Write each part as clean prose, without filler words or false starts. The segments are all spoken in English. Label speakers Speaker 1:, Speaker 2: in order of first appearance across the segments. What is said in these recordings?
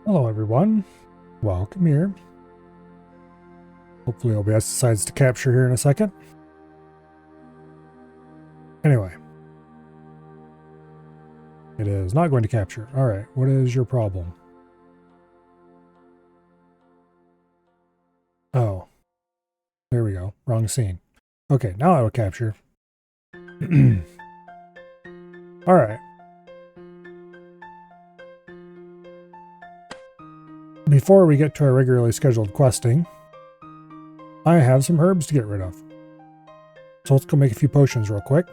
Speaker 1: Hello everyone, welcome here. Hopefully OBS decides to capture here in a second. Anyway. It is not going to capture. Alright, what is your problem? Oh. There we go. Wrong scene. Okay, now I will capture. Alright. Before we get to our regularly scheduled questing, I have some herbs to get rid of. So let's go make a few potions real quick.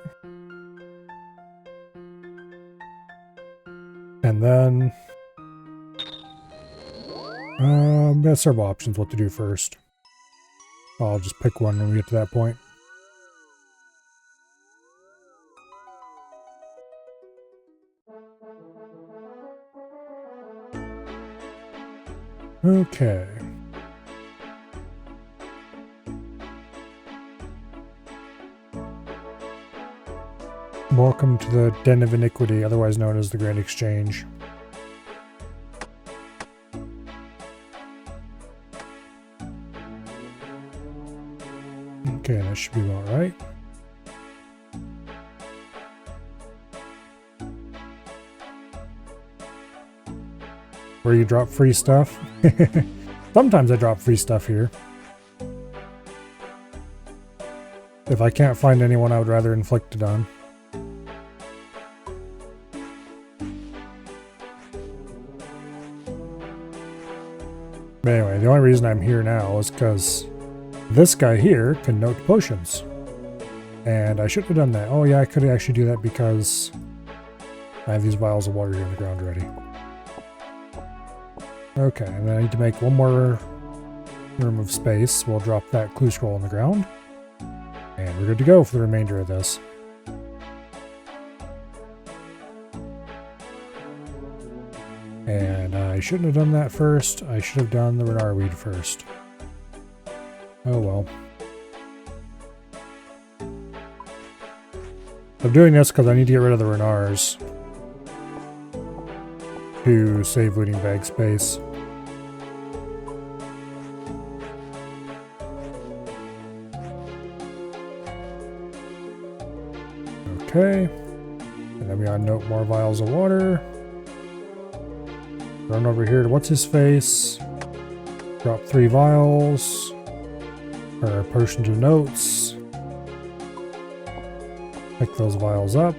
Speaker 1: And then we have several options what to do first. I'll just pick one when we get to that point. Okay. Welcome to the Den of Iniquity, otherwise known as the Grand Exchange. Okay, that should be about right. Where you drop free stuff. Sometimes I drop free stuff here. If I can't find anyone I would rather inflict it on. But anyway, the only reason I'm here now is because this guy here can note potions. And I shouldn't have done that. Oh yeah, I could actually do that because I have these vials of water here on the ground already. Okay, and then I need to make one more room of space. We'll drop that clue scroll on the ground. And we're good to go for the remainder of this. And I shouldn't have done that first. I should have done the Renar weed first. Oh well. I'm doing this because I need to get rid of the Renars to save looting bag space. Okay. And then we unnote more vials of water. Run over here to what's his face. Drop 3 vials. Or potions of notes. Pick those vials up.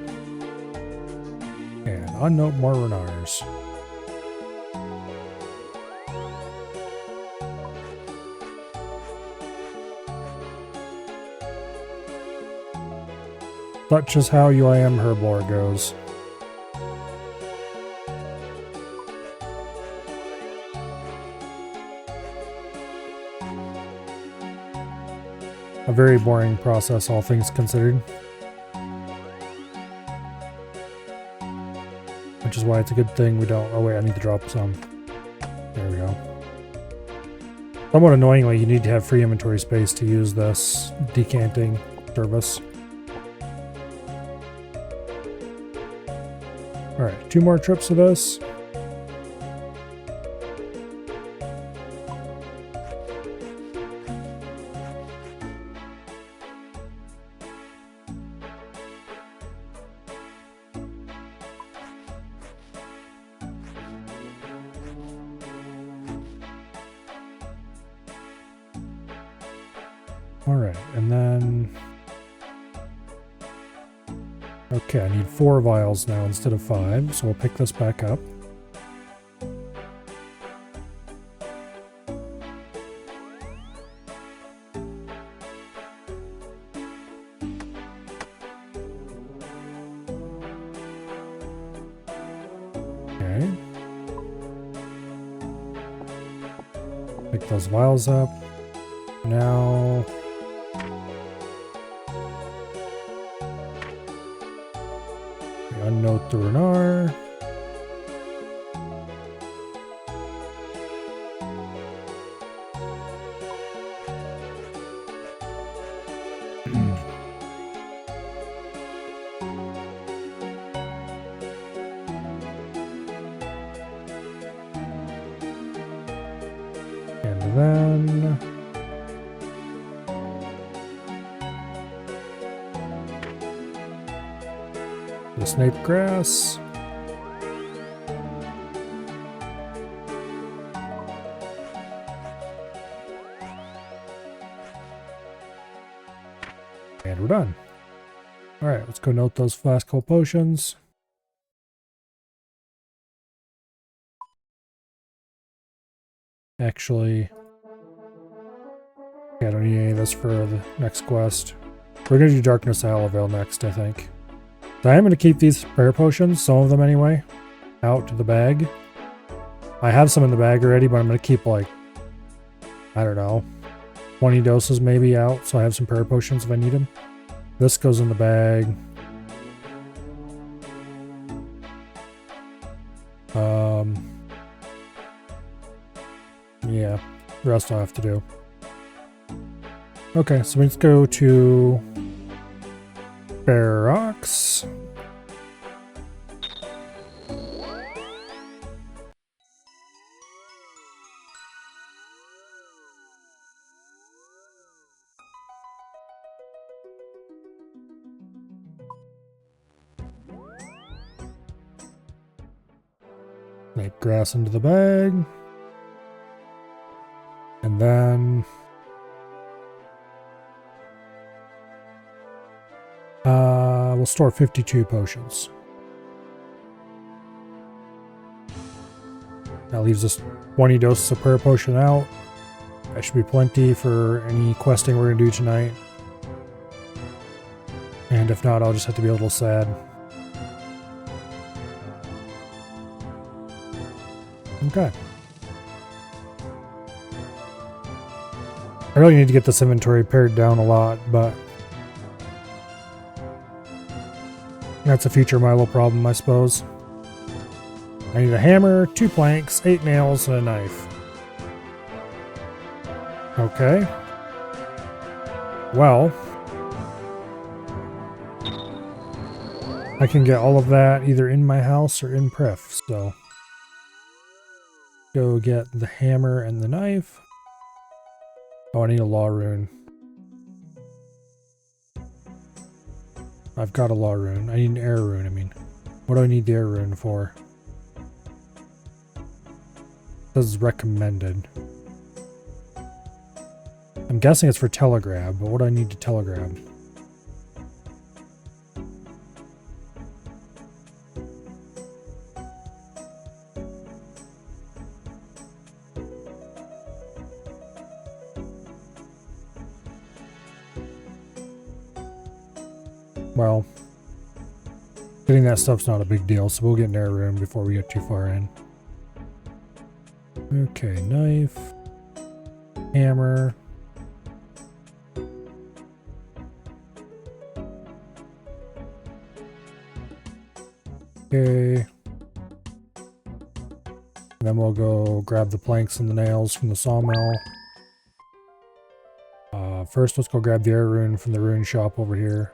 Speaker 1: And unnote more Renars. Such is how UIM Herblore goes. A very boring process, all things considered. Which is why it's a good thing we don't... Oh wait, I need to drop some. There we go. Somewhat annoyingly, you need to have free inventory space to use this decanting service. Alright, 2 more trips of this. Alright, and then... Okay, I need 4 vials now instead of 5, so we'll pick this back up. Okay. Pick those vials up. Now... Unnote the Renar. then the snape grass. And we're done. Alright, let's go note those last couple potions. Actually, yeah, I don't need any of this for the next quest. We're going to do Darkness of Hallavale next, I think. So I am going to keep these prayer potions, some of them anyway, out to the bag. I have some in the bag already, but I'm going to keep like, I don't know, 20 doses maybe out, so I have some prayer potions if I need them. This goes in the bag. Yeah, the rest I'll have to do. Okay, so let's go to Barracks. Make grass into the bag. And then we'll store 52 potions. That leaves us 20 doses of prayer potion out. That should be plenty for any questing we're going to do tonight. And if not, I'll just have to be a little sad. Okay. I really need to get this inventory pared down a lot, but that's a future Milo problem, I suppose. I need a hammer, 2 planks, 8 nails, and a knife. Okay. Well, I can get all of that either in my house or in Pref, so go get the hammer and the knife. Oh, I need a law rune. I've got a law rune. I need an air rune, I mean. What do I need the air rune for? This is recommended. I'm guessing it's for telegrab, but what do I need to telegrab? Well, getting that stuff's not a big deal, so we'll get an air rune before we get too far in. Okay, knife, hammer. Okay. And then we'll go grab the planks and the nails from the sawmill. First, let's go grab the air rune from the rune shop over here.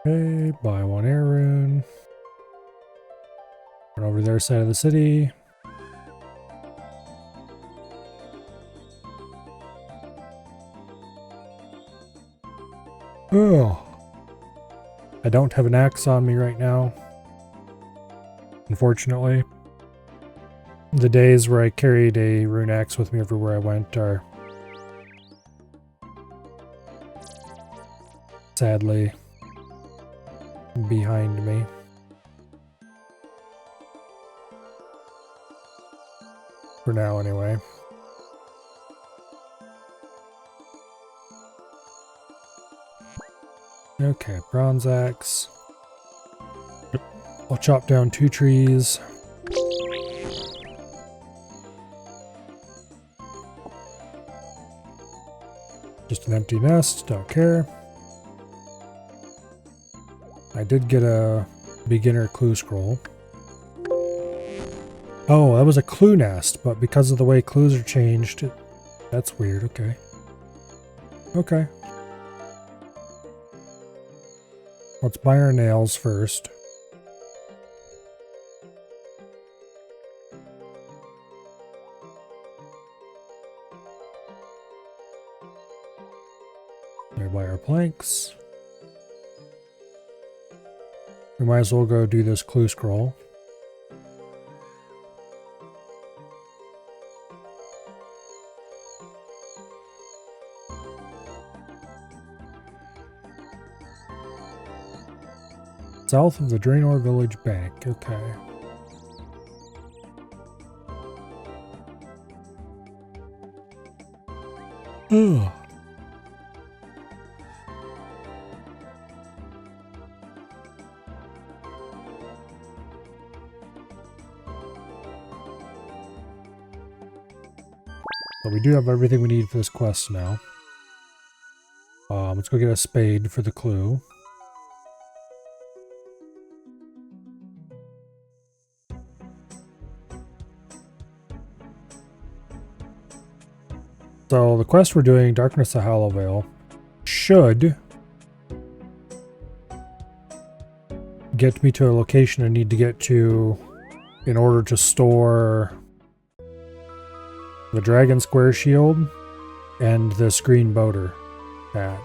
Speaker 1: Okay, buy 1 air rune. Run over their side of the city. Oh, I don't have an axe on me right now, unfortunately. The days where I carried a rune axe with me everywhere I went are sadly behind me. For now, anyway. Okay, bronze axe. I'll chop down 2 trees. Just an empty nest, don't care. I did get a beginner clue scroll. Oh, that was a clue nest, but because of the way clues are changed, that's weird. Okay. Okay. Let's buy our nails first. We buy our planks. We might as well go do this clue scroll. South of the Draenor Village Bank. Okay. Ugh. But we do have everything we need for this quest now. Let's go get a spade for the clue. So the quest we're doing, Darkness of Hollowvale, should get me to a location I need to get to in order to store the Dragon Square Shield and this green boater hat.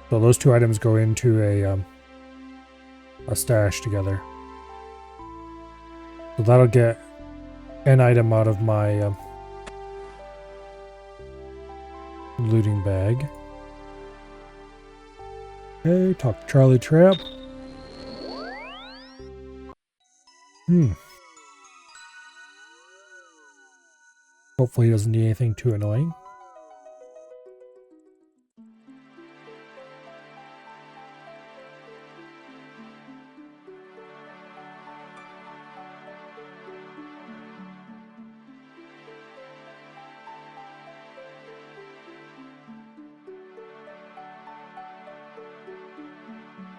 Speaker 1: So those two items go into a stash together. So that'll get an item out of my looting bag. Okay, talk to Charlie Trap. Hopefully he doesn't need anything too annoying.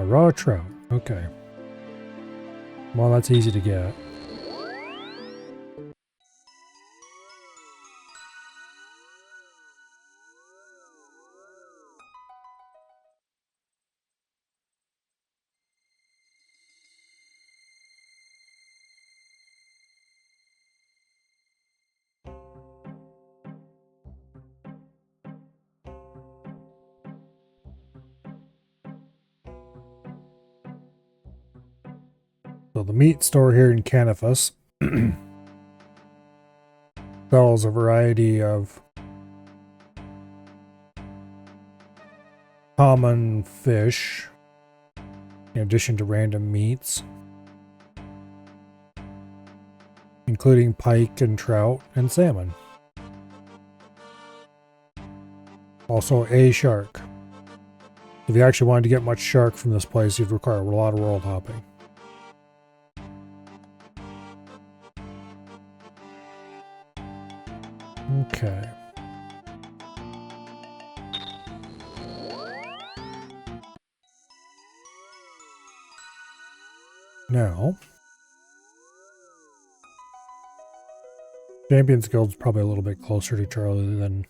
Speaker 1: A raw trout. Okay. Well, that's easy to get. So the meat store here in Canifus sells a variety of common fish in addition to random meats, including pike and trout and salmon. Also a shark. If you actually wanted to get much shark from this place, you'd require a lot of world hopping. Okay. Now, Champions Guild's probably a little bit closer to Charlie than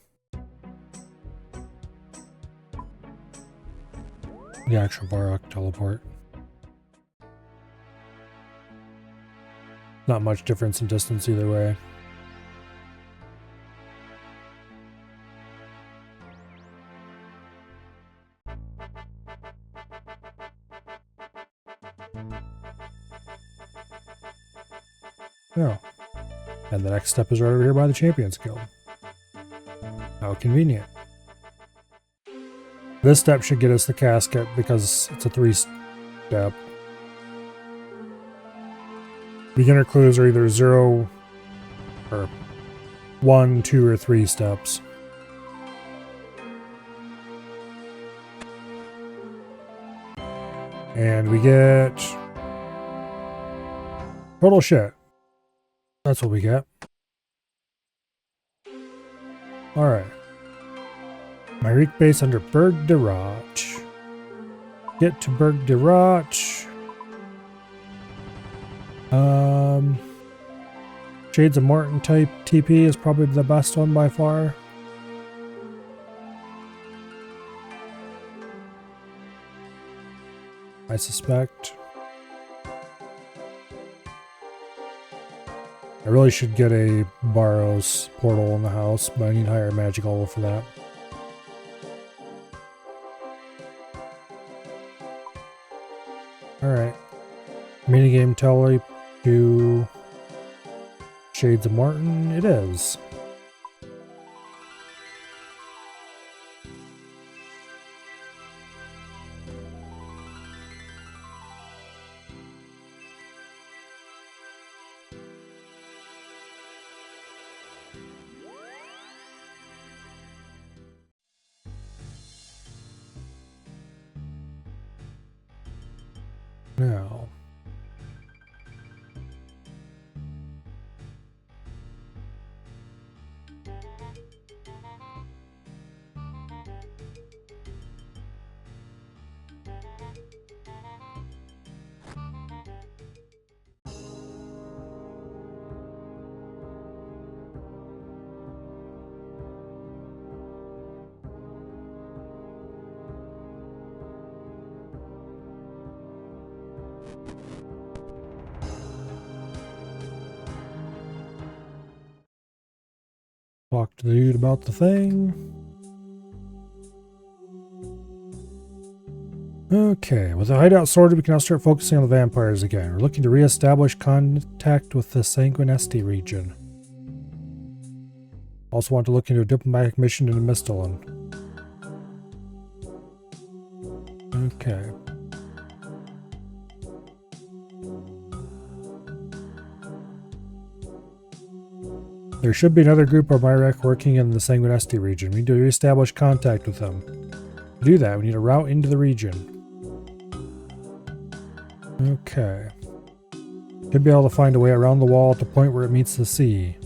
Speaker 1: the actual Varrock teleport. Not much difference in distance either way. Oh. And the next step is right over here by the Champions Guild. How convenient. This step should get us the casket because it's a 3-step. Beginner clues are either 0 or 1, 2, or 3 steps. And we get total shit. That's what we get. Alright. My Reek base under Berg de Roch. Get to Berg de Roch. Shades of Morton type TP is probably the best one by far. I suspect. I really should get a Barrows portal in the house, but I need higher magic level for that. Alright. Minigame tally to Shades of Morton it is. Now. Talk to the dude about the thing. Okay, with the hideout sorted, we can now start focusing on the vampires again. We're looking to re-establish contact with the Sanguinesti region. Also want to look into a diplomatic mission in Mistolin. Okay. There should be another group of Myrek working in the Sanguinesti region. We need to re-establish contact with them. To do that, we need a route into the region. Okay. Should be able to find a way around the wall at the point where it meets the sea.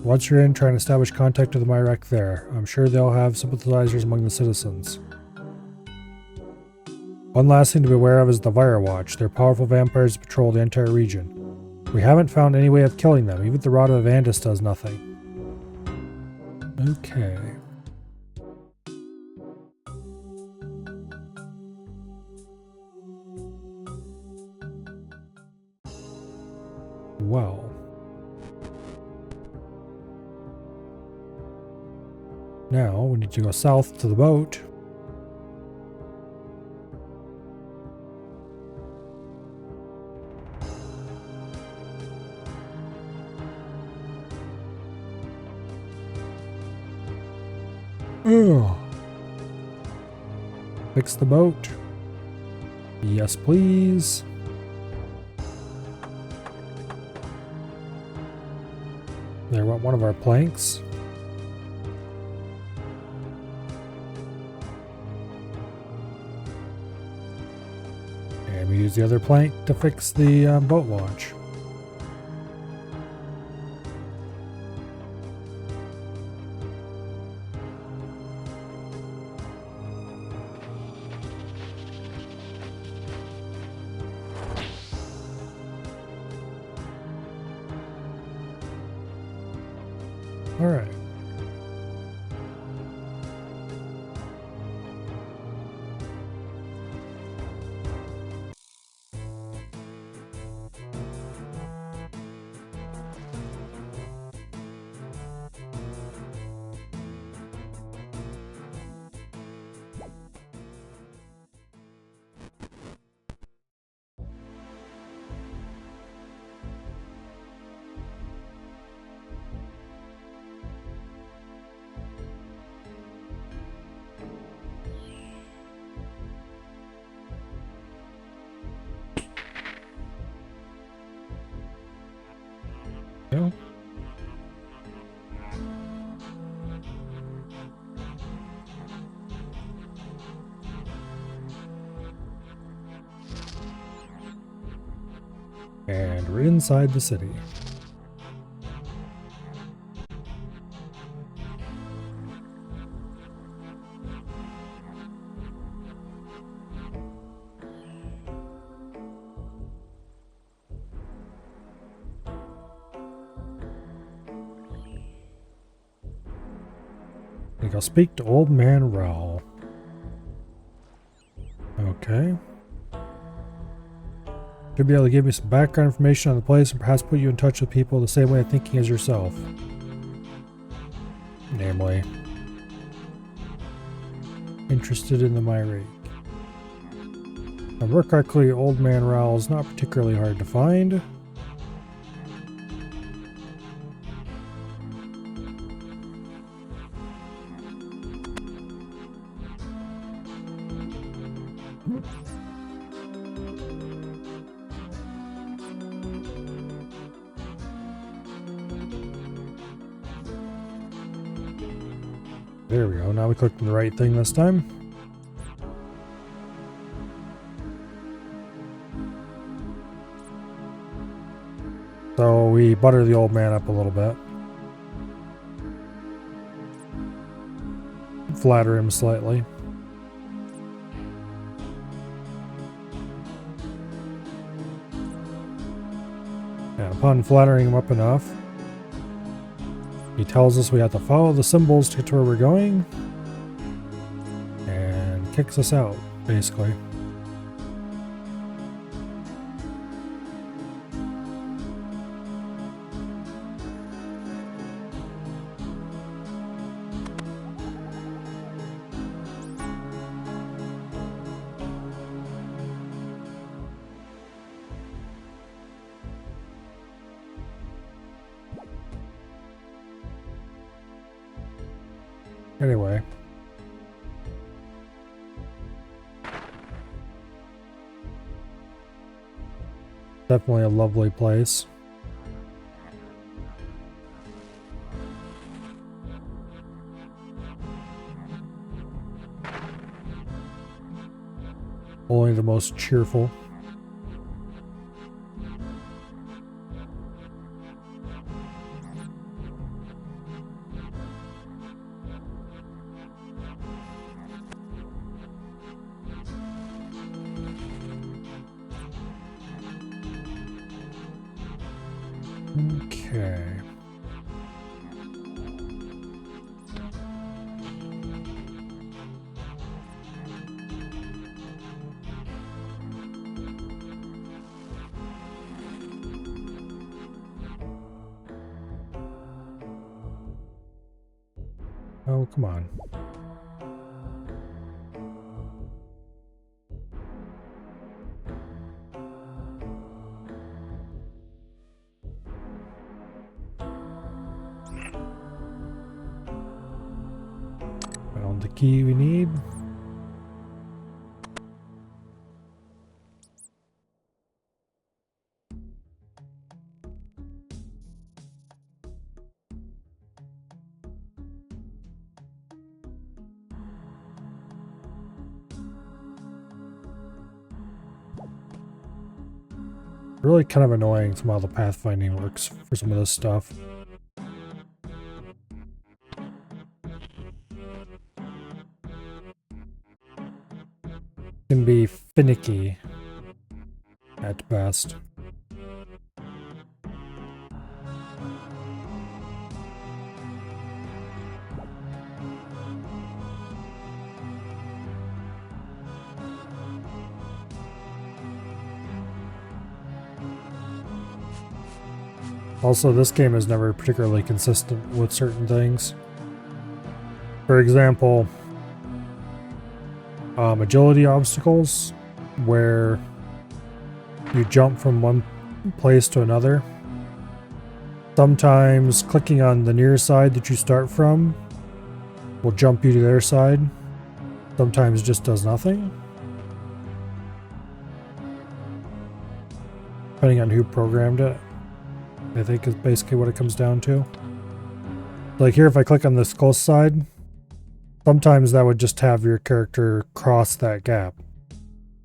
Speaker 1: Once you're in, try and establish contact with the Myrek there. I'm sure they'll have sympathizers among the citizens. One last thing to be aware of is the Vire Watch. They're powerful vampires that patrol the entire region. We haven't found any way of killing them. Even the Rod of Vandus does nothing. Okay. Well. Now we need to go south to the boat. Ugh. Fix the boat. Yes, please. There went one of our planks. And we use the other plank to fix the boat launch. All right. Yeah. And we're inside the city. I go speak to Old Man Raoul. Okay. Should be able to give me some background information on the place and perhaps put you in touch with people the same way of thinking as yourself. Namely, interested in the Myrake. If I remember correctly, Old Man Raoul is not particularly hard to find. There we go. Now we clicked on the right thing this time. So we butter the old man up a little bit. Flatter him slightly. And upon flattering him up enough, he tells us we have to follow the symbols to get to where we're going, and kicks us out, basically. Anyway. Definitely a lovely place. Only the most cheerful. Okay. Oh, come on. Found the key we need. Really kind of annoying somehow the pathfinding works for some of this stuff. Can be finicky at best. Also, this game is never particularly consistent with certain things. For example, agility obstacles, where you jump from one place to another. Sometimes clicking on the near side that you start from will jump you to their side. Sometimes just does nothing. Depending on who programmed it, I think is basically what it comes down to. Like here, if I click on the skull side, sometimes that would just have your character cross that gap.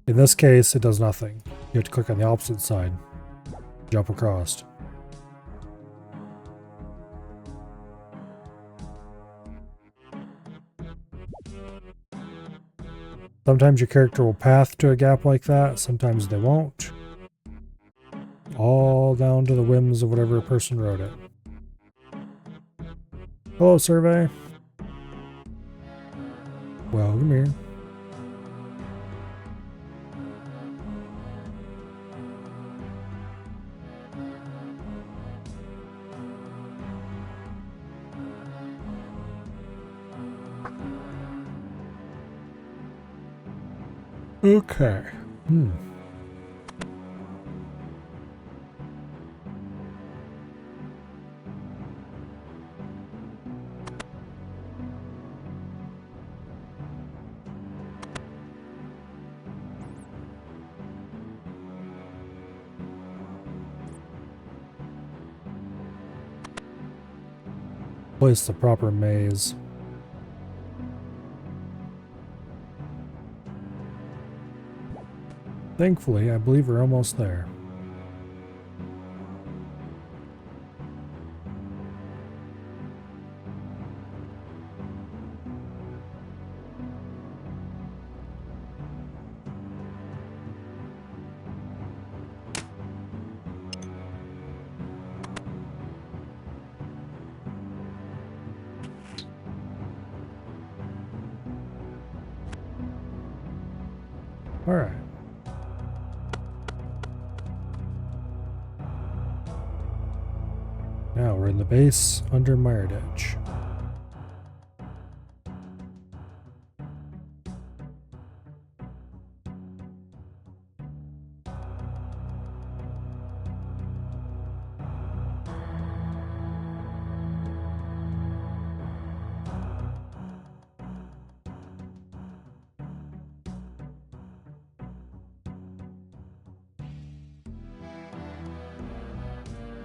Speaker 1: In this case, it does nothing. You have to click on the opposite side, jump across. Sometimes your character will path to a gap like that, sometimes they won't. All down to the whims of whatever person wrote it. Hello, survey. Well, come here. Okay. Place the proper maze. Thankfully, I believe we're almost there. All right. Now we're in the base under Mired Edge.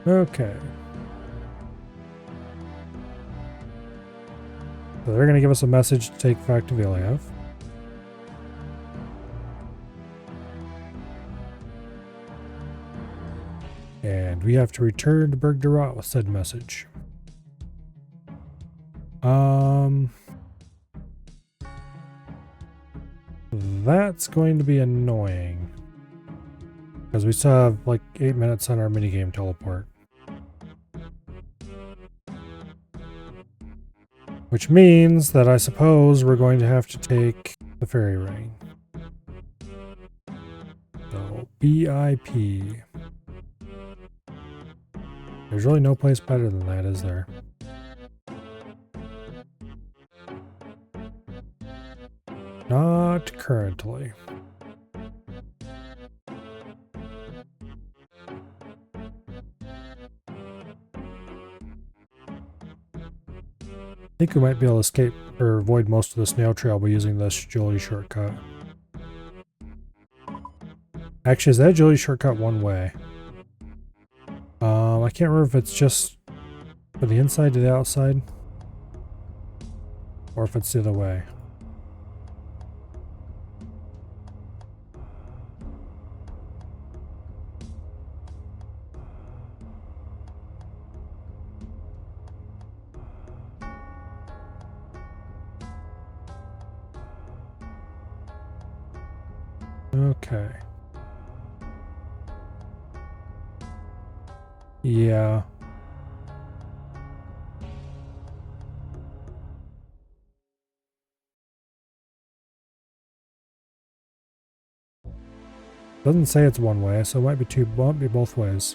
Speaker 1: Okay. So they're going to give us a message to take back to Viliev. And we have to return to Berg Durat with said message. That's going to be annoying. Because we still have like 8 minutes on our minigame teleport. Which means that I suppose we're going to have to take the fairy ring. So, BIP. There's really no place better than that, is there? Not currently. I think we might be able to escape or avoid most of the snail trail by using this agility shortcut. Actually, is that agility shortcut one way? I can't remember if it's just from the inside to the outside, or if it's the other way. Okay. Yeah. Doesn't say it's one way, so it might be both ways.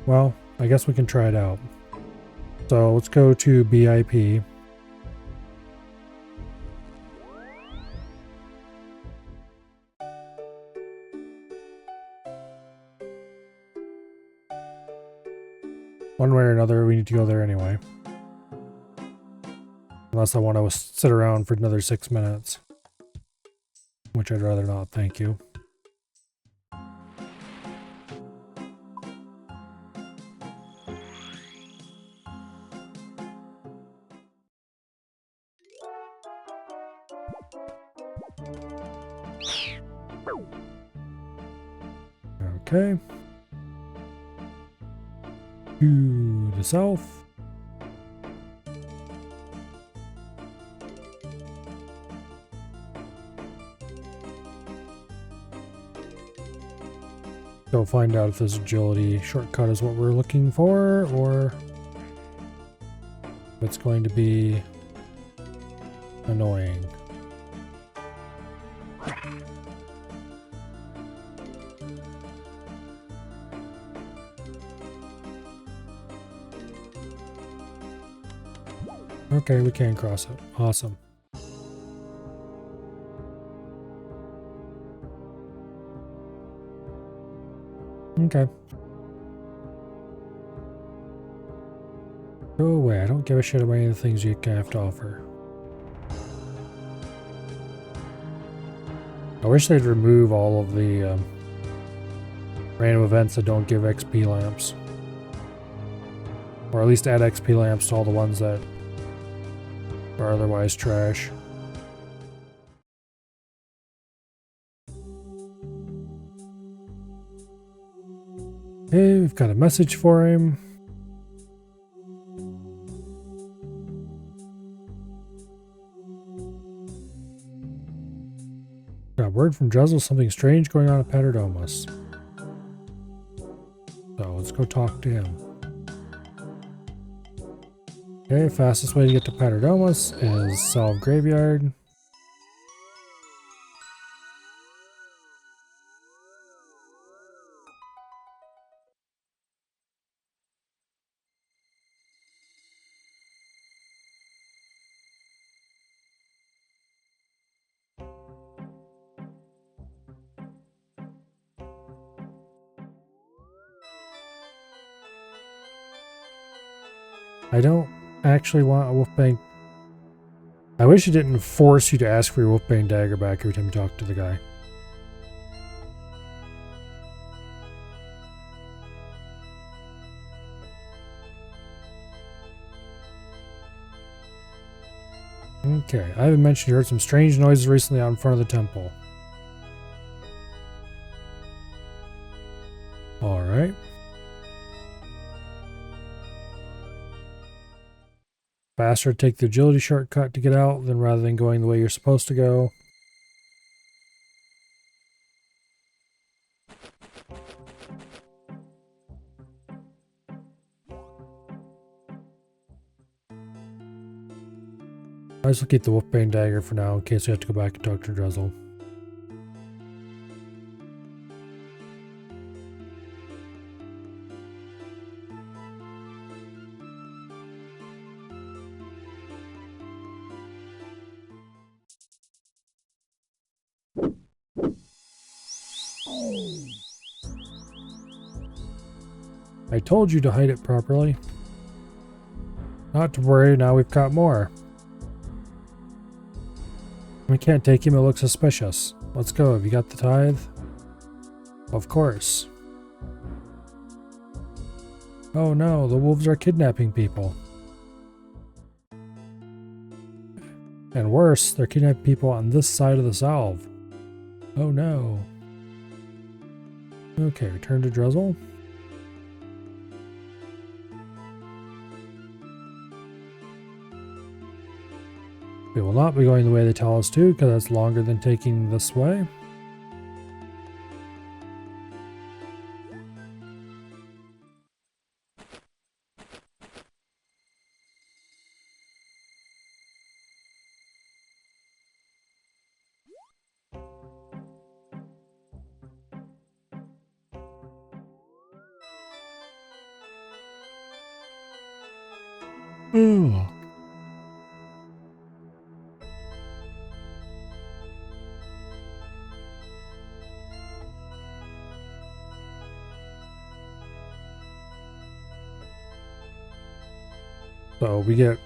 Speaker 1: Well, I guess we can try it out. So let's go to BIP. One way or another, we need to go there anyway. Unless I want to sit around for another 6 minutes. Which I'd rather not, thank you. Okay. To the south. Go find out if this agility shortcut is what we're looking for, or It's going to be annoying. Okay, we can cross it. Awesome. Okay. Go away. I don't give a shit about any of the things you have to offer. I wish they'd remove all of the random events that don't give XP lamps. Or at least add XP lamps to all the ones that are otherwise trash. Okay, we've got a message for him. Got word from Drizzle, something strange going on at Paterdomus. So let's go talk to him. Okay, fastest way to get to Paterdomus is Solve Graveyard. I don't actually want a Wolfbane. I wish it didn't force you to ask for your Wolfbane dagger back every time you talk to the guy. Okay, I haven't mentioned you heard some strange noises recently out in front of the temple. Alright. Faster to take the agility shortcut to get out than rather than going the way you're supposed to go. I just will keep the Wolfbane dagger for now in case we have to go back and talk to Drizzle. I told you to hide it properly. Not to worry, now we've caught more. We can't take him, it looks suspicious. Let's go, have you got the tithe? Of course. Oh no, the wolves are kidnapping people. And worse, they're kidnapping people on this side of the salve. Oh no. Okay, return to Drizzle. We will not be going the way they tell us to, because that's longer than taking this way. Ooh. So we get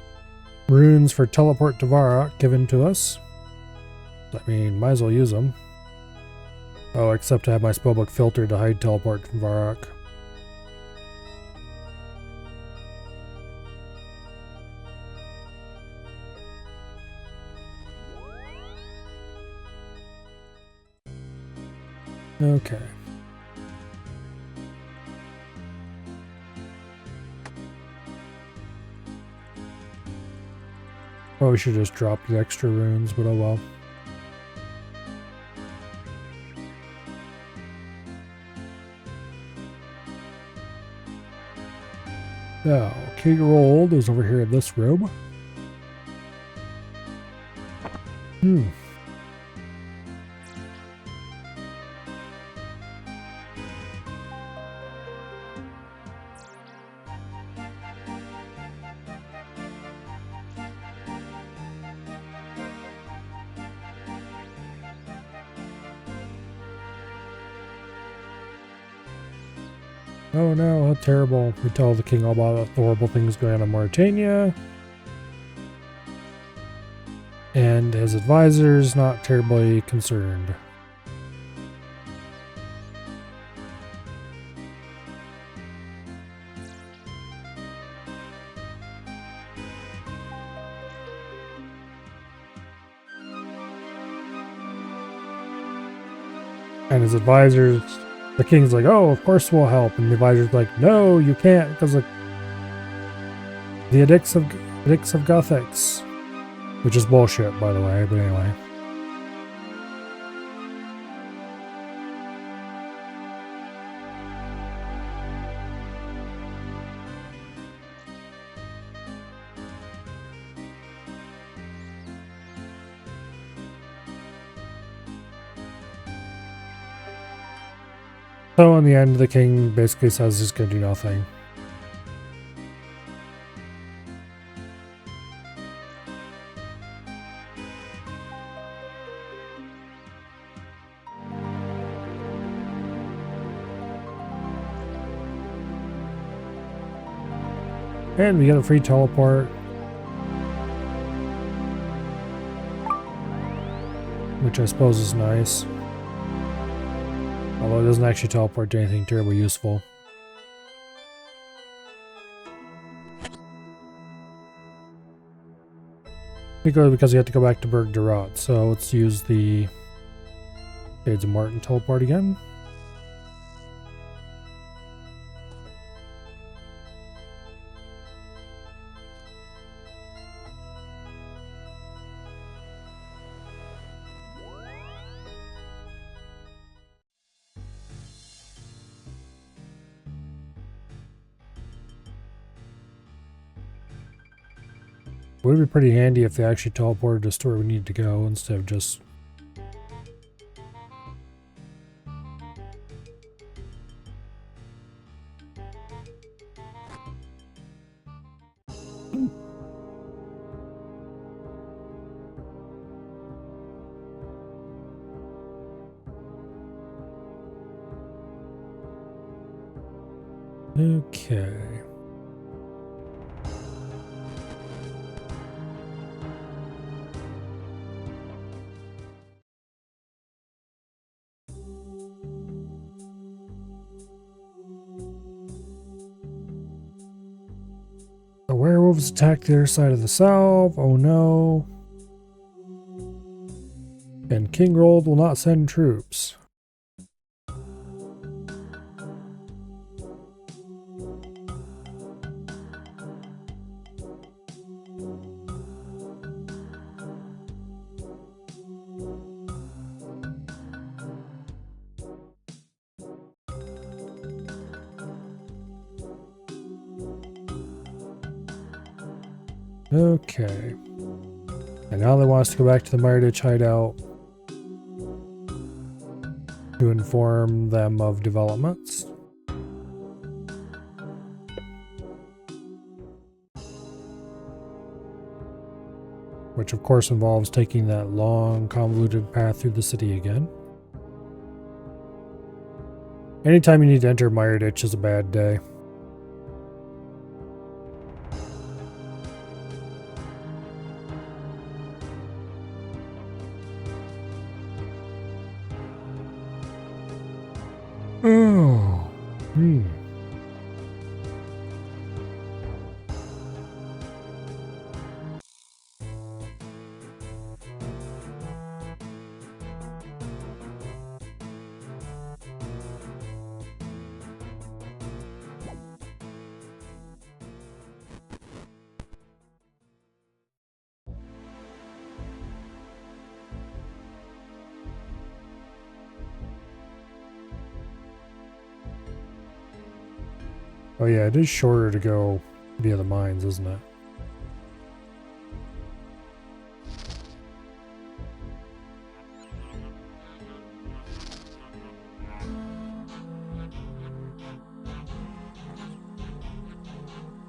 Speaker 1: runes for teleport to Varrock given to us. I mean, might as well use them. Oh, except to have my spellbook filtered to hide teleport from Varrock. Okay. Probably should just drop the extra runes, but oh well. King Rold is over here in this room. Oh no, how terrible. We tell the king all about the horrible things going on in Mauritania. And his advisors not terribly concerned. And his advisors, the king's like, oh, of course we'll help. And the advisor's like, no, you can't, because like the edicts of Gothics. Which is bullshit, by the way, but anyway. So in the end, the king basically says he's going to do nothing. And we get a free teleport. Which I suppose is nice. Although it doesn't actually teleport to anything terribly useful. Because you have to go back to Berg de Rot. So let's use the Shades of Martin teleport again. It would be pretty handy if they actually teleported us to where we need to go instead of just... Okay. The werewolves attack the other side of the salve. Oh no. And King Rold will not send troops. Okay. And now they want us to go back to the Mireditch hideout to inform them of developments. Which of course involves taking that long, convoluted path through the city again. Anytime you need to enter Mireditch is a bad day. Oh. Oh yeah, it is shorter to go Via the mines, isn't it?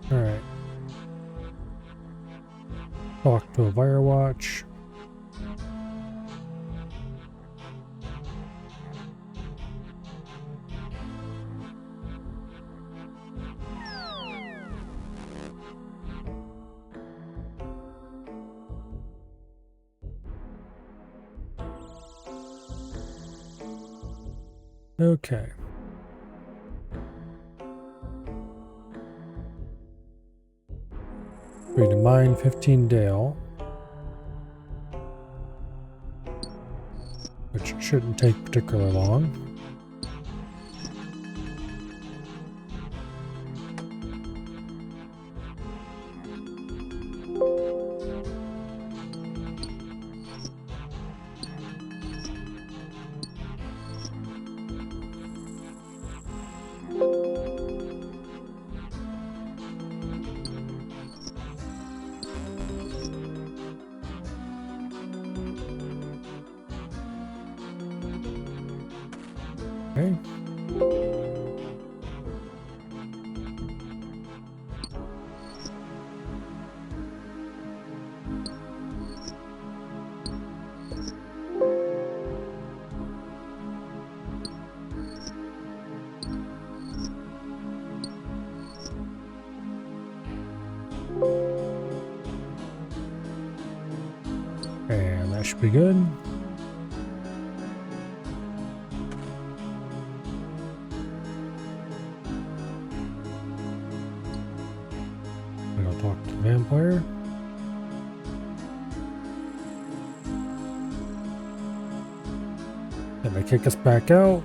Speaker 1: Alright. Talk to a Firewatch. Okay. We need to mine 15 Dale, which shouldn't take particularly long. Okay. And that should be good. I'll talk to the vampire. And they kick us back out.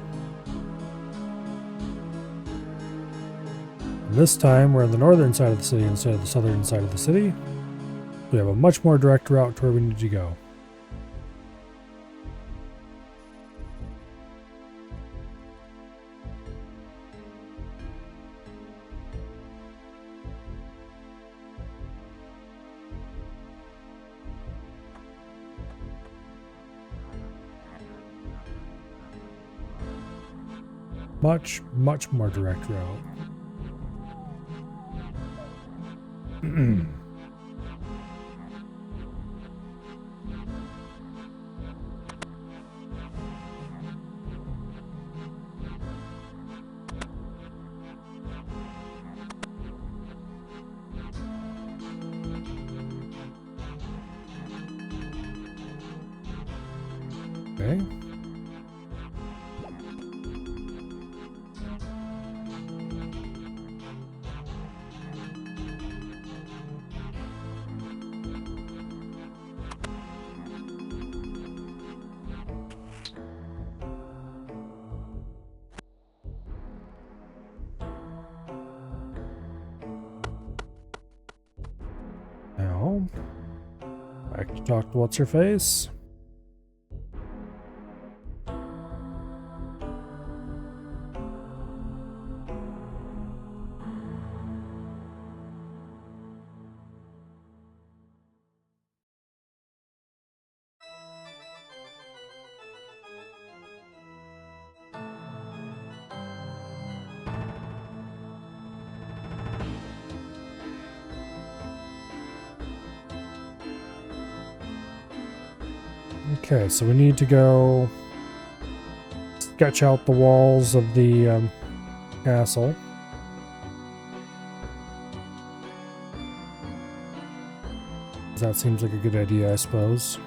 Speaker 1: And this time we're on the northern side of the city instead of the southern side of the city. We have a much more direct route to where we need to go. Much, much more direct route. Okay. Now, back to talk to what's her face. Okay, so we need to go sketch out the walls of the castle. That seems like a good idea, I suppose.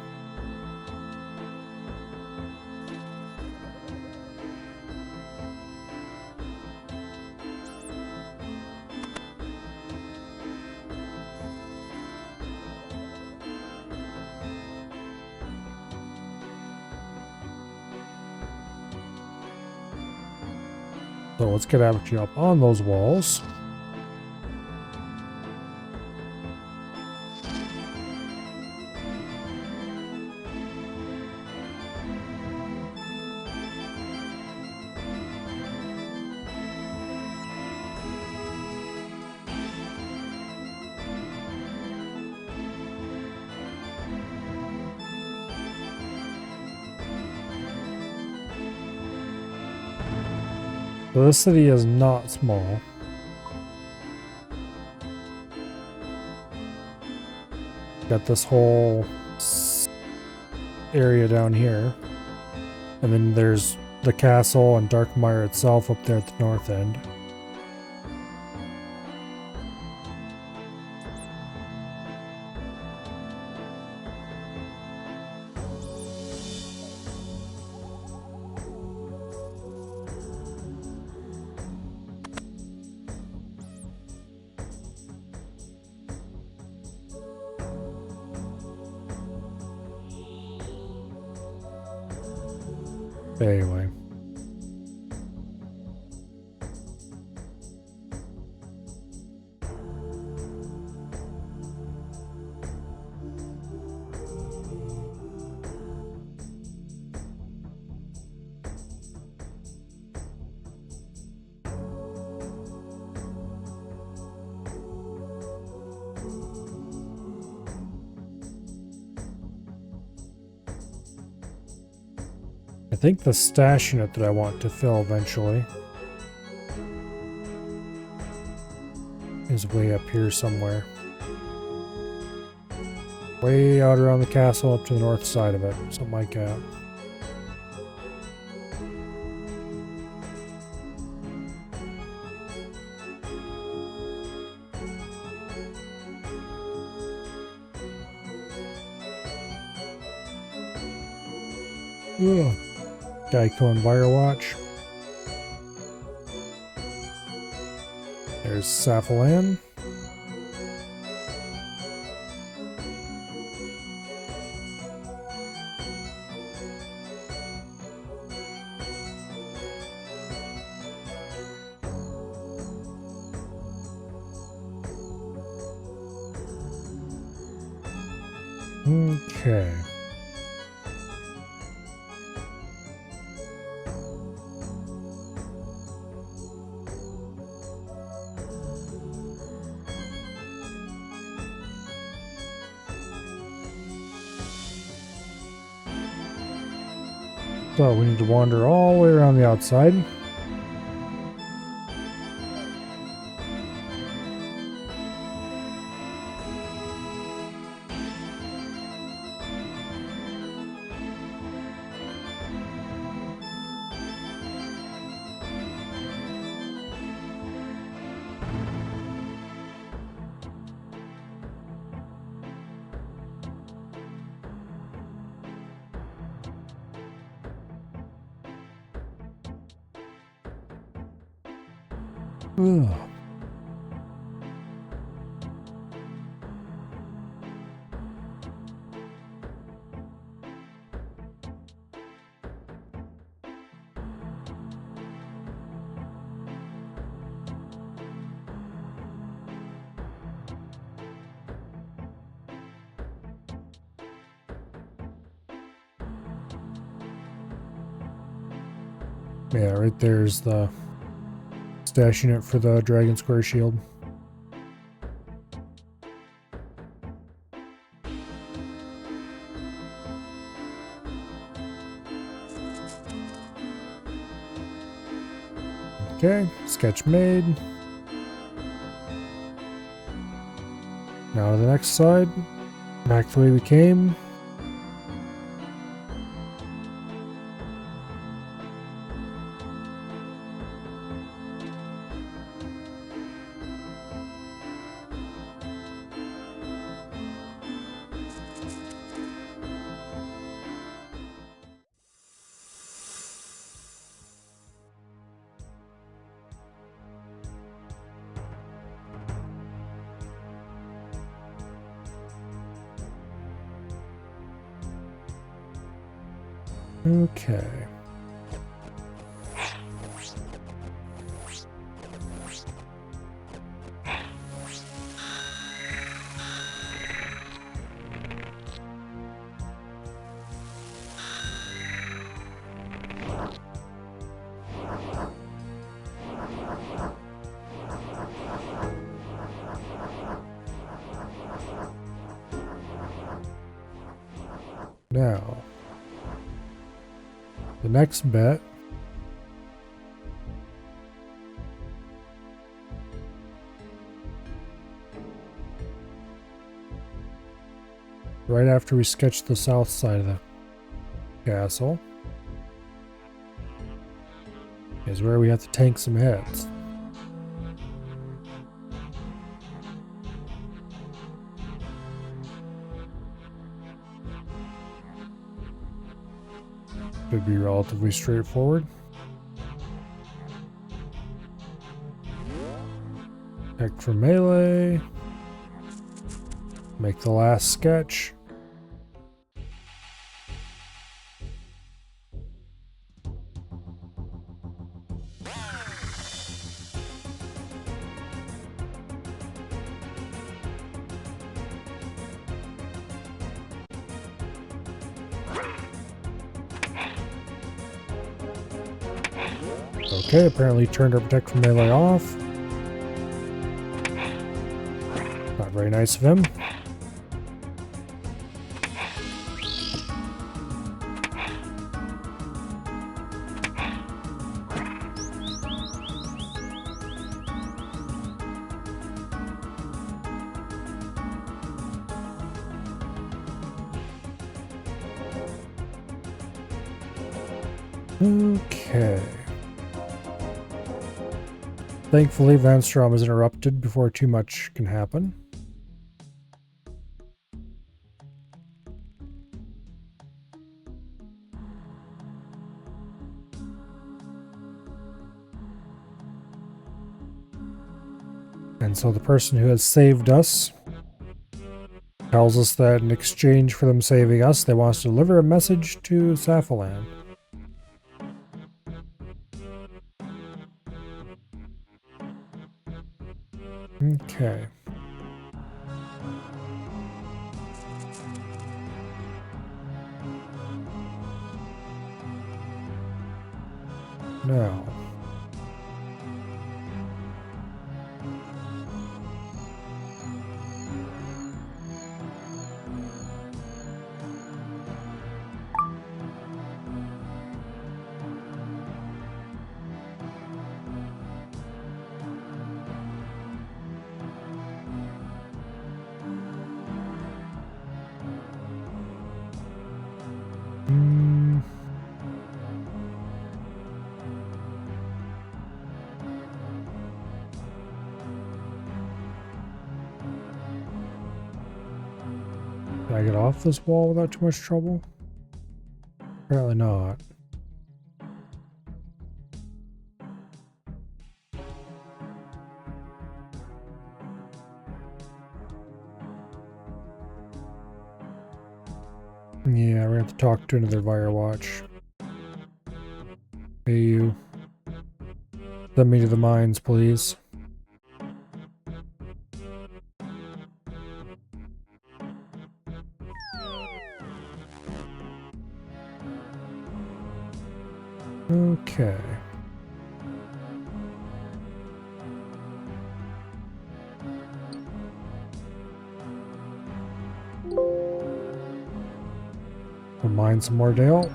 Speaker 1: So let's get actually up on those walls. So this city is not small. Got this whole area down here. And then there's the castle and Darkmire itself up there at the north end. Anyway. I think the stash unit that I want to fill eventually is way up here somewhere. Way out around the castle up to the north side of it, something like that. Ugh. Geico and Firewatch. There's Safalan. Okay. So we need to wander all the way around the outside. Ugh. Yeah, right there's the stash unit for the Dragon Square Shield. Okay, sketch made. Now to the next side. Back the way we came. Okay. Now, the next bet right after we sketch the south side of the castle is where we have to tank some heads. Should be relatively straightforward. Check for melee. Make the last sketch. Okay, apparently turned our protect from melee off. Not very nice of him. Okay. Thankfully, Vanstrom is interrupted before too much can happen. And so the person who has saved us tells us that in exchange for them saving us, they want us to deliver a message to Safalan. Okay. Now. Can I get off this wall without too much trouble? Apparently not. Yeah, we're gonna have to talk to another Firewatch. Hey, you. Send me to the mines, please. Okay. We'll mine some more Dale.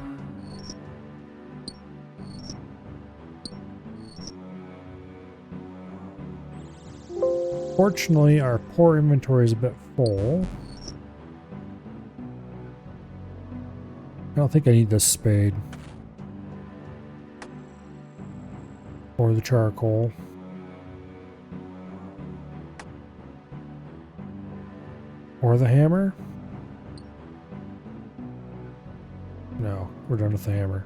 Speaker 1: Fortunately, our poor inventory is a bit full. I don't think I need this spade. Or the charcoal. Or the hammer? No, we're done with the hammer.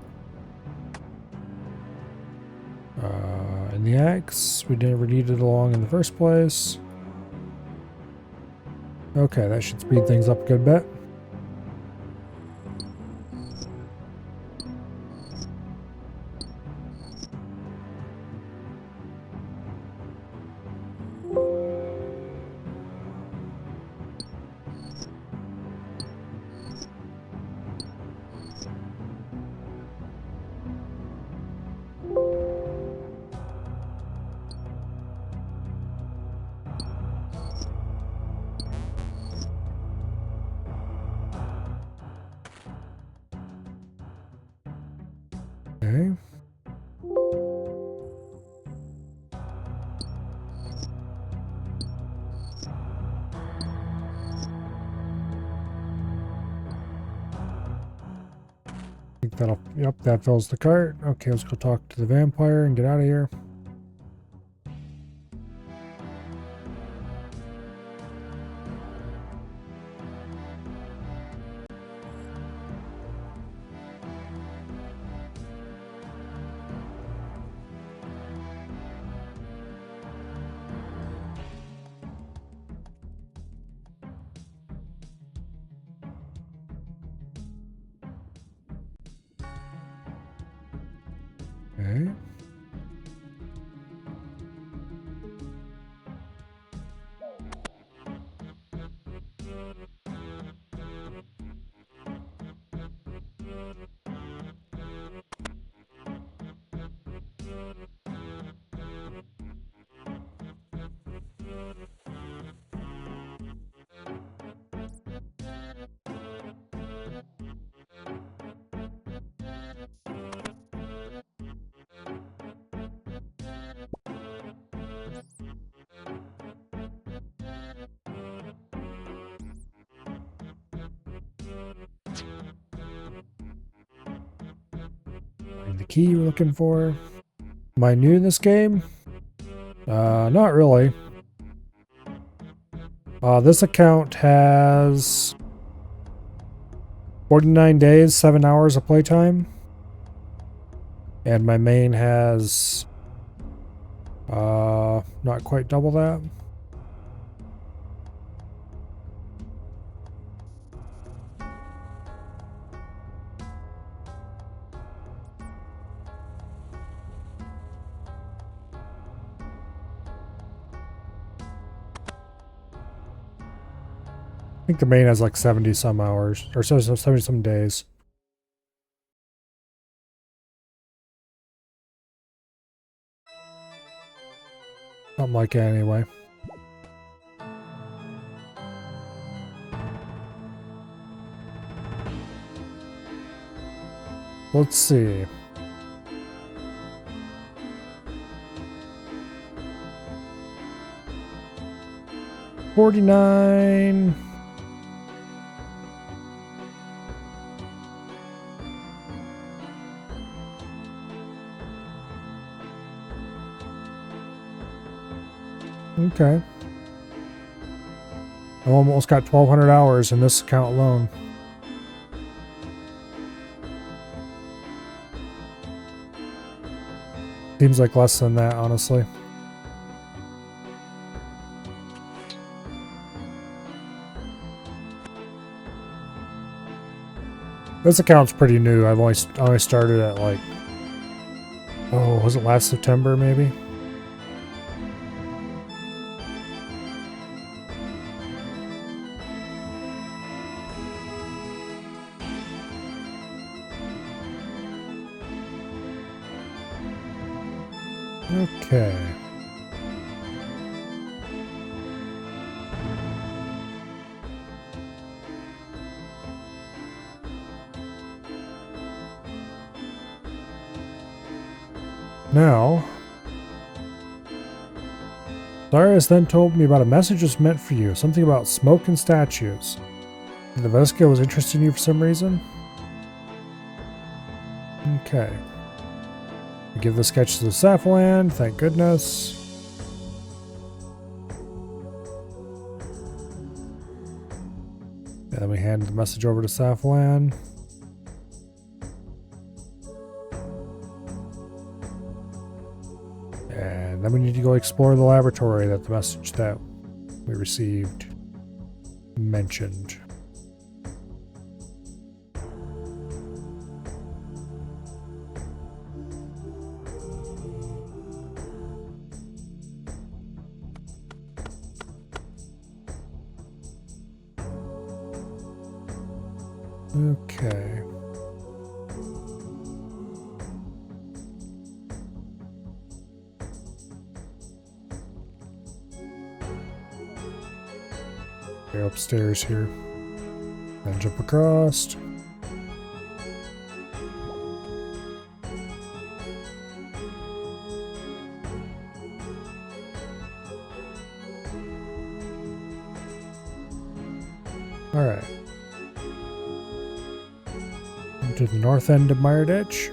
Speaker 1: And the axe, we never needed along in the first place. Okay, that should speed things up a good bit. that'll, yep, that fills the cart. Okay, let's go talk to the vampire and get out of here. Okay. Find the key we're looking for. Am I new in this game? Not really. This account has 49 days, 7 hours of playtime. And my main has not quite double that. I think the main has like 70 some hours, or 70 some days. Something like that anyway. Let's see. $49. Okay. I almost got 1,200 hours in this account alone. Seems like less than that, honestly. This account's pretty new. I've only started at like, oh, was it last September maybe? Okay. Now, Darius then told me about a message was meant for you, something about smoke and statues. The Vesca was interested in you for some reason? Okay. We give the sketch to the Saffland, thank goodness. And then we hand the message over to Saffland. And then we need to go explore the laboratory that the message that we received mentioned. Okay. Go upstairs here. And jump across. Alright. to the north end of Mire Ditch.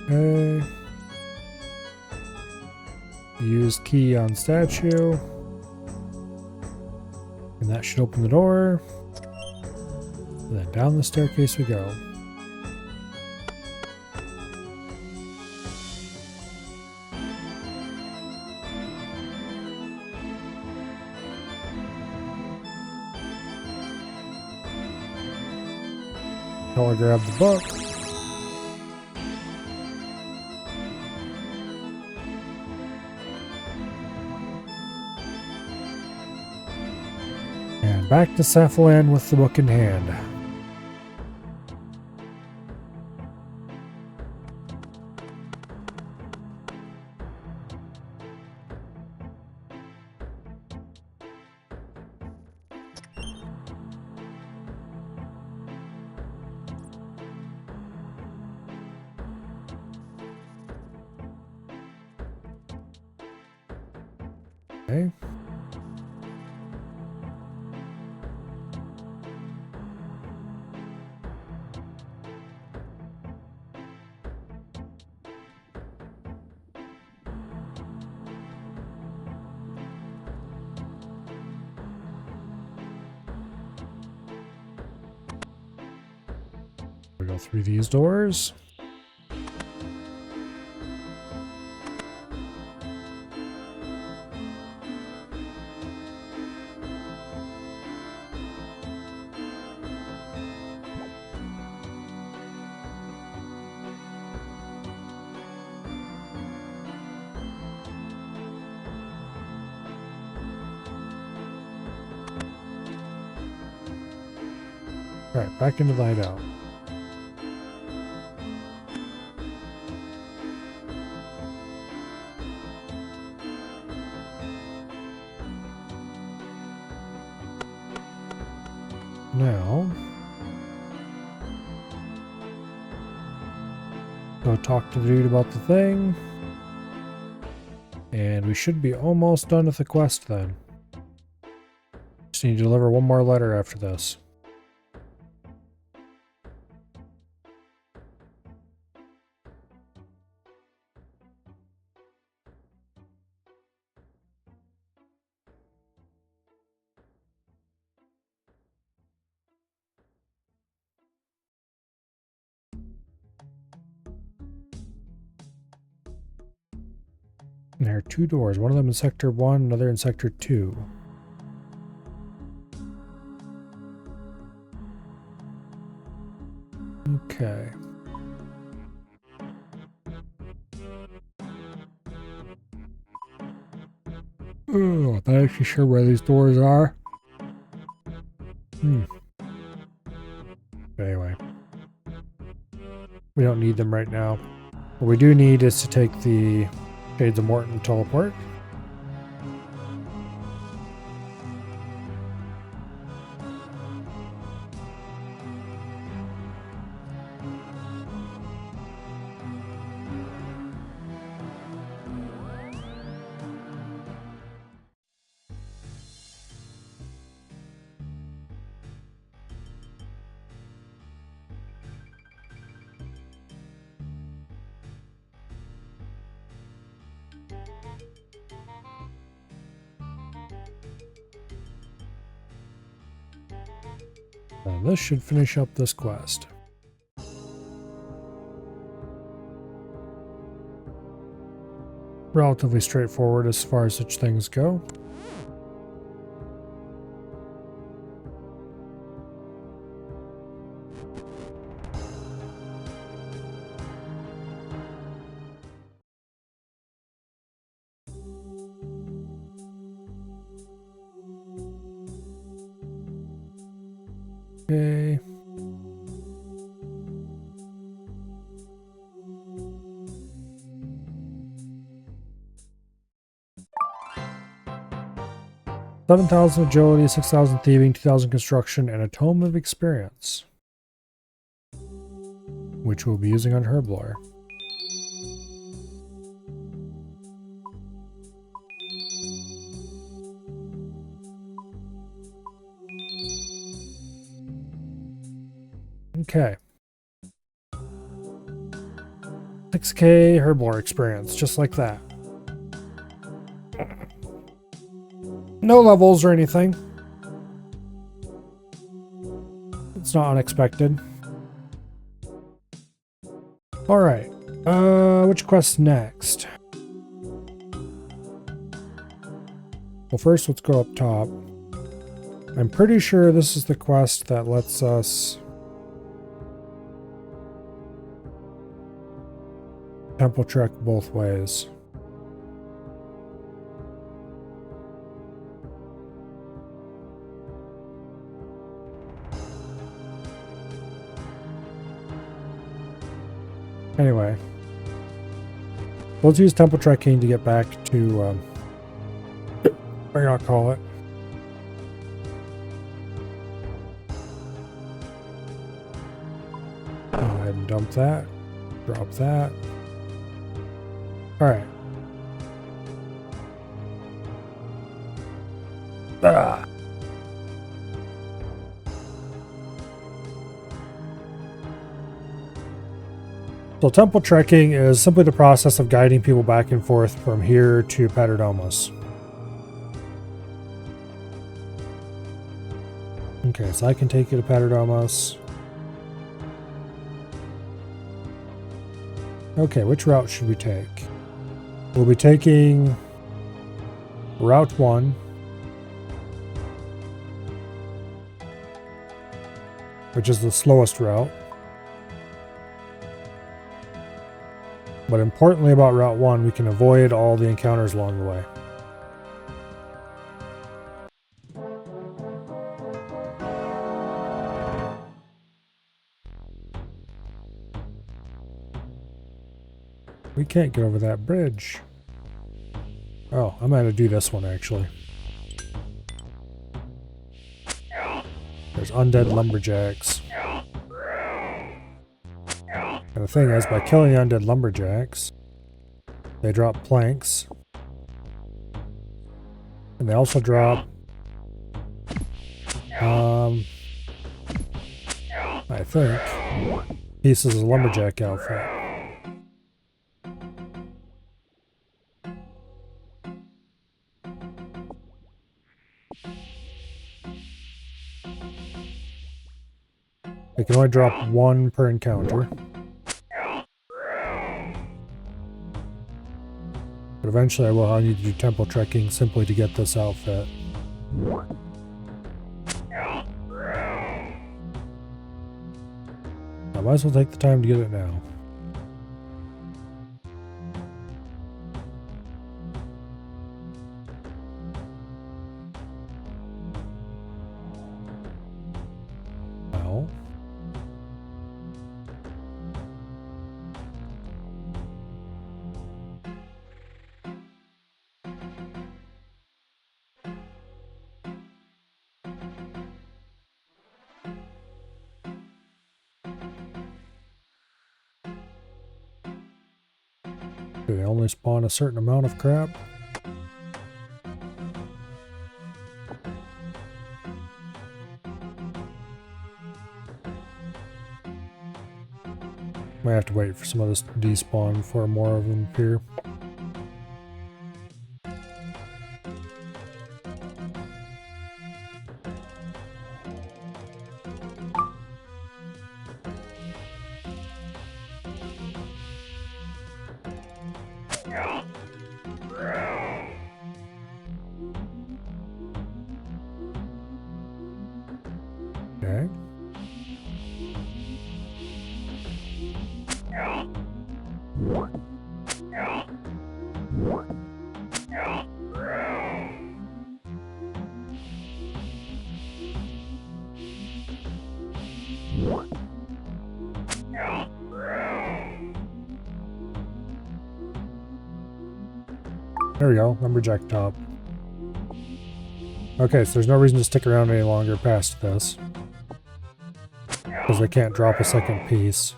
Speaker 1: Okay. Use key on statue. And that should open the door. And then down the staircase we go. Now I grab the book. And back to Cephalan with the book in hand. Okay. We go through these doors. Alright, back into the hideout. Now, go talk to the dude about the thing. And we should be almost done with the quest then. Just need to deliver one more letter after this. And there are two doors, one of them in Sector 1, another in Sector 2. Okay. Oh, not actually sure where these doors are. Anyway. We don't need them right now. What we do need is to take the Shades of Morton teleport. And this should finish up this quest. Relatively straightforward as far as such things go. Okay. 7,000 agility, 6,000 thieving, 2,000 construction, and a tome of experience, which we'll be using on Herblore. Okay. 6K Herblore experience, just like that. No levels or anything. It's not unexpected. Alright. Which quest next? Well, first let's go up top. I'm pretty sure this is the quest that lets us temple trek both ways. Anyway, let's use temple trekking to get back to, what do you not call it? Go ahead and dump that, drop that. Alright. Ah. So temple trekking is simply the process of guiding people back and forth from here to Paternomus. Okay, so I can take you to Paternomus. Okay, which route should we take? We'll be taking Route 1. Which is the slowest route. But importantly about Route 1, we can avoid all the encounters along the way. We can't get over that bridge. Oh, I'm going to do this one actually. There's undead lumberjacks. And the thing is, by killing the undead lumberjacks, they drop planks. And they also drop, I think, pieces of the lumberjack outfit. They can only drop one per encounter. But eventually I'll need to do temple trekking simply to get this outfit. I might as well take the time to get it now. Well. Do they only spawn a certain amount of crap? Might have to wait for some of this to despawn before more of them appear. Okay. There we go, lumberjack top. Okay, so there's no reason to stick around any longer past this. Because they can't drop a second piece.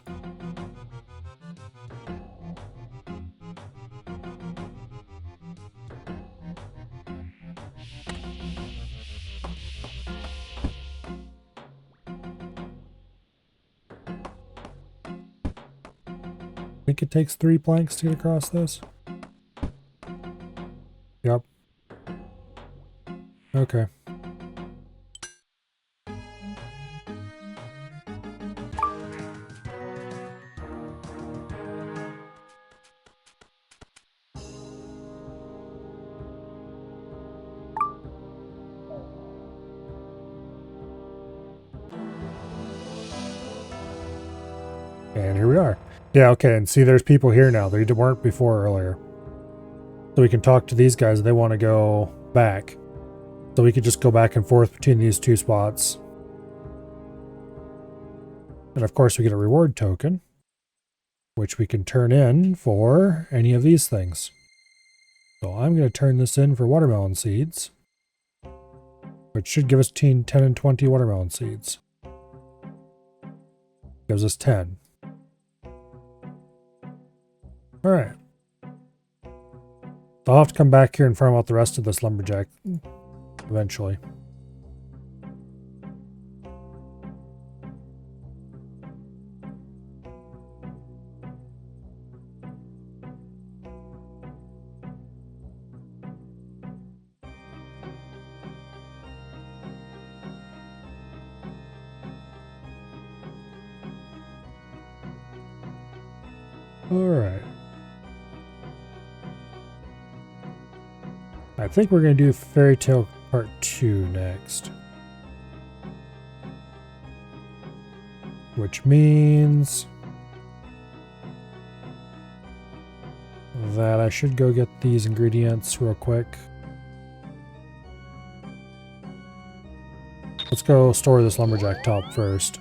Speaker 1: I think it takes 3 planks to get across this. Yep. Okay. And here we are. Yeah, okay, and see there's people here now. They weren't before earlier. So we can talk to these guys if they want to go back. So we could just go back and forth between these 2 spots. And of course we get a reward token, which we can turn in for any of these things. So I'm going to turn this in for watermelon seeds, which should give us between 10 and 20 watermelon seeds. Gives us 10. Alright. I'll have to come back here and farm out the rest of this lumberjack eventually. Alright. I think we're going to do Fairy Tale Part 2 next. Which means that I should go get these ingredients real quick. Let's go store this lumberjack top first.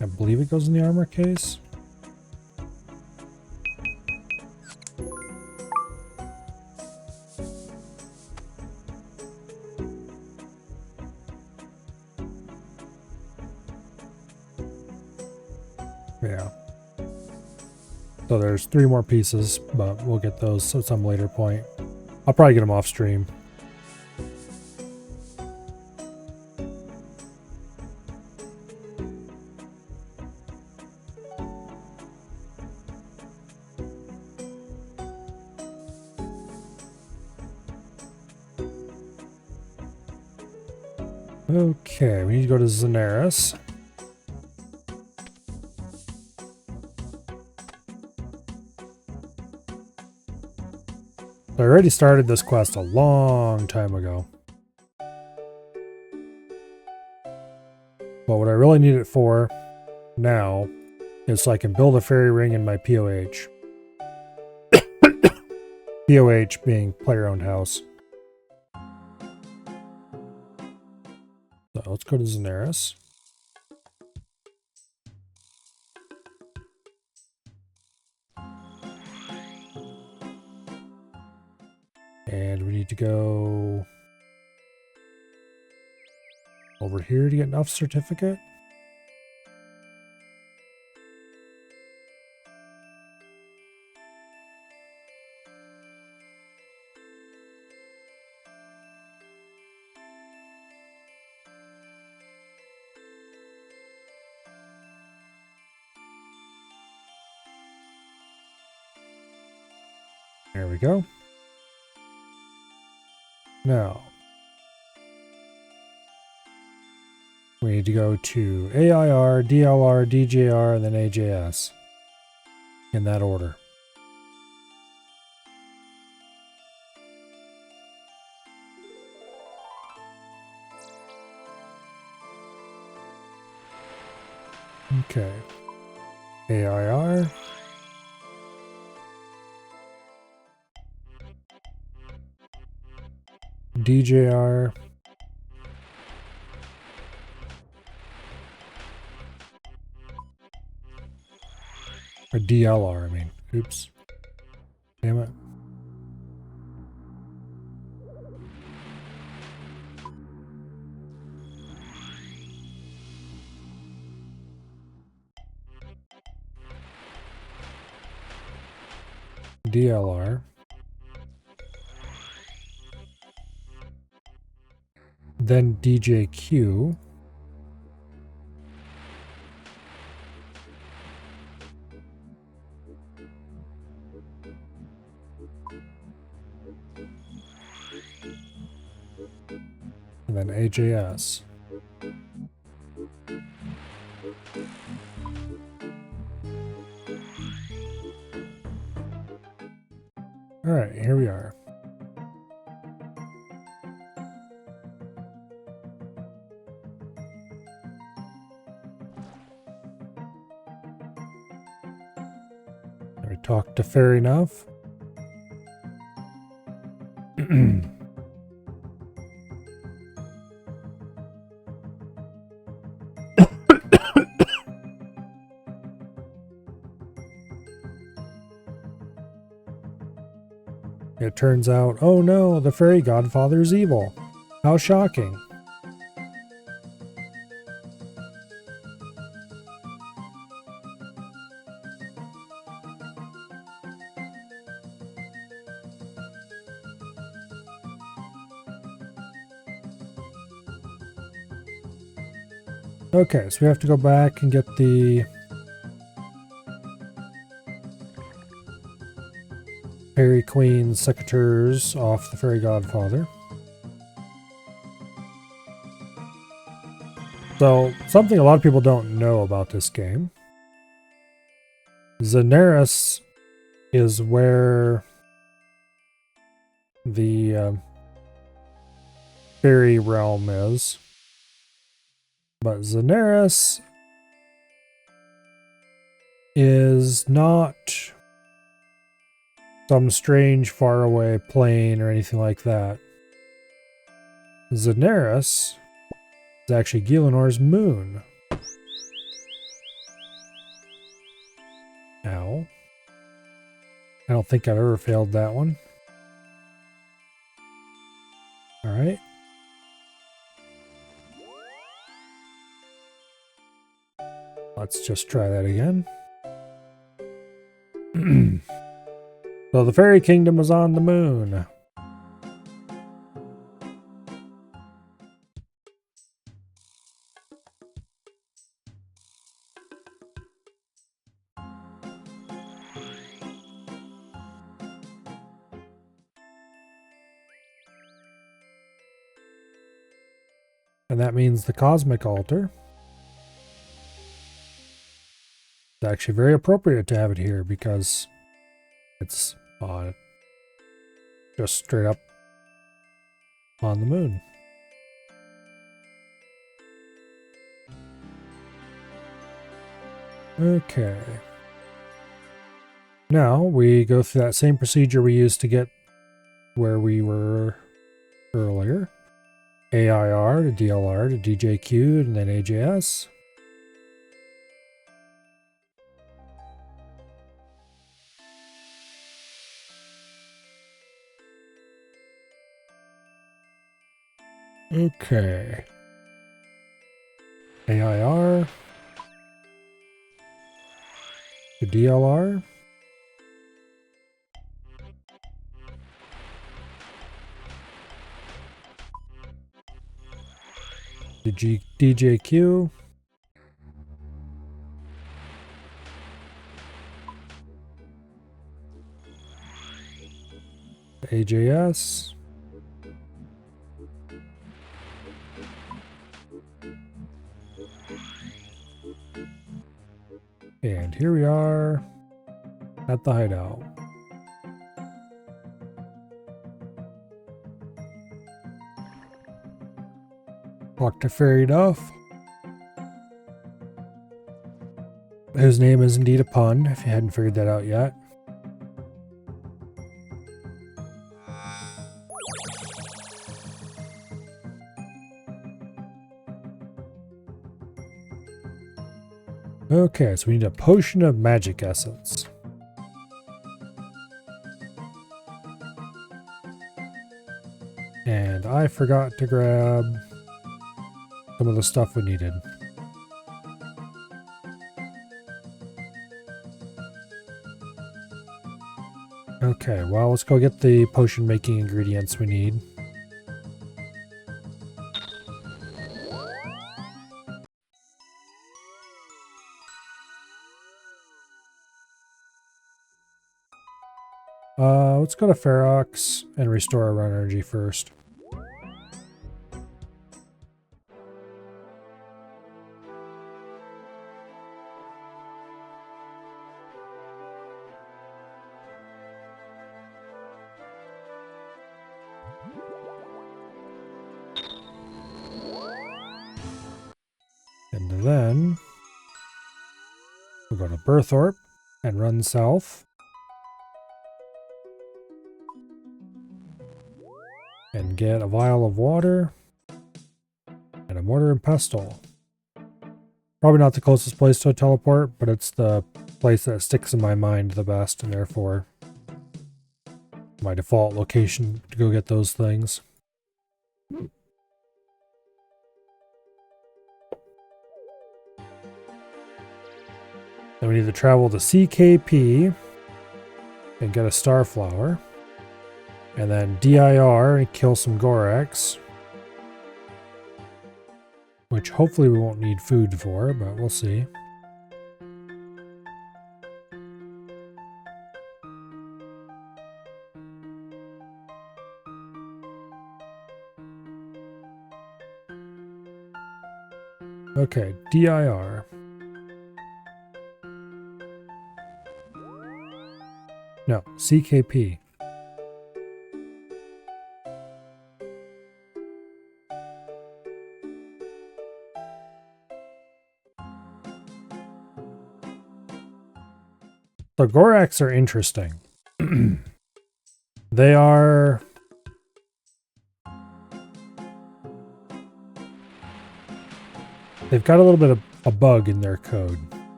Speaker 1: I believe it goes in the armor case. Yeah. So there's 3 more pieces, but we'll get those at some later point. I'll probably get them off stream. Okay, we need to go to Zenaris. I already started this quest a long time ago. But what I really need it for now is so I can build a fairy ring in my POH. POH being player-owned house. So let's go to Zenaris. And we need to go over here to get an elf certificate. There we go. Now, we need to go to AIR, DLR, DJR, and then AJS. In that order. Okay. AIR. DJR. DLR, I mean. Oops. Damn it. DLR. Then DJQ. And then AJS. All right, here we are. We talked to Fair Enough. It turns out, oh no, the fairy godfather is evil. How shocking. Okay, so we have to go back and get the Fairy Queen secateurs off the Fairy Godfather. So, something a lot of people don't know about this game. Zenaris is where the fairy realm is. But Zenaris is not some strange faraway plane or anything like that. Zenaris is actually Gielenor's moon. Ow. I don't think I've ever failed that one. Alright. Let's just try that again. So the fairy kingdom is on the moon. And that means the cosmic altar. It's actually very appropriate to have it here because it's just straight up on the moon. Okay. Now we go through that same procedure we used to get where we were earlier. AIR to DLR to DJQ and then AJS. Okay. AIR to DLR. To DJQ. AJS. And here we are at the hideout. Talk to Fairy Duff, whose name is indeed a pun, if you hadn't figured that out yet. Okay, so we need a potion of magic essence. And I forgot to grab some of the stuff we needed. Okay, well, let's go get the potion making ingredients we need. Let's go to Ferox and restore our run energy first. And then we'll go to Berthorpe and run south. And get a vial of water and a mortar and pestle. Probably not the closest place to a teleport, but it's the place that sticks in my mind the best, and therefore my default location to go get those things. Then we need to travel to CKP and get a starflower. And then DIR and kill some Gorax. Which hopefully we won't need food for, but we'll see. Okay, DIR. No, CKP. So Gorax are interesting. They are... They've got a little bit of a bug in their code.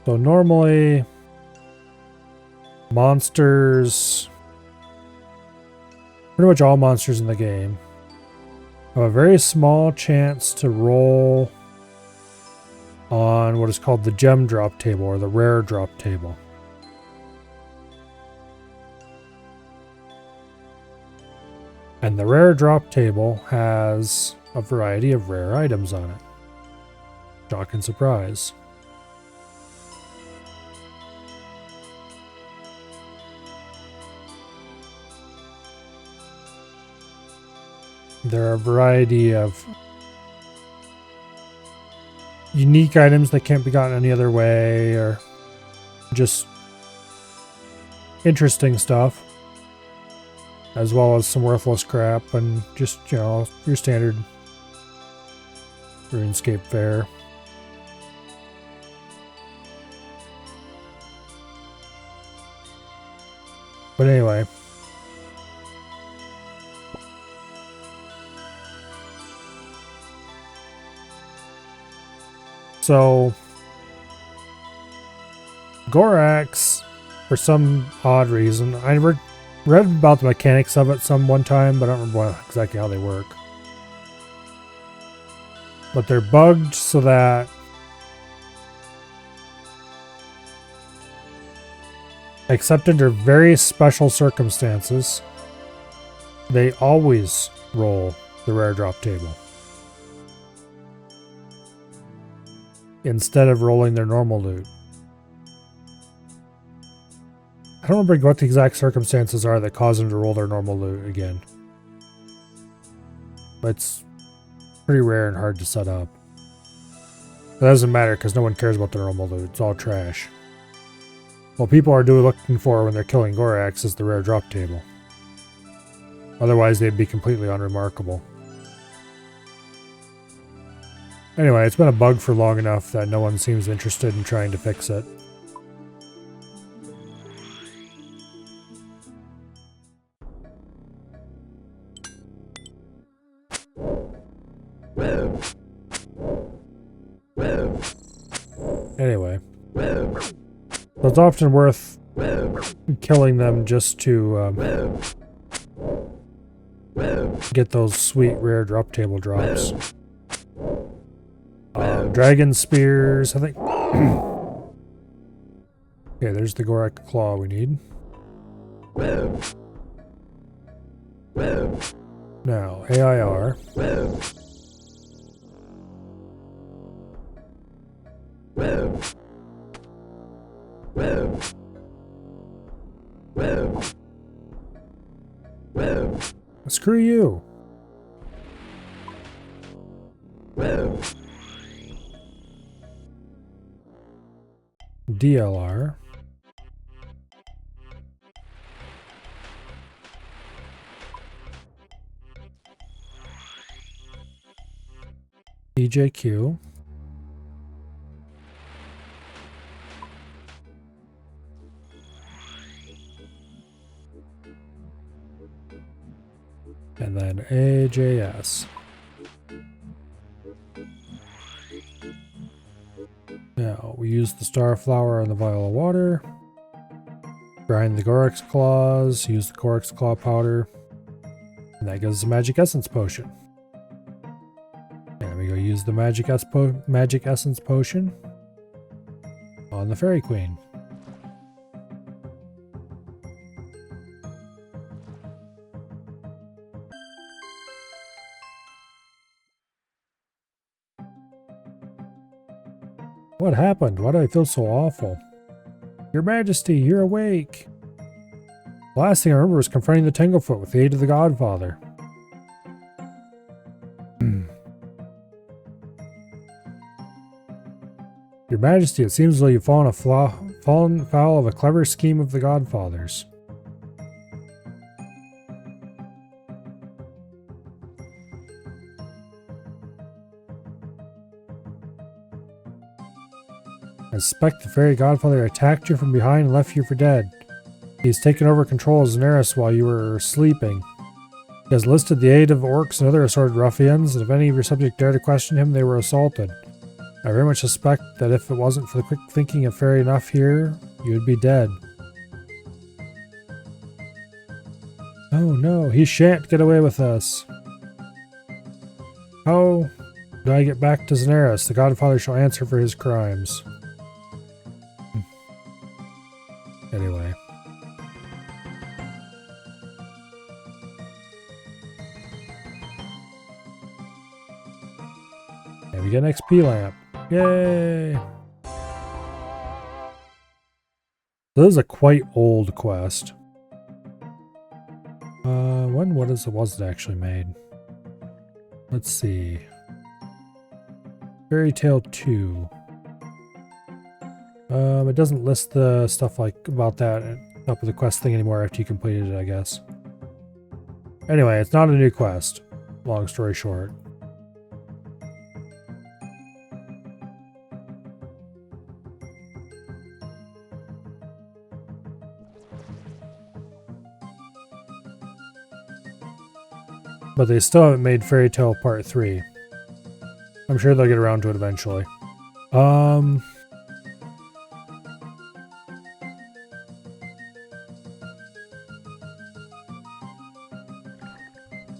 Speaker 1: So normally, monsters... Pretty much all monsters in the game have a very small chance to roll on what is called the gem drop table or the rare drop table. And the rare drop table has a variety of rare items on it. Shock and surprise. There are a variety of unique items that can't be gotten any other way, or just interesting stuff, as well as some worthless crap and just, you know, your standard RuneScape fare. But anyway. So, Gorax, for some odd reason, I read about the mechanics of it one time, but I don't remember exactly how they work. But they're bugged so that except under very special circumstances, they always roll the rare drop table instead of rolling their normal loot. I don't remember what the exact circumstances are that cause them to roll their normal loot again. But it's pretty rare and hard to set up. It doesn't matter because no one cares about their normal loot. It's all trash. What people are looking for when they're killing Gorax is the rare drop table. Otherwise, they'd be completely unremarkable. Anyway, it's been a bug for long enough that no one seems interested in trying to fix it. Anyway. So it's often worth killing them just to get those sweet rare drop table drops. Dragon spears, I think. Okay, there's the Gorak claw we need. Now, AIR. Screw you. DLR. EJQ. And then AJS. Now, we use the star flower and the vial of water. Grind the Gorak's claws, use the Gorak's claw powder. And that gives us a magic essence potion. And we go use the magic essence potion on the Fairy Queen. What happened? Why do I feel so awful? Your Majesty, you're awake! The last thing I remember was confronting the Tanglefoot with the aid of the Godfather. Your Majesty, it seems as though you've fallen foul of a clever scheme of the Godfather's. I suspect the fairy godfather attacked you from behind and left you for dead. He has taken over control of Xenaris while you were sleeping. He has enlisted the aid of orcs and other assorted ruffians, and if any of your subjects dare to question him, they were assaulted. I very much suspect that if it wasn't for the quick thinking of Fairy Enough here, you would be dead. Oh no, he shan't get away with us. How do I get back to Xenaris? The Godfather shall answer for his crimes. Anyway. And we get an XP lamp. Yay! This is a quite old quest. When was it actually made? Let's see. Fairy Tale 2. It doesn't list the stuff like about that up with the quest thing anymore after you completed it, I guess. Anyway, it's not a new quest. Long story short. But they still haven't made Fairy Tale Part 3. I'm sure they'll get around to it eventually.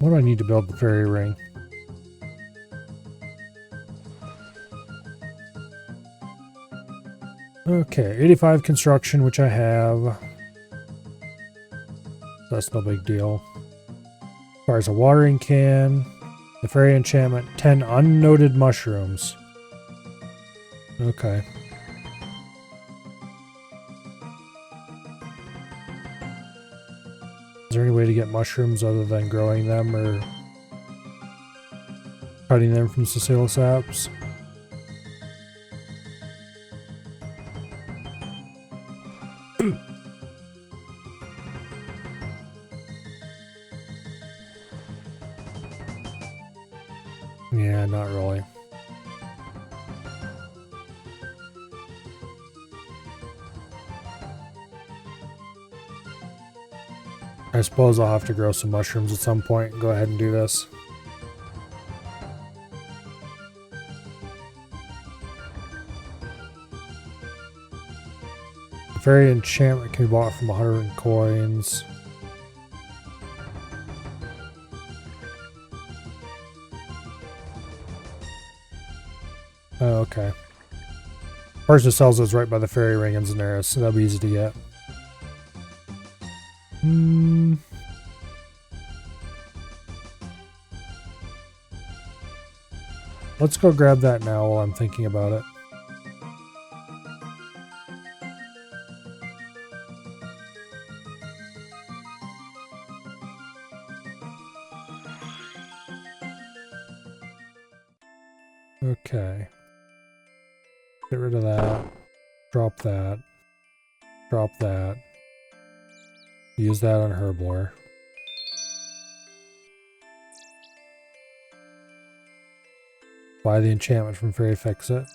Speaker 1: What do I need to build the fairy ring? Okay, 85 construction, which I have. That's no big deal. Requires a watering can, the fairy enchantment, 10 unnoted mushrooms. Okay. Is there any way to get mushrooms other than growing them or cutting them from Cecilia saps? Yeah, not really. I suppose I'll have to grow some mushrooms at some point and go ahead and do this. The fairy enchantment can be bought from 100 coins. Oh, okay. Person who sells those right by the fairy ring in Zanaris, so that'll be easy to get. Let's go grab that now while I'm thinking about it. Okay. Get rid of that. Drop that. Drop that. Use that on Herblore. Buy the enchantment from Fairy Fix It.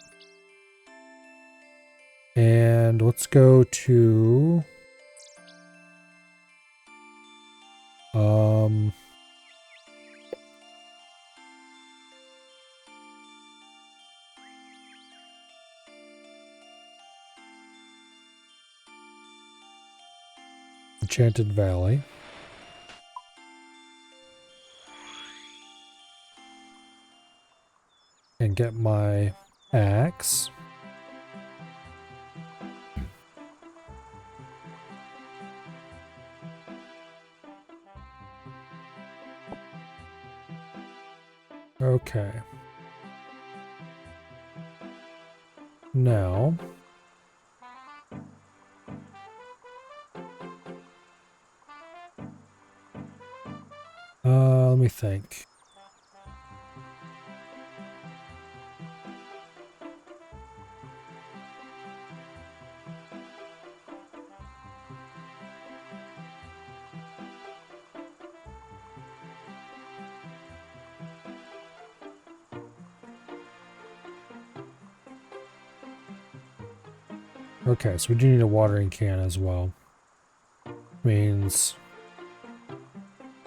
Speaker 1: And let's go to... Enchanted Valley. And get my axe. Okay. Now... let me think. Okay, so we do need a watering can as well. Means...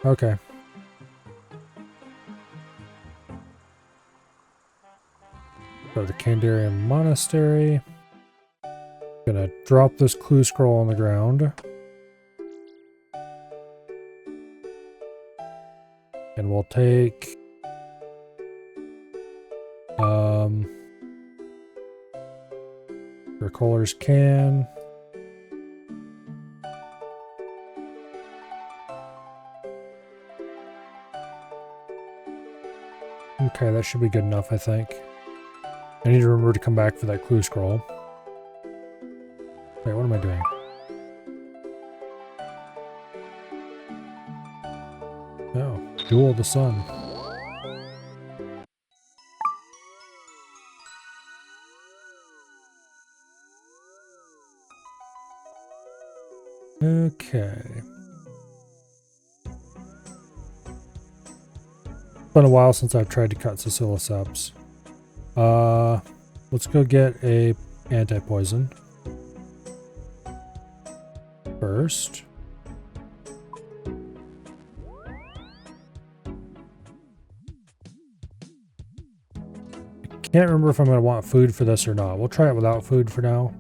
Speaker 1: Okay. Go to the Kandarian Monastery. Gonna drop this clue scroll on the ground. And we'll take... Recaller's can. Okay, that should be good enough, I think. I need to remember to come back for that clue scroll. Wait, what am I doing? Oh, Duel of the Sun. Okay. It's been a while since I've tried to cut Siciliceps. Let's go get a anti-poison first. I can't remember if I'm going to want food for this or not. We'll try it without food for now.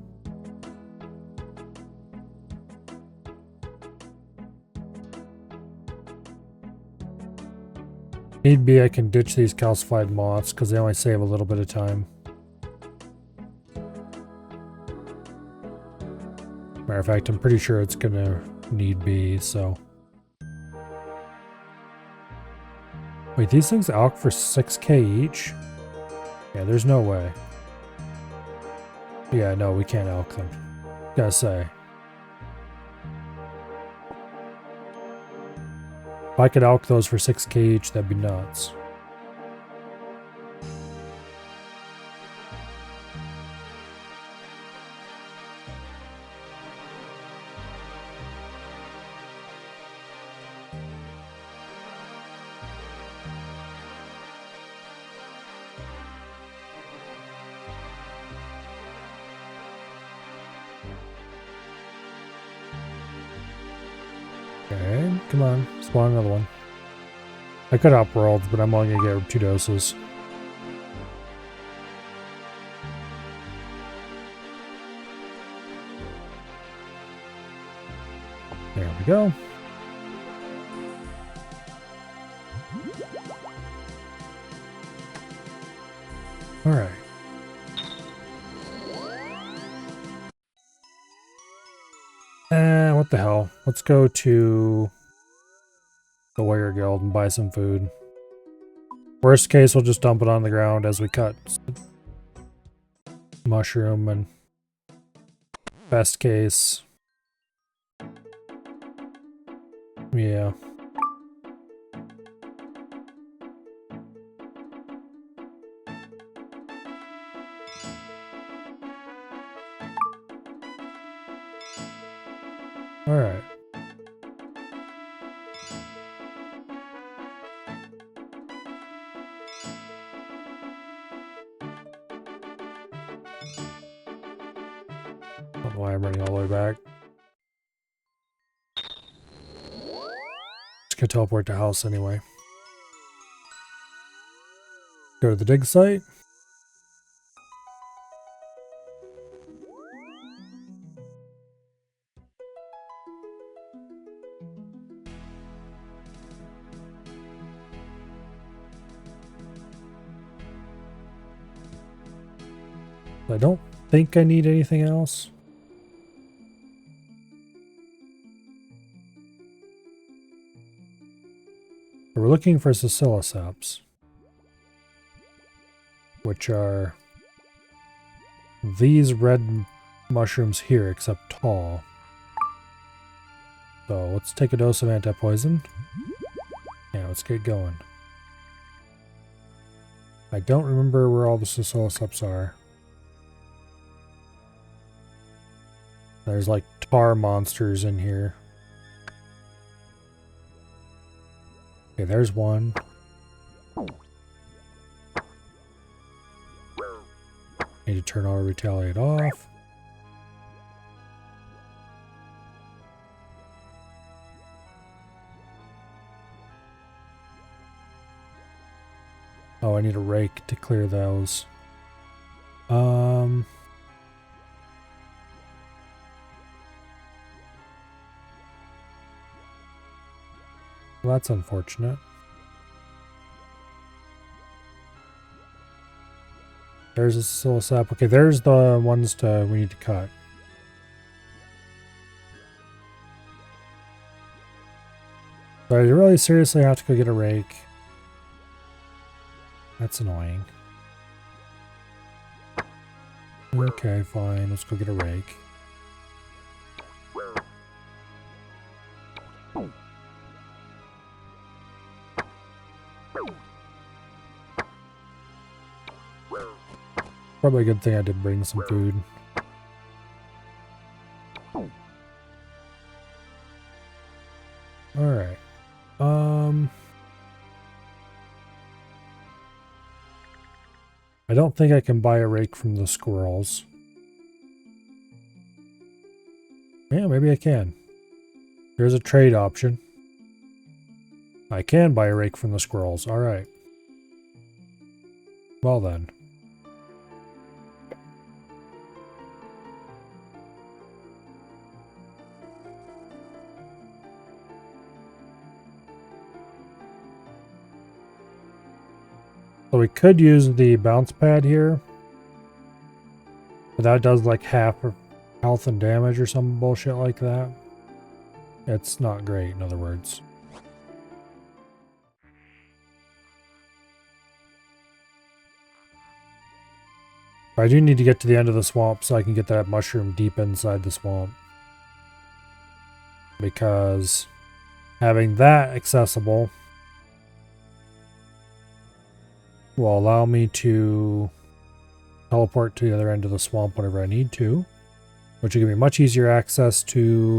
Speaker 1: Need be, I can ditch these calcified moths because they only save a little bit of time. Matter of fact, I'm pretty sure it's gonna need be, so. Wait, these things alch for 6k each? Yeah, there's no way. Yeah, no, we can't alch them. Gotta say. If I could alch those for 6k each, that'd be nuts. Okay, come on, spawn another one. I could outworld, but I'm only gonna get 2 doses. There we go. All right. What the hell? Let's go to the Warrior Guild and buy some food. Worst case, we'll just dump it on the ground as we cut mushroom, and best case, yeah. All right. I don't know why I'm running all the way back. Just gonna teleport to house anyway. Go to the dig site. I don't think I need anything else. We're looking for Sicilisaps, which are these red mushrooms here, except tall. So let's take a dose of anti-poison. Yeah, let's get going. I don't remember where all the Sicilisaps are. There's like tar monsters in here. Okay, there's one. Need to turn auto retaliate off. Oh, I need a rake to clear those. Well, that's unfortunate. There's a Silicap. Okay, there's the ones we need to cut. But I really seriously have to go get a rake. That's annoying. Okay, fine. Let's go get a rake. Probably a good thing I did bring some food. Alright. I don't think I can buy a rake from the squirrels. Yeah, maybe I can. Here's a trade option. I can buy a rake from the squirrels. Alright. Well then. So we could use the bounce pad here. But that does like half of health and damage or some bullshit like that. It's not great, in other words. I do need to get to the end of the swamp so I can get that mushroom deep inside the swamp. Because having that accessible will allow me to teleport to the other end of the swamp whenever I need to, which will give me much easier access to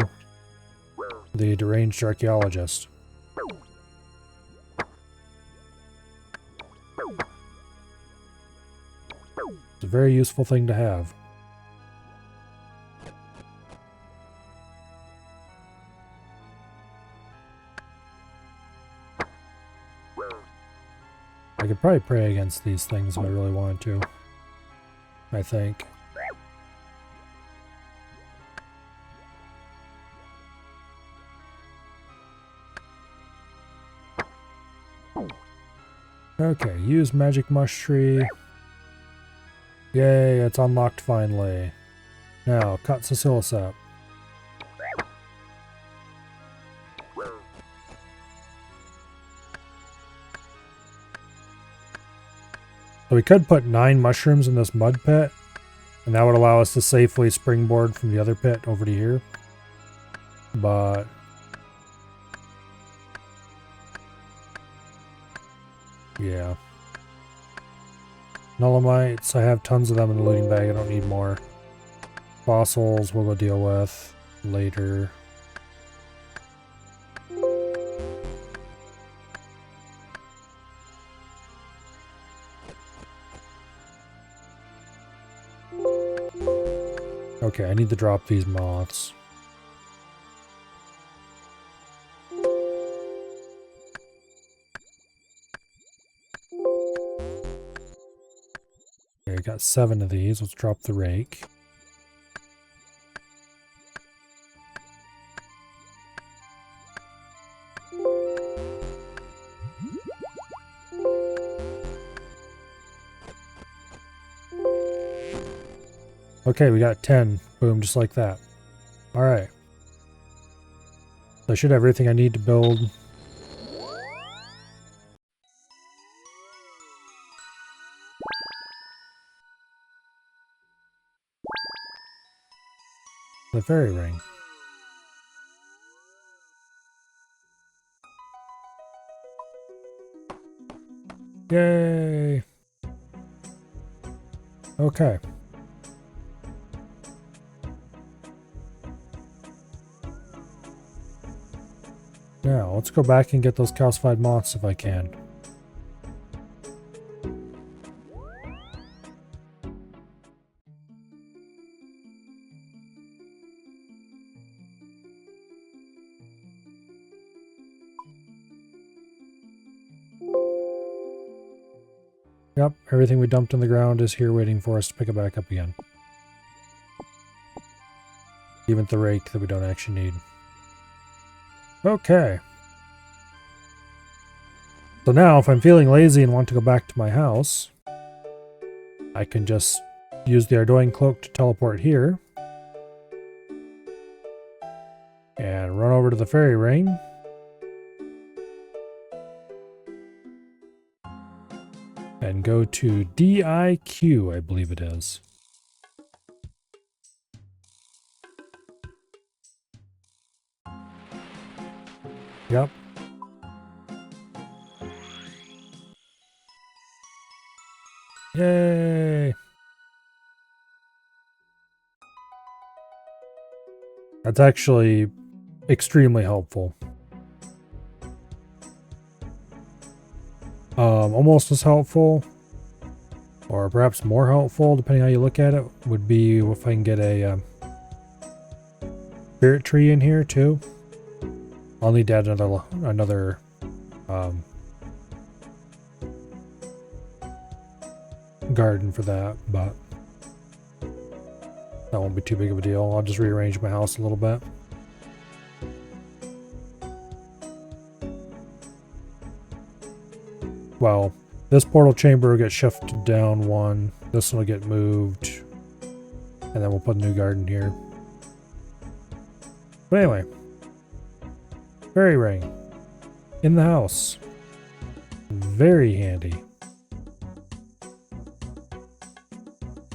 Speaker 1: the deranged archaeologist. It's a very useful thing to have. I could probably pray against these things if I really wanted to. I think. Okay, use magic mush tree. Yay, it's unlocked finally. Now, cut Sisylicep. So we could put 9 mushrooms in this mud pit, and that would allow us to safely springboard from the other pit over to here. But yeah. Nullumites, I have tons of them in the looting bag, I don't need more. Fossils we'll go deal with later. Okay, I need to drop these moths. Okay, I got 7 of these. Let's drop the rake. Okay, we got 10. Boom, just like that. Alright. So I should have everything I need to build. The fairy ring. Yay! Okay. Now, let's go back and get those calcified moths if I can. Yep, everything we dumped on the ground is here waiting for us to pick it back up again. Even the rake that we don't actually need. Okay. So now, if I'm feeling lazy and want to go back to my house, I can just use the Ardoin cloak to teleport here. And run over to the fairy ring. And go to DIQ, I believe it is. Yep. Yay! That's actually extremely helpful. Almost as helpful, or perhaps more helpful, depending how you look at it, would be if I can get a spirit tree in here too. I'll need to add another garden for that, but that won't be too big of a deal. I'll just rearrange my house a little bit. Well, this portal chamber will get shifted down 1. This one will get moved. And then we'll put a new garden here. But anyway. Fairy ring. In the house. Very handy.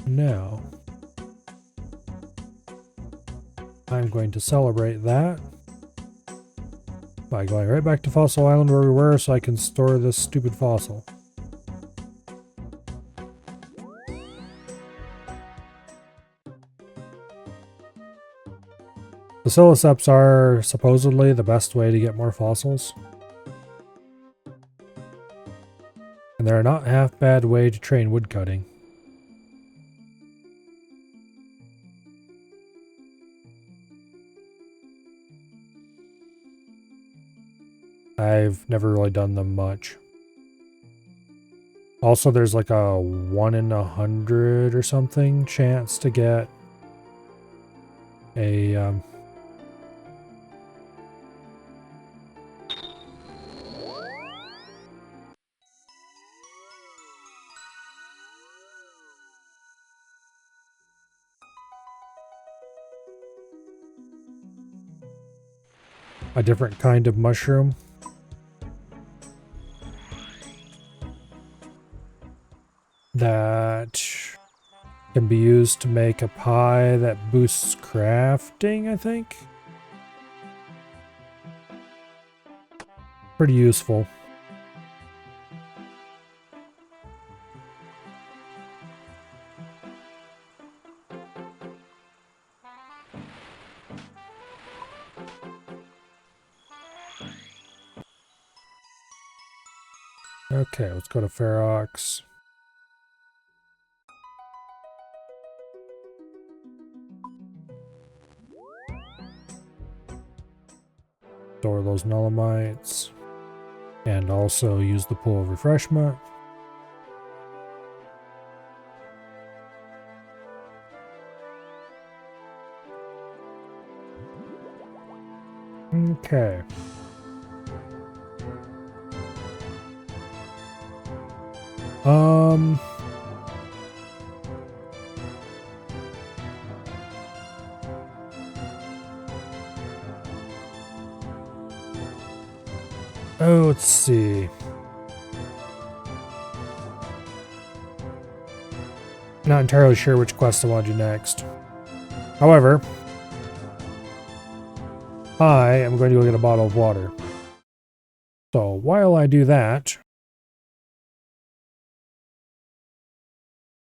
Speaker 1: Now, I'm going to celebrate that by going right back to Fossil Island where we were so I can store this stupid fossil. The Siliceps are supposedly the best way to get more fossils. And they're a not half bad way to train woodcutting. I've never really done them much. Also, there's like a 1 in 100 or something chance to get a a different kind of mushroom. That can be used to make a pie that boosts crafting, I think. Pretty useful. Okay, let's go to Ferox. Store those Nullimites. And also use the pool of refreshment. Okay. Oh, let's see. Not entirely sure which quest I want to do next. However, I am going to go get a bottle of water. So while I do that,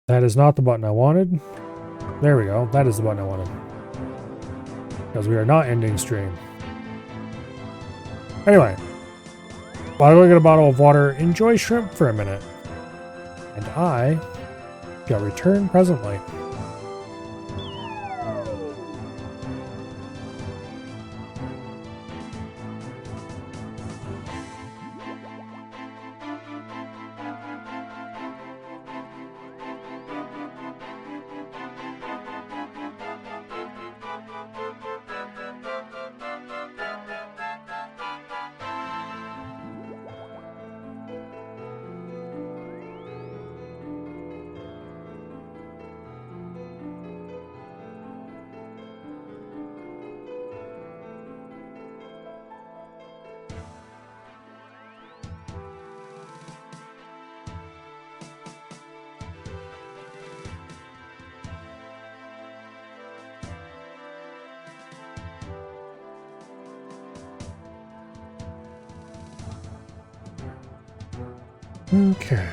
Speaker 1: that is not the button I wanted. There we go. That is the button I wanted. Because we are not ending stream. Anyway, while I go get a bottle of water, enjoy shrimp for a minute. And I shall return presently. Okay.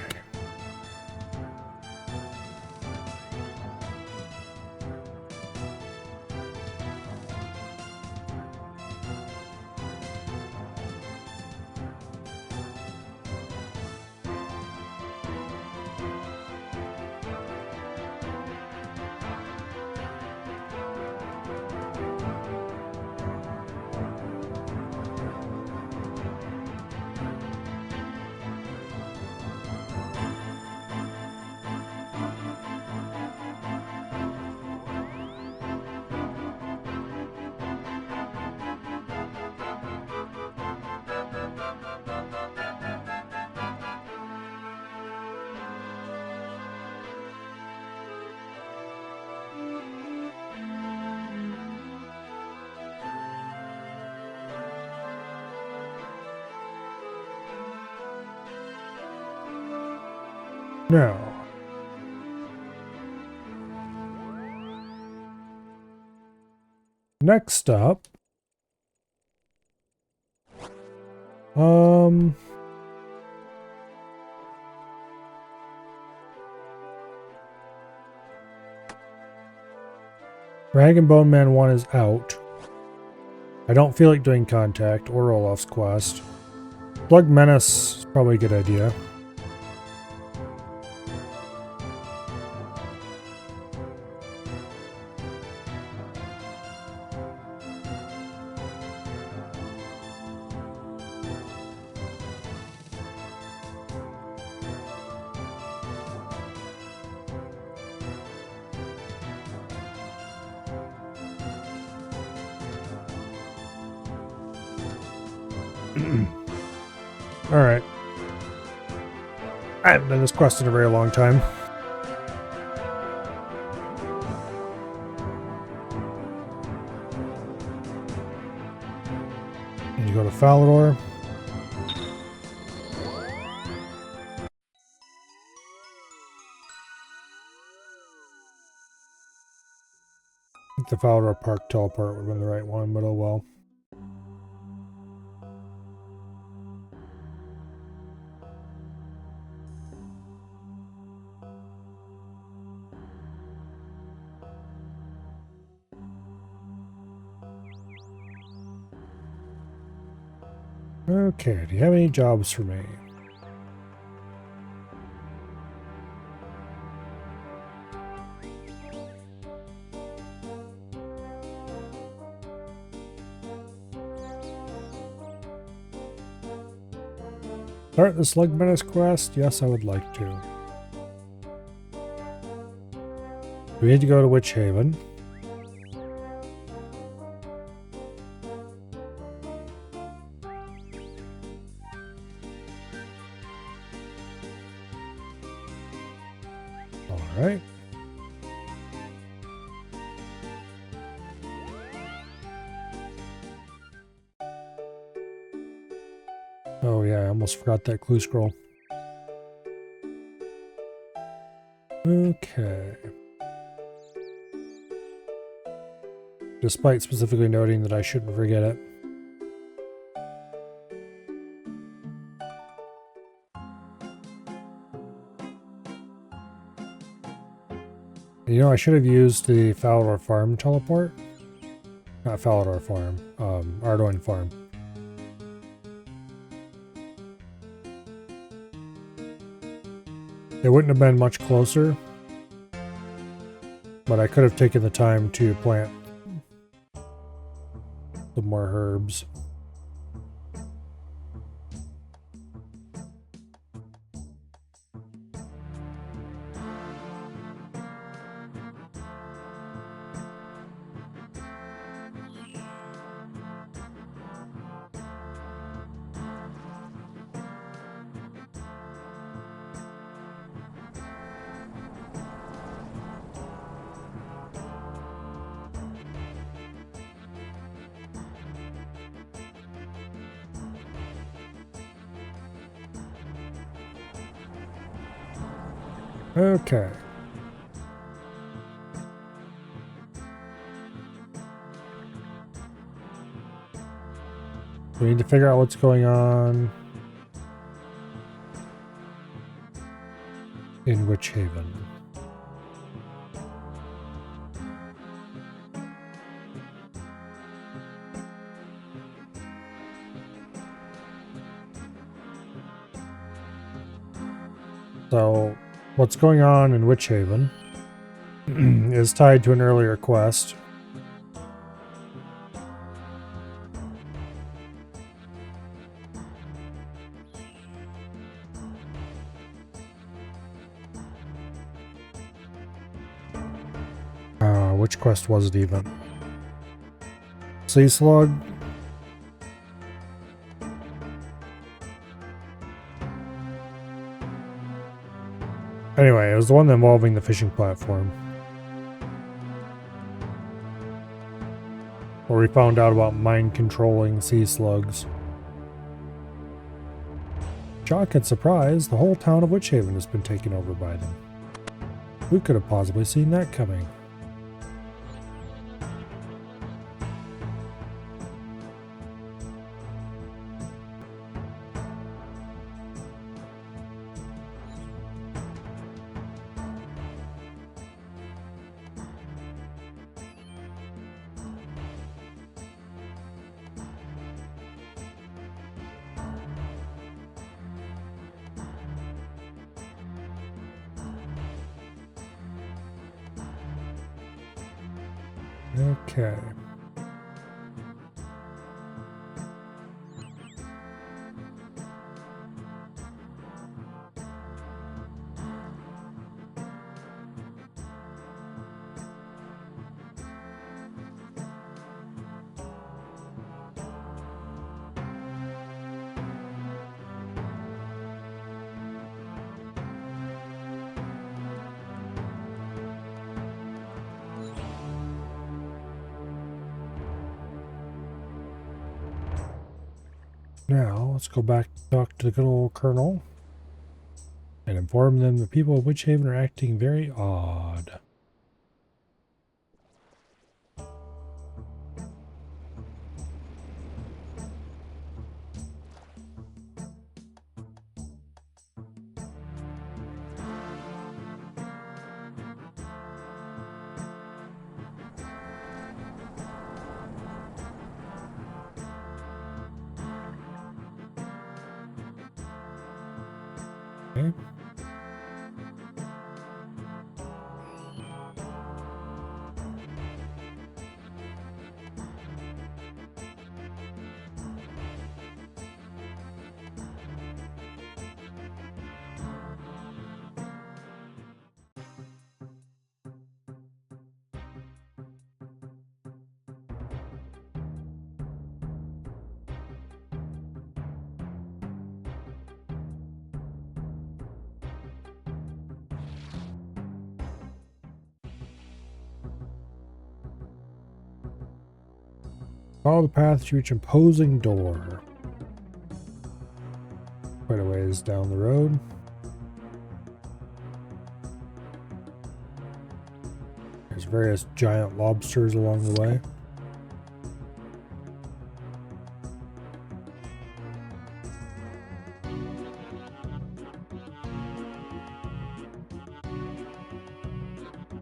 Speaker 1: Now, next up, Rag and Bone Man 1 is out. I don't feel like doing Contact or Olaf's quest. Slug Menace is probably a good idea. Alright. I haven't done this quest in a very long time. to go to Falador. I think the Falador Park teleport would have been the right one, but oh well. Okay, do you have any jobs for me? Start the Slug Menace quest? Yes, I would like to. We need to go to Witch Haven. Alright. Oh yeah, I almost forgot that clue scroll. Okay. Despite specifically noting that I shouldn't forget it. You know, I should have used the Falador Farm teleport. Not Falador Farm, Ardoin Farm. It wouldn't have been much closer, but I could have taken the time to plant some more herbs. Okay. We need to figure out what's going on in Witch Haven. So, what's going on in Witch Haven is tied to an earlier quest. Which quest was it even? Sea Slug? Anyway, it was the one involving the fishing platform. Where we found out about mind-controlling sea slugs. Shock and surprise, the whole town of Witch Haven has been taken over by them. Who could have possibly seen that coming? Okay. Now, let's go back and talk to the good old Colonel and inform them the people of Witchhaven are acting very odd. Okay. Follow the path to each imposing door. Quite a ways down the road. There's various giant lobsters along the way.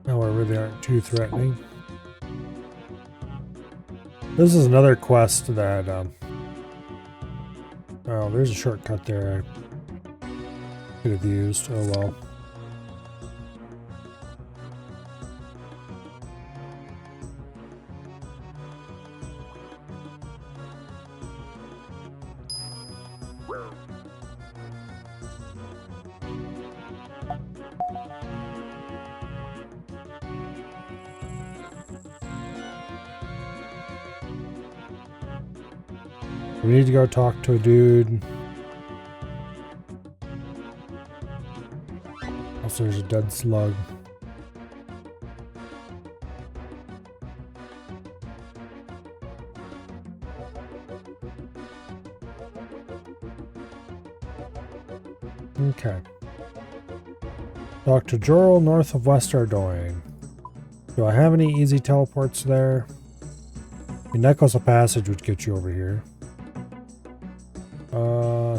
Speaker 1: However, they aren't too threatening. This is another quest that, oh, there's a shortcut there I could have used. Oh well. We need to go talk to a dude. Also, there's a dead slug. Okay. Dr. Jorl, north of West Ardoyne. Do I have any easy teleports there? I mean, Necklace Passage would get you over here.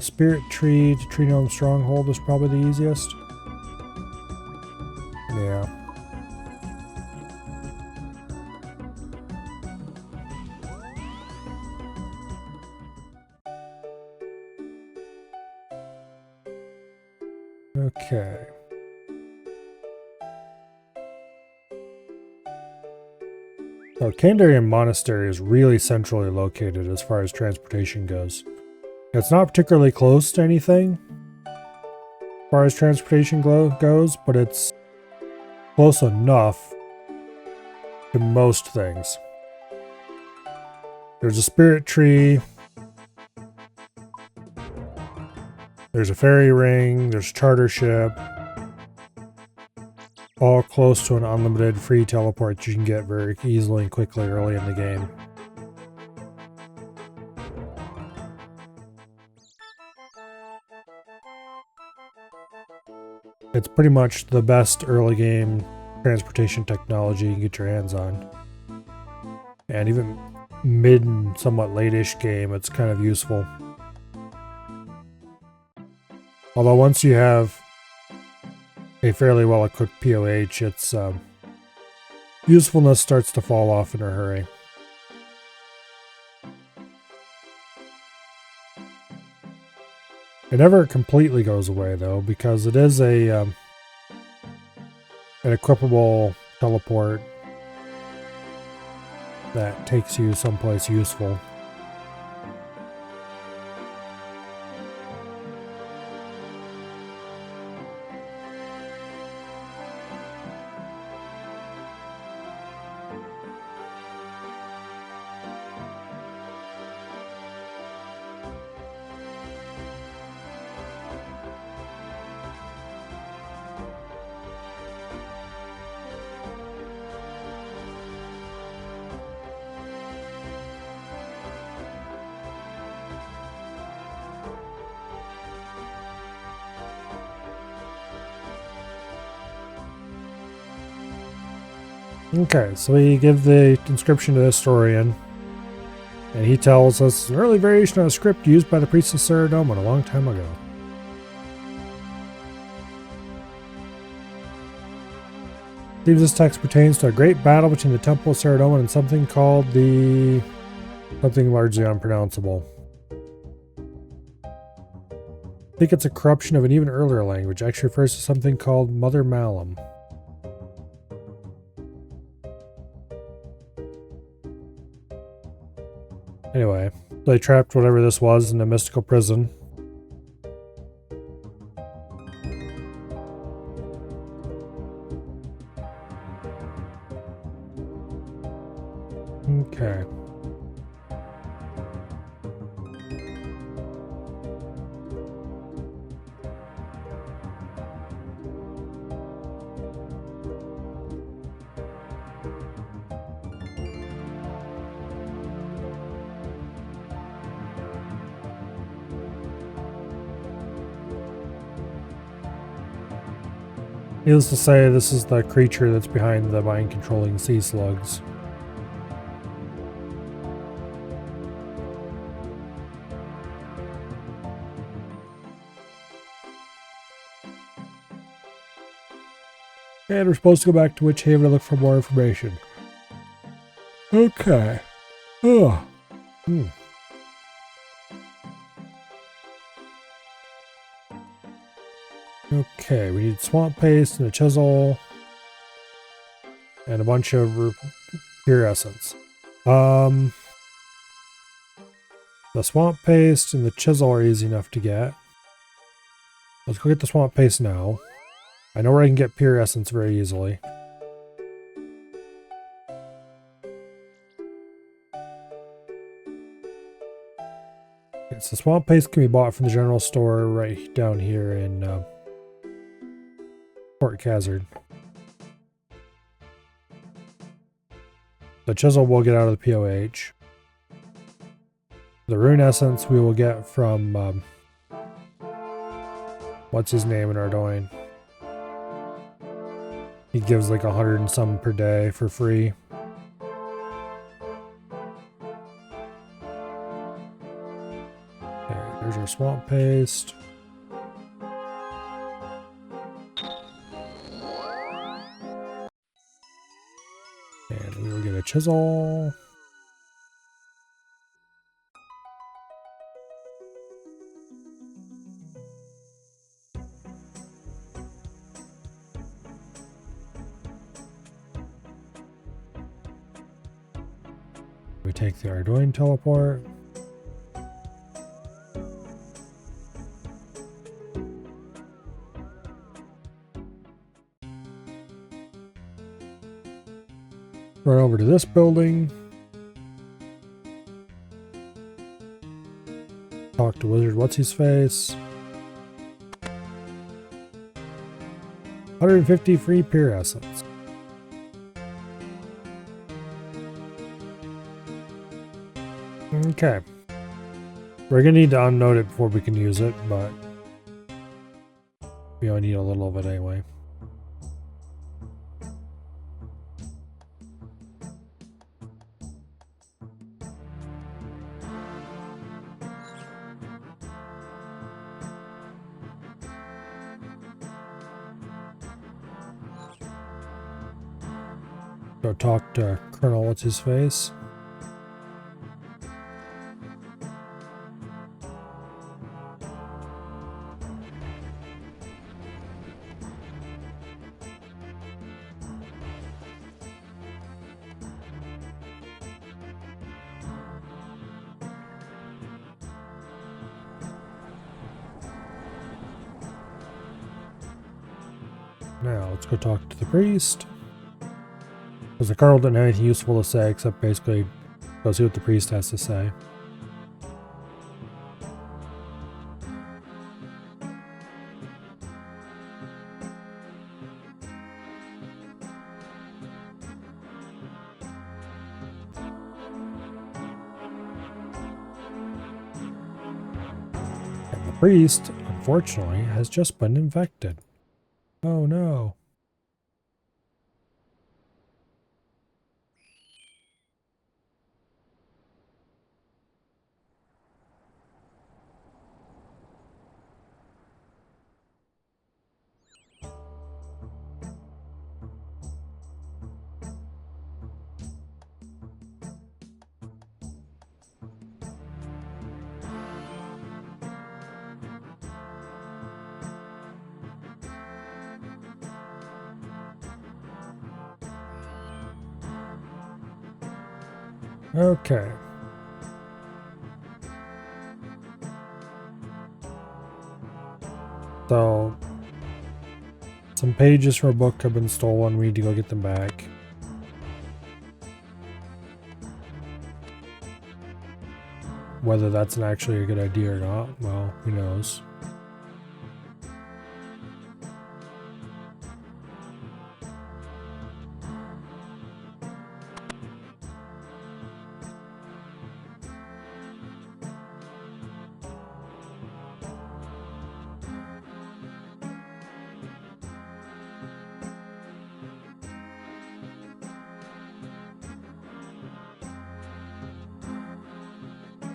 Speaker 1: Spirit Tree to Tree Gnome Stronghold is probably the easiest. Yeah. Okay. So Kandarian Monastery is really centrally located as far as transportation goes. It's not particularly close to anything as far as transportation goes, but it's close enough to most things. There's a spirit tree. There's a fairy ring. There's a charter ship. All close to an unlimited free teleport you can get very easily and quickly early in the game. It's pretty much the best early game transportation technology you can get your hands on. And even mid and somewhat late-ish game, it's kind of useful. Although once you have a fairly well-equipped POH, its usefulness starts to fall off in a hurry. It never completely goes away though, because it is an equipable teleport that takes you someplace useful. Okay, so we give the inscription to the historian, and he tells us an early variation of a script used by the priests of Saradomin a long time ago. Seems this text pertains to a great battle between the Temple of Saradomin and something called the... something largely unpronounceable. I think it's a corruption of an even earlier language. It actually refers to something called Mother Malum. Anyway, they trapped whatever this was in a mystical prison. Okay. Needless to say, this is the creature that's behind the mind-controlling sea slugs. And we're supposed to go back to Witch Haven to look for more information. Okay. Oh. Okay, we need swamp paste and a chisel. And a bunch of pure essence. The swamp paste and the chisel are easy enough to get. Let's go get the swamp paste now. I know where I can get pure essence very easily. Okay, so swamp paste can be bought from the general store right down here in Port Khazard. The chisel we'll get out of the POH. The rune essence we will get from what's his name in Ardoin. He gives like 100 and some per day for free. Okay, there's our swamp paste. And we will get a chisel. We take the Ardoin teleport. Run over to this building. Talk to Wizard What's-His-Face. 150 free pure essence. Okay. We're gonna need to unnode it before we can use it, but we only need a little of it anyway. Go talk to Colonel What's-His-Face. Now, let's go talk to the priest. Because the colonel didn't have anything useful to say, except basically go see what the priest has to say. And the priest, unfortunately, has just been infected. Oh no. Okay. So, some pages from a book have been stolen. We need to go get them back. Whether that's actually a good idea or not, well, who knows.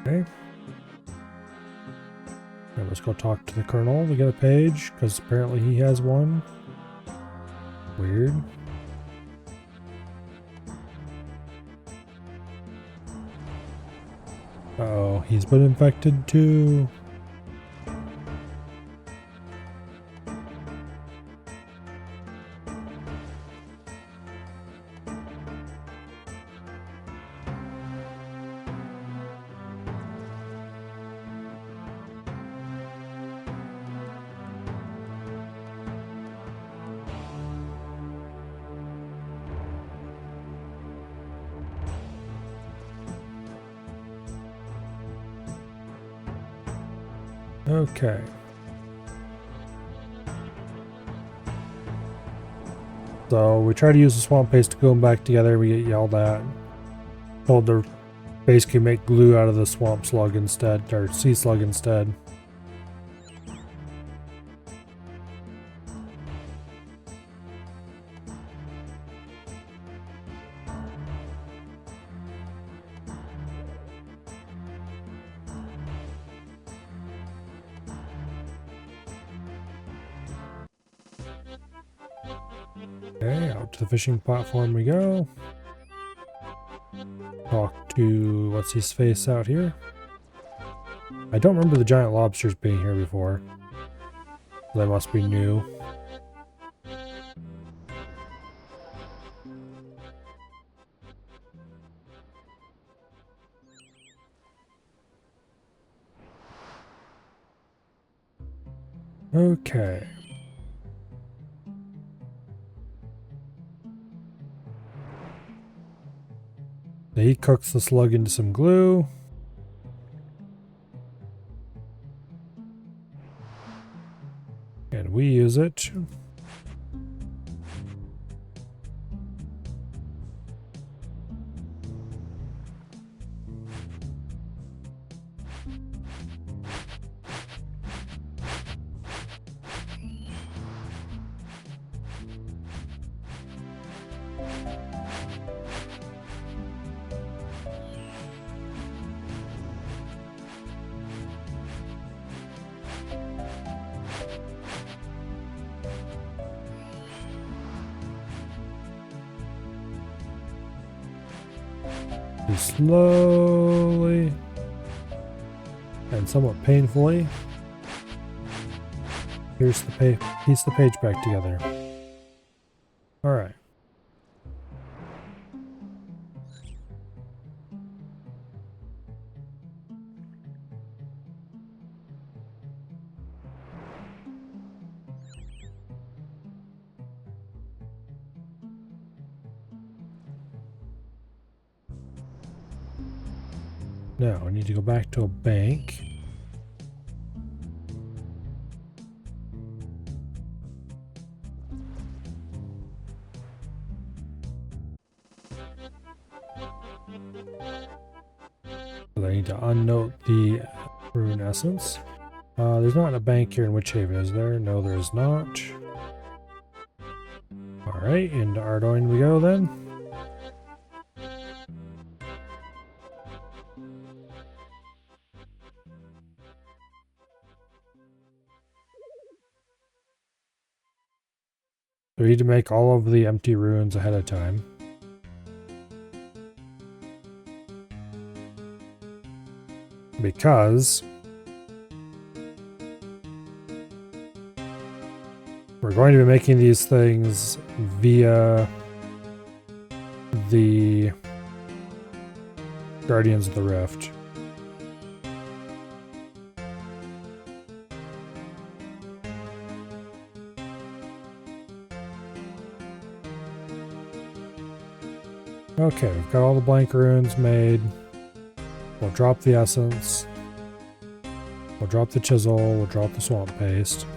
Speaker 1: Okay. Now let's go talk to the colonel to get a page, because apparently he has one. Weird. Uh-oh, he's been infected too. Okay. So we try to use the swamp paste to glue them back together. We get yelled at. Told to basically make glue out of the swamp slug instead, or sea slug instead. Okay, out to the fishing platform we go. Talk to what's his face out here. I don't remember the giant lobsters being here before. They must be new. Okay. He cooks the slug into some glue. And we use it. Slowly and somewhat painfully piece the page back together. All right. Now I need to go back to a bank. I need to unnote the rune essence. There's not a bank here in Witchhaven, is there? No, there is not. Alright, into Ardoin we go then. We need to make all of the empty runes ahead of time. Because we're going to be making these things via the Guardians of the Rift. Okay, we've got all the blank runes made. We'll drop the essence. We'll drop the chisel. We'll drop the swamp paste.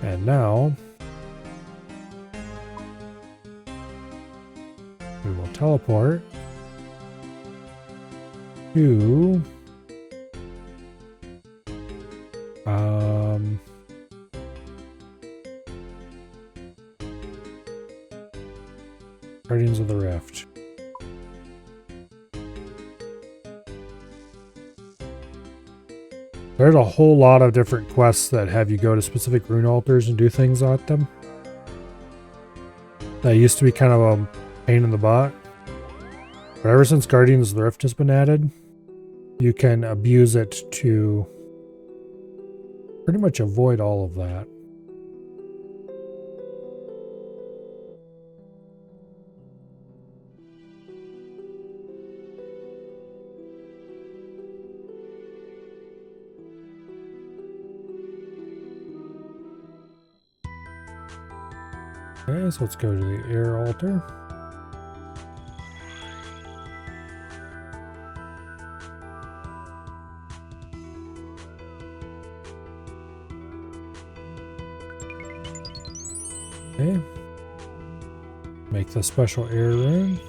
Speaker 1: And now we will teleport to Guardians of the Rift. There's a whole lot of different quests that have you go to specific rune altars and do things at them. That used to be kind of a pain in the butt. But ever since Guardians of the Rift has been added, you can abuse it to pretty much avoid all of that. Okay, so let's go to the air altar. Okay. Make the special air rune.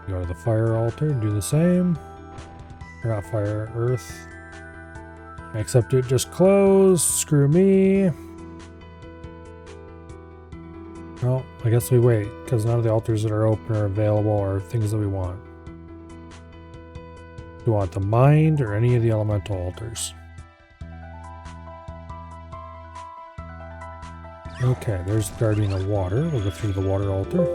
Speaker 1: Go to the fire altar and do the same. Or not fire, earth. Except it just closed. Screw me. Well, I guess we wait, because none of the altars that are open or available are things that we want. Do we want the mind or any of the elemental altars? Okay, there's the Guardian of Water. We'll go through the water altar.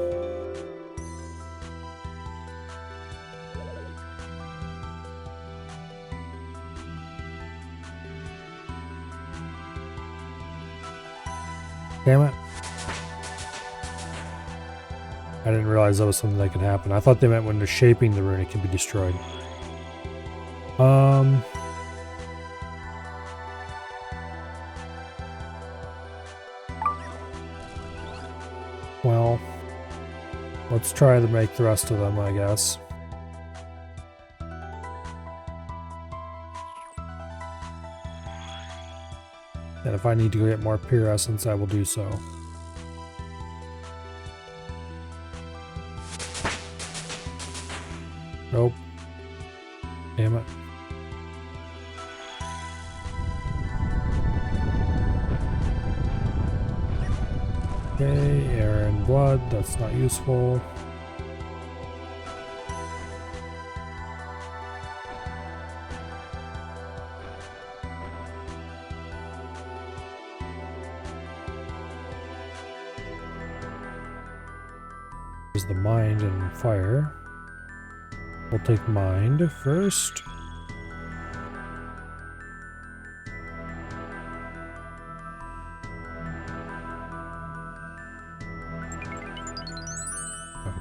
Speaker 1: Damn it. I didn't realize that was something that could happen. I thought they meant when they're shaping the rune it can be destroyed. Well, let's try to make the rest of them, I guess. And if I need to go get more pure essence, I will do so. Nope. Damn it. Okay, air and blood, that's not useful. There's the mind and fire. We'll take mind first.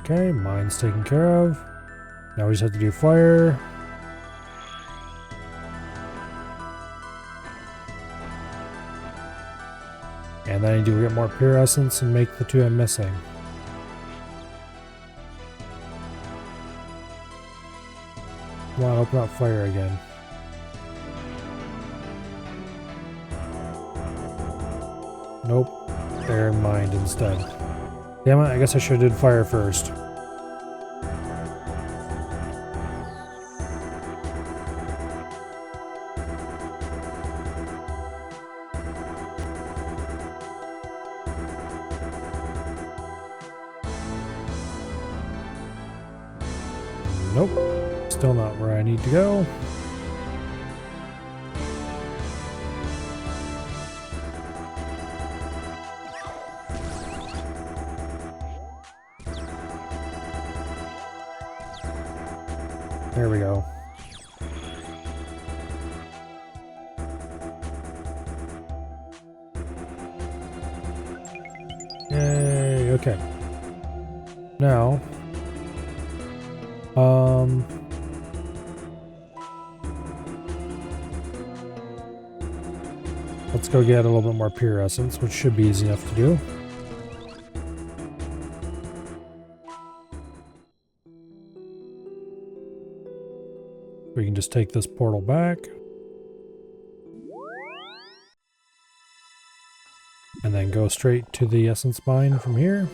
Speaker 1: Okay, mind's taken care of. Now we just have to do fire. And then I need to get more pure essence and make the two I'm missing. Come on, open up fire again. Nope. Air and mind instead. Damn it, I guess I should have did fire first. Nope. Still not where I need to go. There we go. Yay, Okay. Now, let's go get a little bit more pure essence, which should be easy enough to do. We can just take this portal back. And then go straight to the essence mine from here.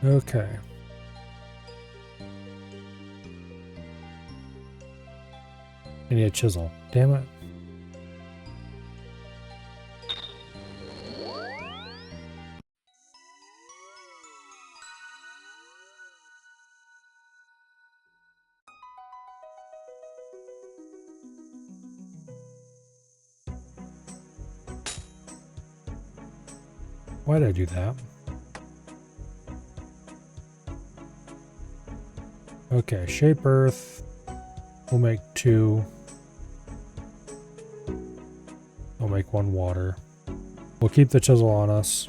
Speaker 1: Okay. I need a chisel. Damn it. Why'd I do that? Okay, shape earth. We'll make 2. We'll make 1 water. We'll keep the chisel on us.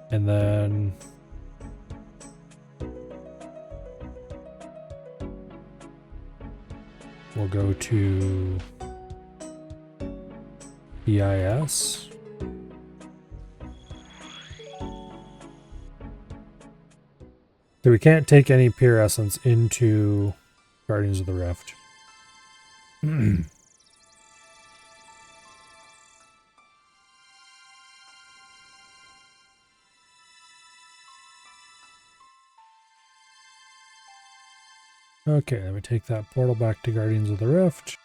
Speaker 1: And then we'll go to EIS. So we can't take any pure essence into Guardians of the Rift. Okay, let me take that portal back to Guardians of the Rift.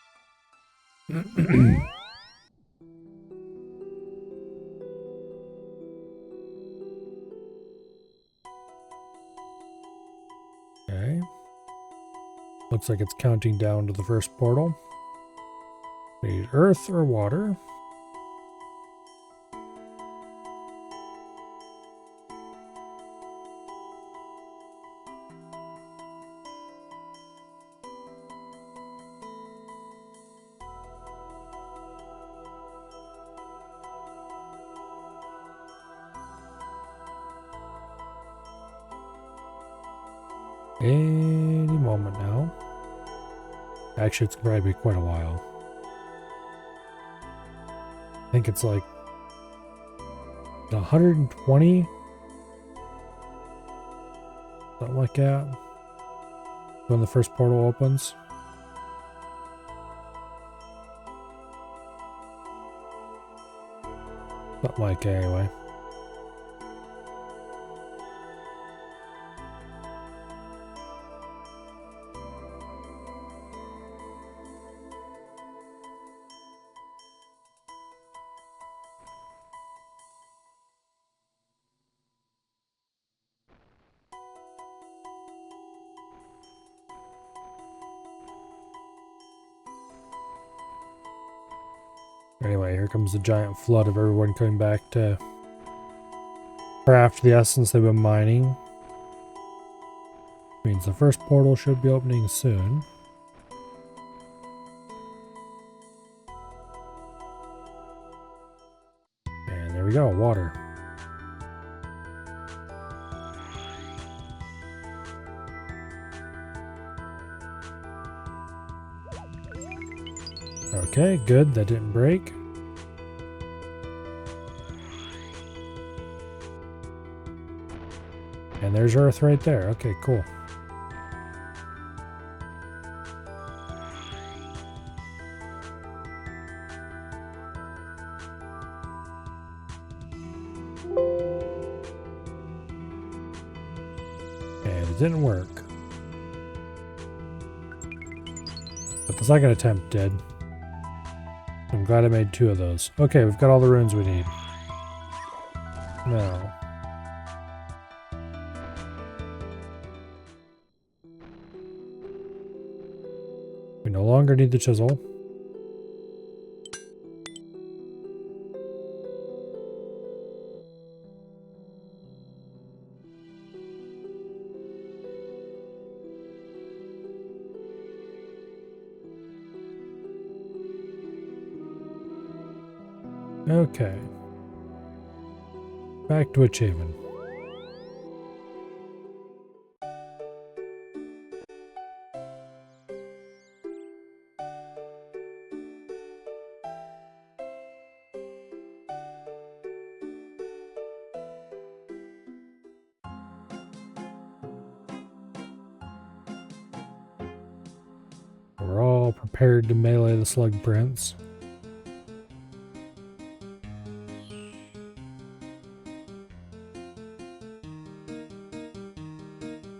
Speaker 1: Okay. Looks like it's counting down to the first portal. We need earth or water. Any moment now. Actually, it's probably be quite a while. I think it's like 120, something like that, when the first portal opens. Something like that, anyway. Anyway, here comes the giant flood of everyone coming back to craft the essence they've been mining. Means the first portal should be opening soon. And there we go, water. Okay, good, that didn't break. And there's Earth right there. Okay, cool. And it didn't work. But the second attempt did. I'm glad I made 2 of those. Okay, we've got all the runes we need. Now. We no longer need the chisel. Okay. Back to Witchhaven. We're all prepared to melee the Slug Prince.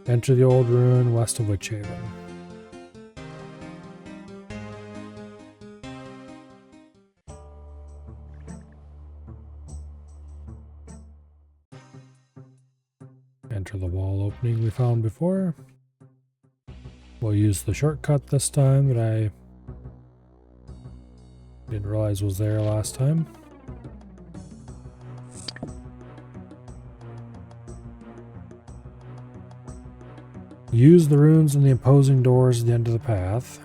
Speaker 1: Enter the old ruin west of Witchhaven. Enter the wall opening we found before. We'll use the shortcut this time that I didn't realize was there last time. Use the runes and the opposing doors at the end of the path.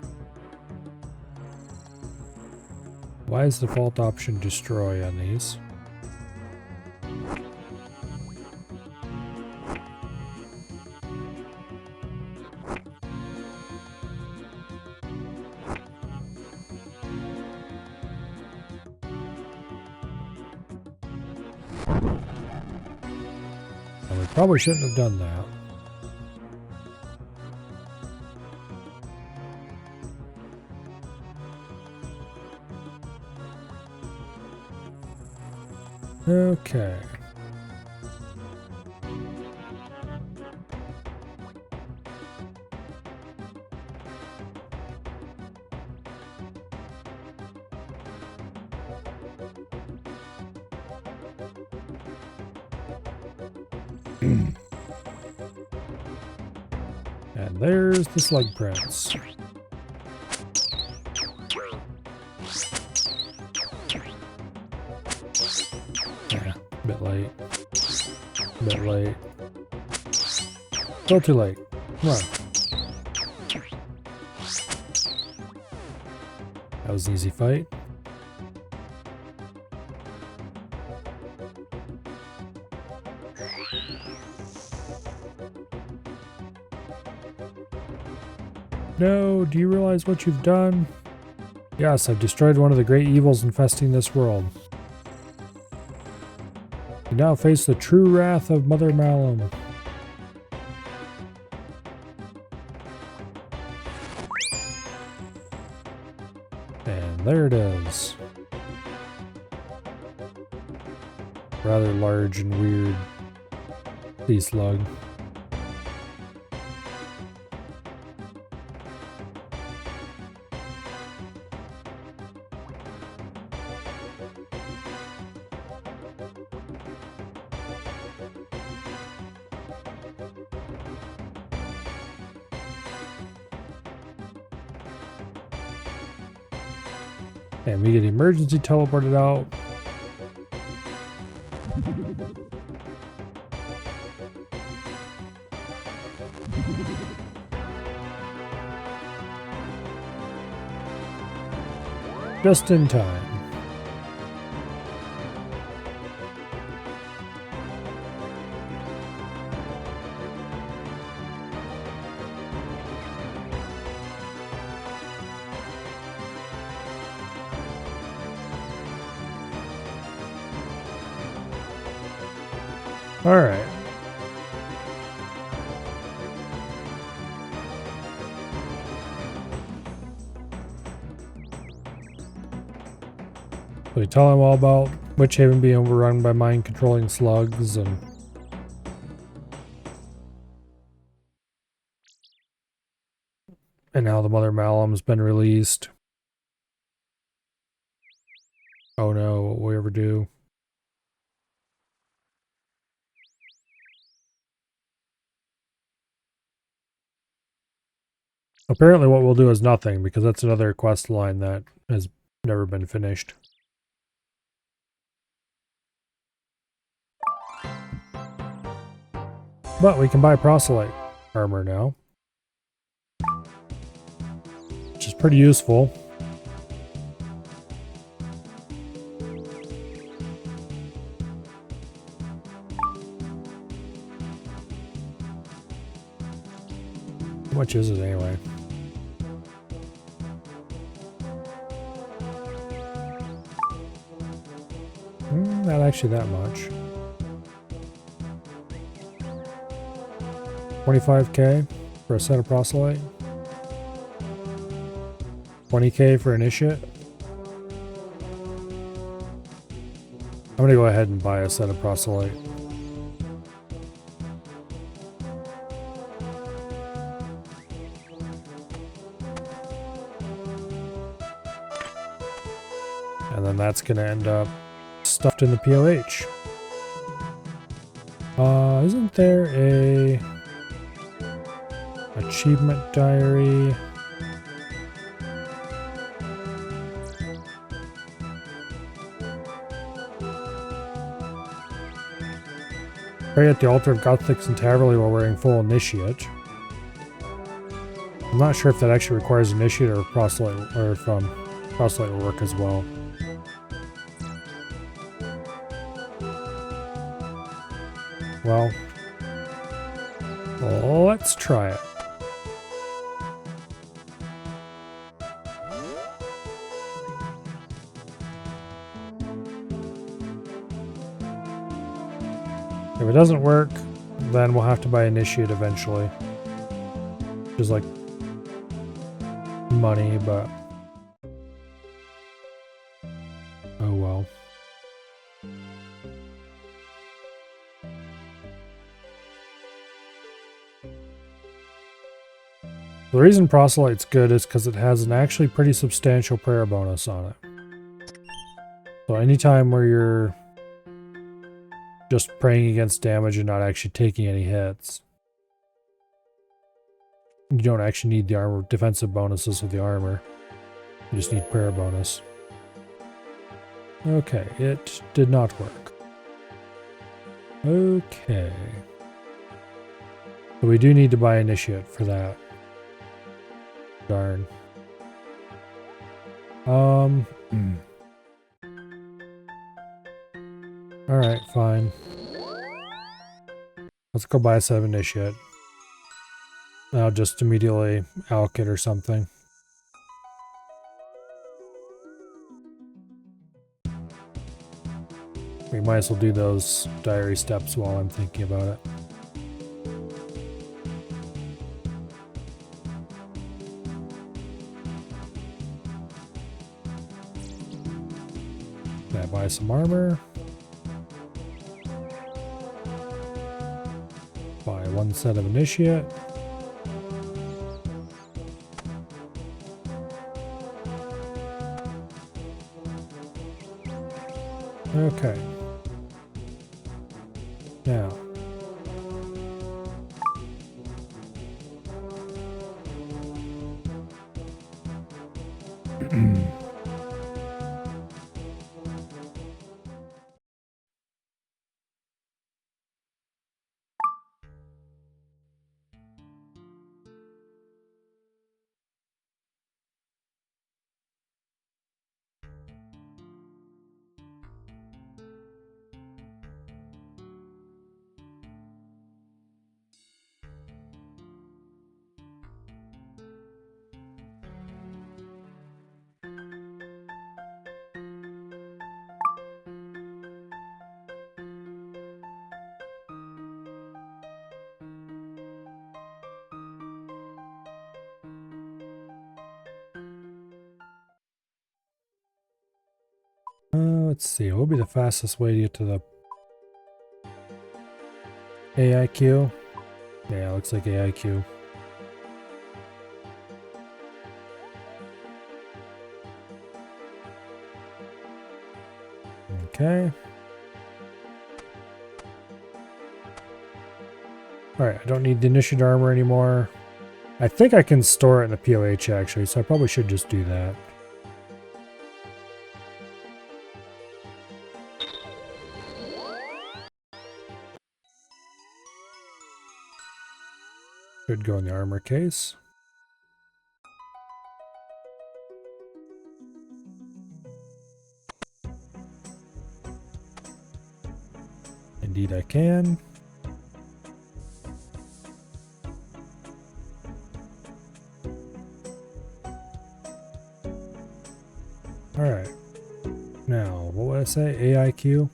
Speaker 1: Why is the default option destroy on these? And we probably shouldn't have done that. Okay. And there's the Slug Prince. Yeah, a bit late. A bit late. Still too late. Come on. That was an easy fight. No, do you realize what you've done? Yes, I've destroyed one of the great evils infesting this world. You now face the true wrath of Mother Malum. And there it is. Rather large and weird sea slug. And we get emergency teleported out. Just in time. All right. So we tell him all about Witchhaven being overrun by mind-controlling slugs and now the Mother Malum's been released. Oh no, what will we ever do? Apparently what we'll do is nothing, because that's another quest line that has never been finished. But we can buy proselyte armor now, which is pretty useful. much is it anyway? Not actually that much. 25k for a set of proselyte. 20k for initiate. I'm gonna go ahead and buy a set of proselyte. And then that's gonna end up stuffed in the POH. Isn't there a achievement diary? Pray at the altar of Gothics and Taverley while wearing full initiate. I'm not sure if that actually requires initiate or proselyte, or if proselyte will work as well. Well, let's try it. If it doesn't work, then we'll have to buy initiate eventually. Which is like money, but oh well. The reason proselyte's good is because it has an actually pretty substantial prayer bonus on it. So anytime where you're just praying against damage and not actually taking any hits, you don't actually need the armor defensive bonuses with the armor. You just need prayer bonus. Okay, it did not work. Okay. So we do need to buy initiate for that. Darn. Alright, fine. Let's go buy a 7 initiate. I'll just immediately alk it or something. We might as well do those diary steps while I'm thinking about it. Can I buy some armor? Buy 1 set of initiate. Okay. Now. Let's see, what would be the fastest way to get to the AIQ? Yeah, looks like AIQ. Okay. Alright, I don't need the initiate armor anymore. I think I can store it in the POH actually, so I probably should just do that. Should go in the armor case. Indeed I can. say? AIQ?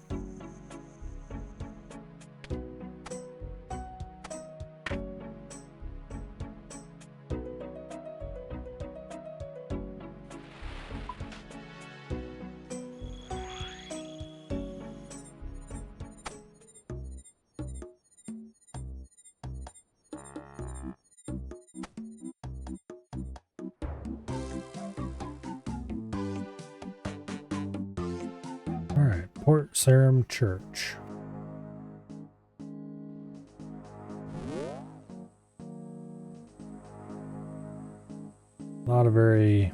Speaker 1: Alright, Port Sarum Church. Not a very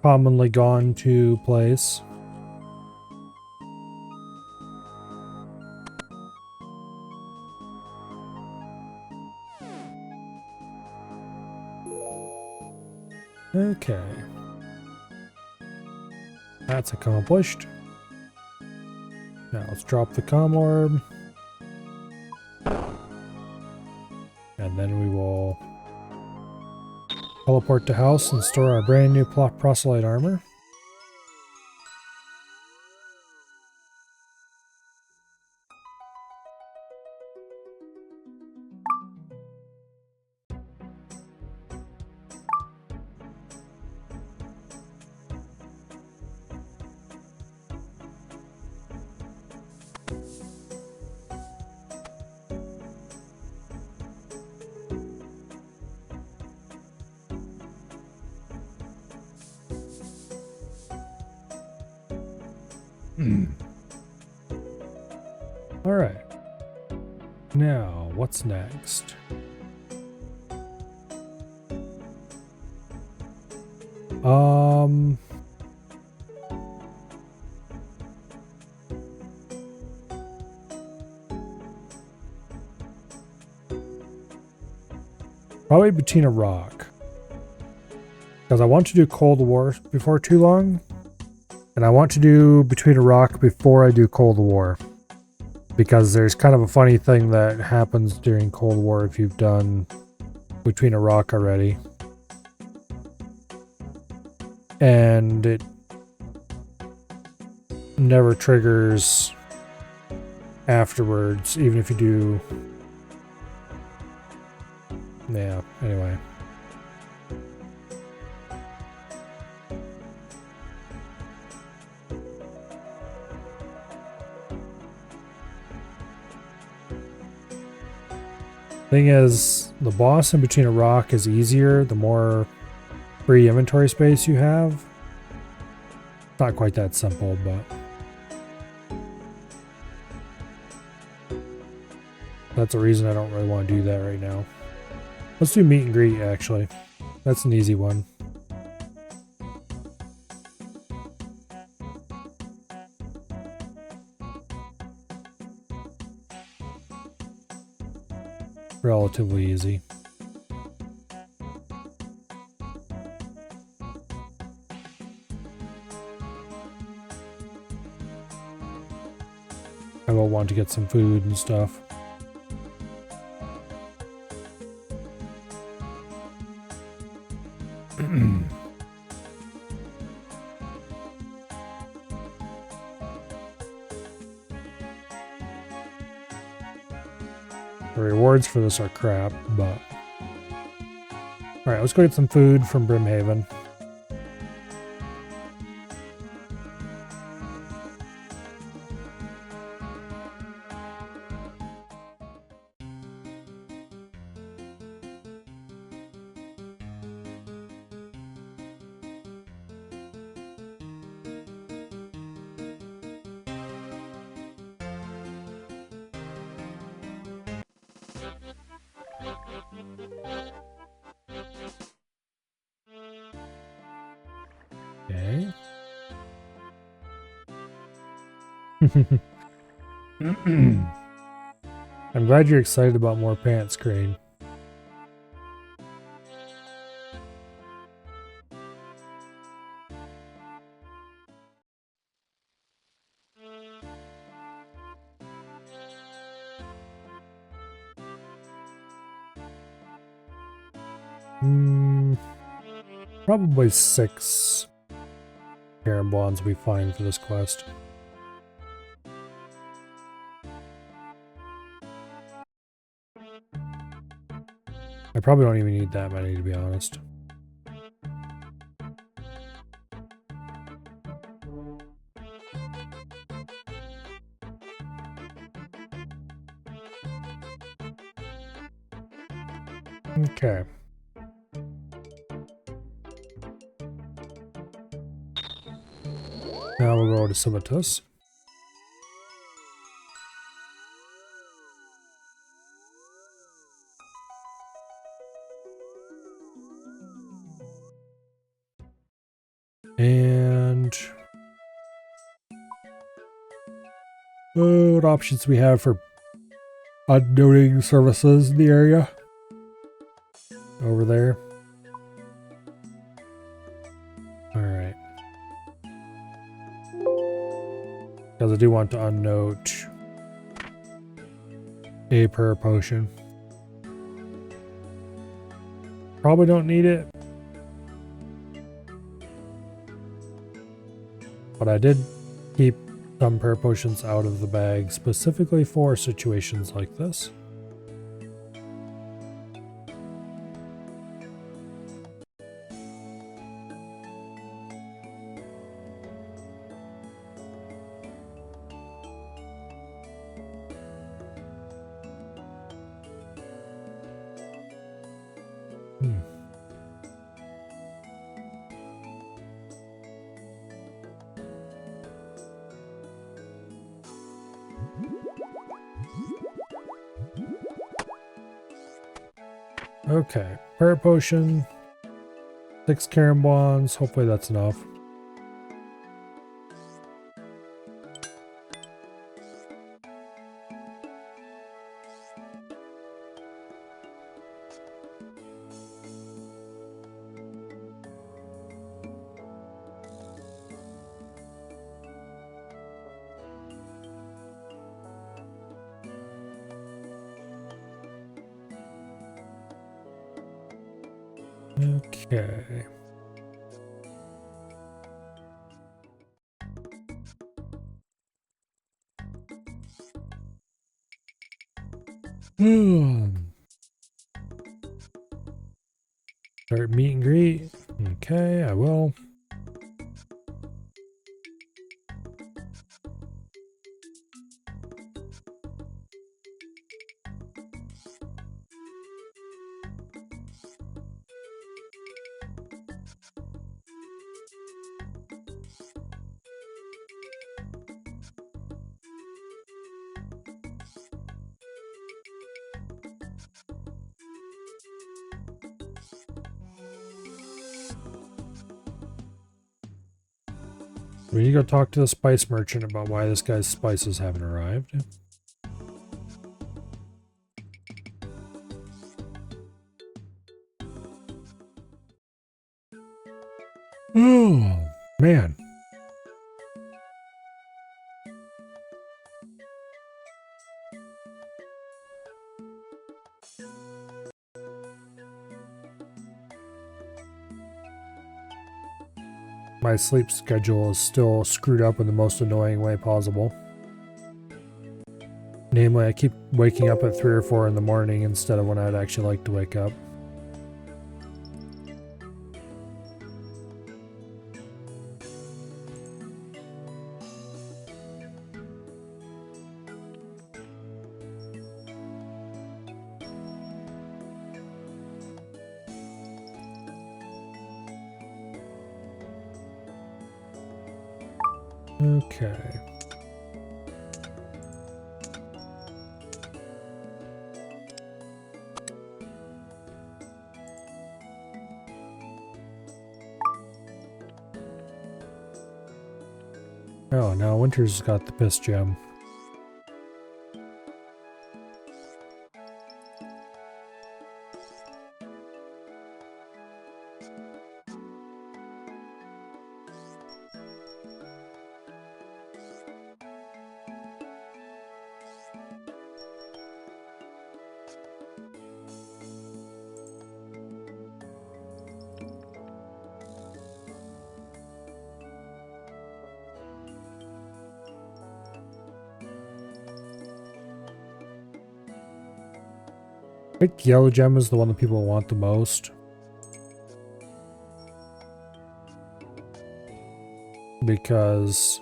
Speaker 1: commonly gone to place. Okay. That's accomplished. Now let's drop the comm orb. And then we will teleport to house and store our brand new proselyte armor. Alright. Now, what's next? Probably Bettina Rock. Because I want to do Cold War before too long. And I want to do Between a Rock before I do Cold War. Because there's kind of a funny thing that happens during Cold War if you've done Between a Rock already. And it never triggers afterwards, even if you do... Yeah, anyway. Thing is, the boss in Between a Rock is easier the more free inventory space you have. Not quite that simple, but that's a reason I don't really want to do that right now. Let's do meet and greet, actually. That's an easy one. Relatively easy. I will want to get some food and stuff. The rewards for this are crap, but... Alright, let's go get some food from Brimhaven. Okay. I'm glad you're excited about more pants, Crane. Probably 6 Karen Blondes will be fine for this quest. I probably don't even need that many, to be honest. Okay. Now we'll go to Civitas. And what options do we have for unnoting services in the area? Over there. Alright. Because I do want to unnote a prayer potion. Probably don't need it. But I did keep some prayer potions out of the bag specifically for situations like this. Okay, prayer potion, 6 Karen bonds. Hopefully that's enough. Okay. Start meet and greet. Okay, I will. We need to go talk to the spice merchant about why this guy's spices haven't arrived. Oh, man. My sleep schedule is still screwed up in the most annoying way possible. Namely, I keep waking up at 3 or 4 in the morning instead of when I'd actually like to wake up. Okay. Oh, now Winter's got the piss gem. I think yellow gem is the one that people want the most. Because,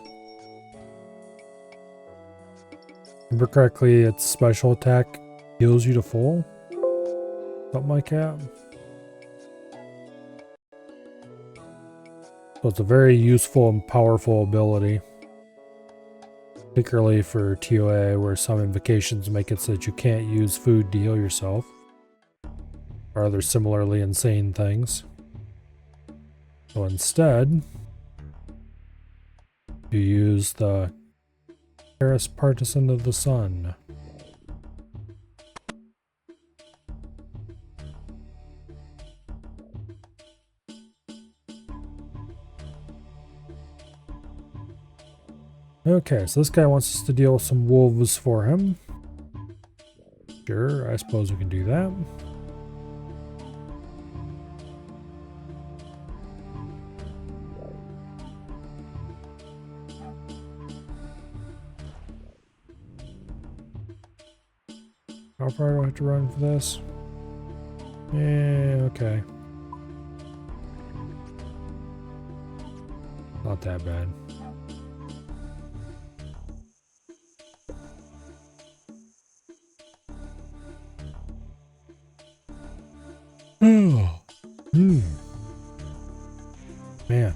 Speaker 1: if I remember correctly, its special attack heals you to full. Something like that. So it's a very useful and powerful ability. Particularly for TOA, where some invocations make it so that you can't use food to heal yourself. Or other similarly insane things. So instead, you use the Paris Partisan of the Sun. Okay, so this guy wants us to deal with some wolves for him. Sure, I suppose we can do that. How far do I have to run for this? Yeah, okay. Not that bad. Oh. Man.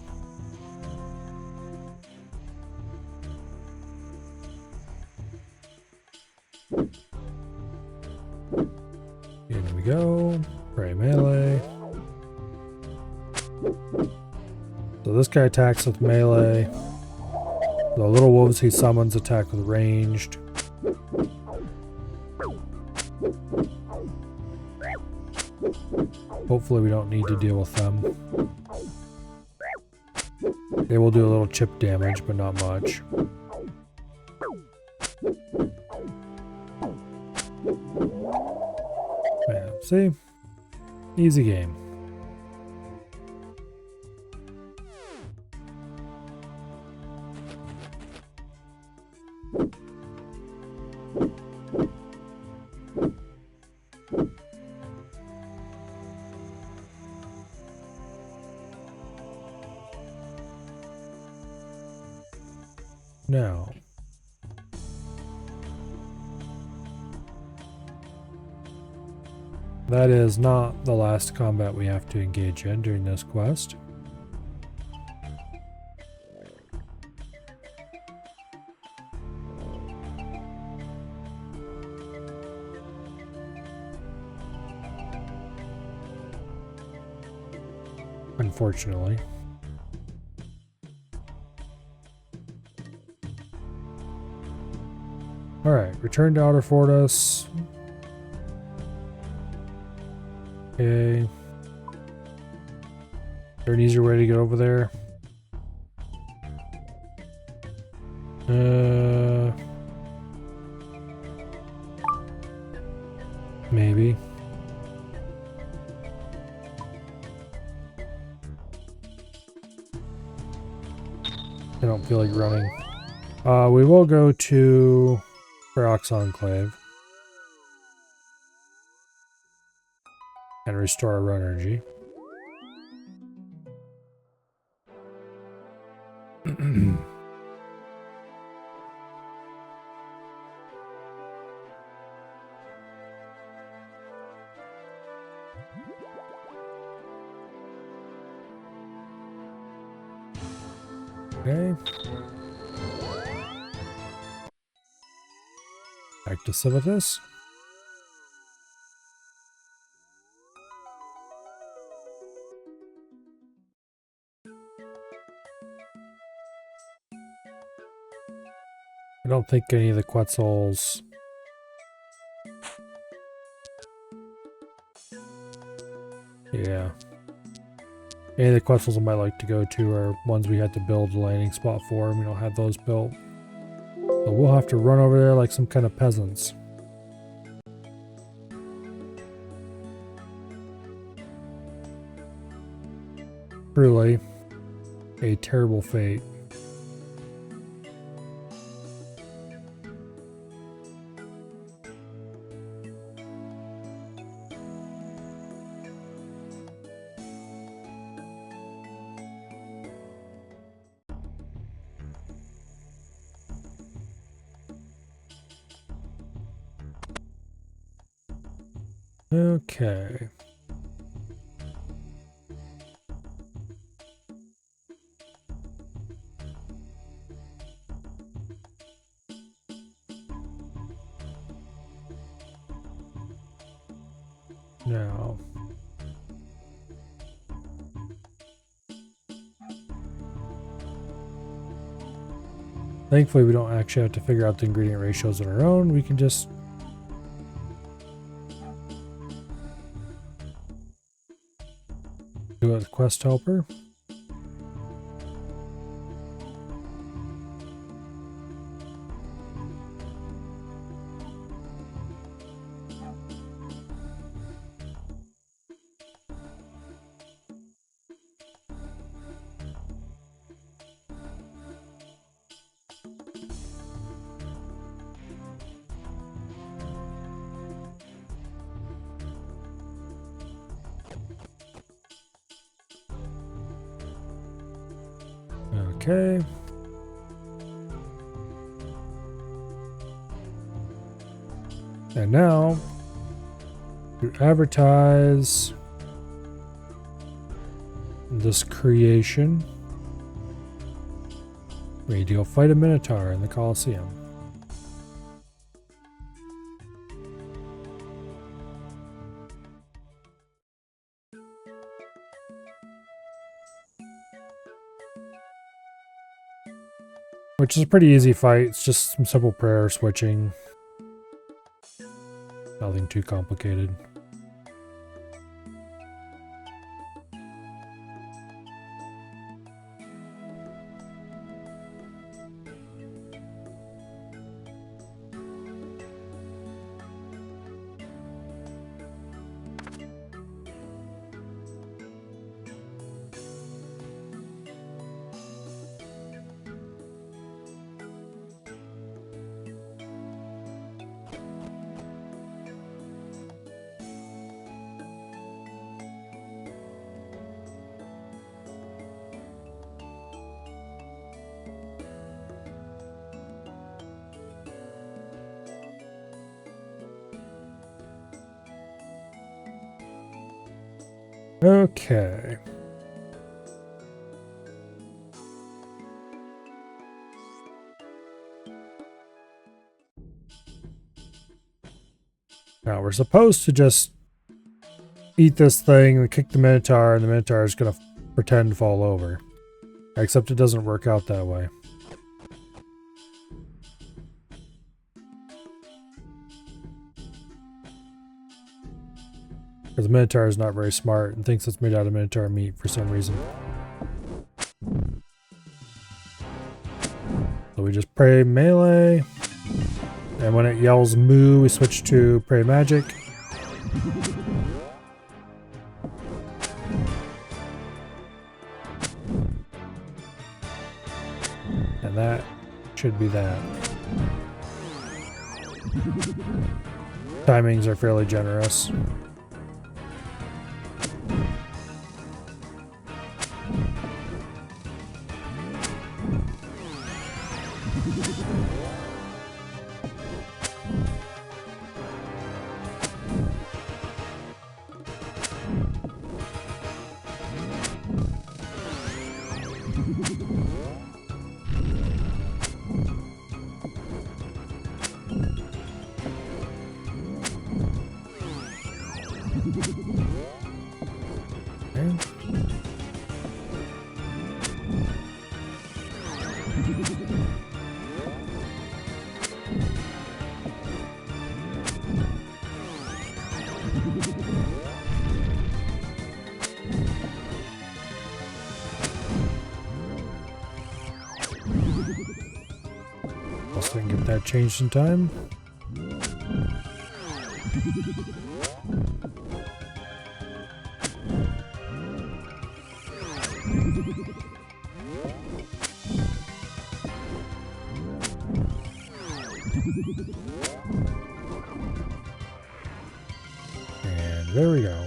Speaker 1: Here we go. Pray melee. So this guy attacks with melee. The little wolves he summons attack with ranged. Hopefully we don't need to deal with them. They will do a little chip damage, but not much. Man, see? Easy game. Now, that is not the last combat we have to engage in during this quest. Unfortunately. Alright, return to Outer Fortress. Okay. Is there an easier way to get over there? Maybe. I don't feel like running. We will go to Ferox Enclave and restore our run energy. Okay. Back to Civitas. I don't think any of the Quetzals. Yeah. Any of the Quetzals I might like to go to are ones we had to build a landing spot for, and we don't have those built. So we'll have to run over there like some kind of peasants. Truly, a terrible fate. Okay. Now, thankfully we don't actually have to figure out the ingredient ratios on our own. We can just do it with Quest Helper. Okay. And now, to advertise this creation, we need to go fight a Minotaur in the Colosseum. Which is a pretty easy fight. It's just some simple prayer switching. Nothing too complicated. Okay. Now we're supposed to just eat this thing and kick the Minotaur, and the Minotaur is going to pretend to fall over. Except it doesn't work out that way. Because the Minotaur is not very smart and thinks it's made out of Minotaur meat for some reason. So we just pray melee. And when it yells moo, we switch to pray magic. And that should be that. Timings are fairly generous. Also, I can get that changed in time. And there we go.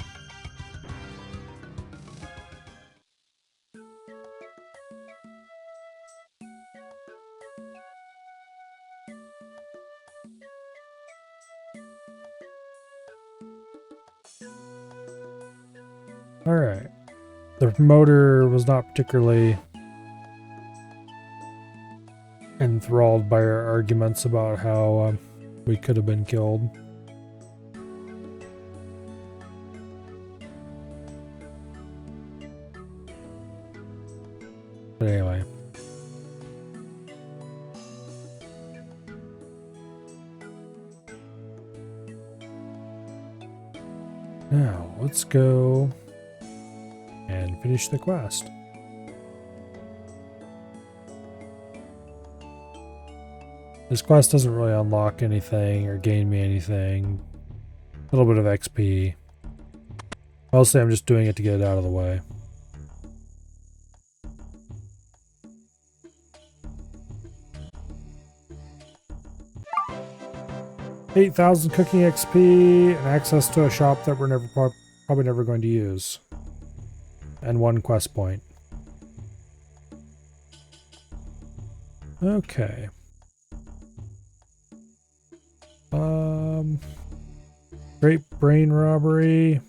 Speaker 1: Alright. The promoter was not particularly enthralled by our arguments about how we could have been killed. But anyway. Now, let's go and finish the quest. This quest doesn't really unlock anything or gain me anything. A little bit of XP. Mostly I'm just doing it to get it out of the way. $8,000 cooking XP and access to a shop that we're probably never going to use. And 1 quest point. Okay. Great brain robbery.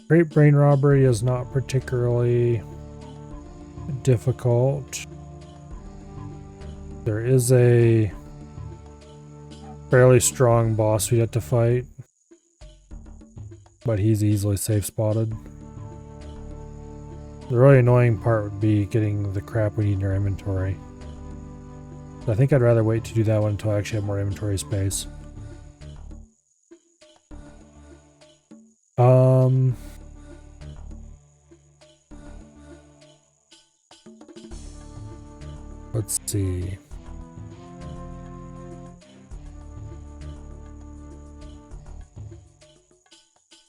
Speaker 1: Great brain robbery is not particularly difficult. There is a fairly strong boss we have to fight, but he's easily safe spotted. The really annoying part would be getting the crap we need in our inventory. I think I'd rather wait to do that one until I actually have more inventory space. Let's see.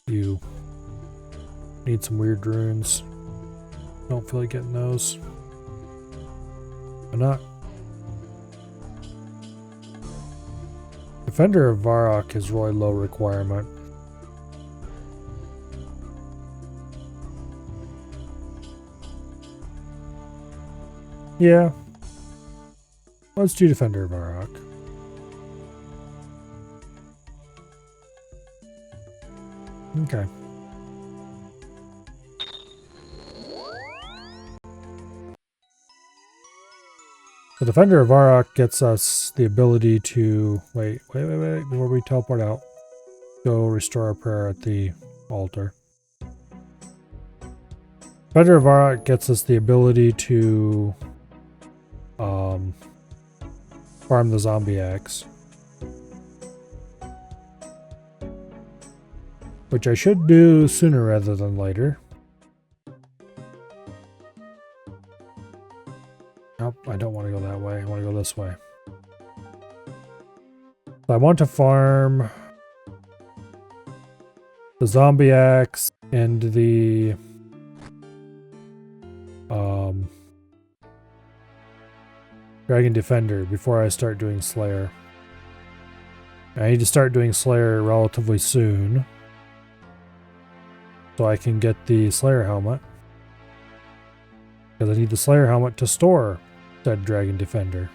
Speaker 1: You need some weird runes. Don't feel like getting those. Why not? Defender of Varrock is really low requirement. Yeah. Let's do Defender of Varrock. Okay. The Defender of Varrock gets us the ability to... Wait, before we teleport out. Go restore our prayer at the altar. Defender of Varrock gets us the ability to... farm the zombie axe. Which I should do sooner rather than later. Nope, I don't want to go that way. I want to go this way. So I want to farm the zombie axe and the Dragon Defender before I start doing Slayer. I need to start doing Slayer relatively soon, so I can get the Slayer helmet. Because I need the Slayer helmet to store said Dragon Defender.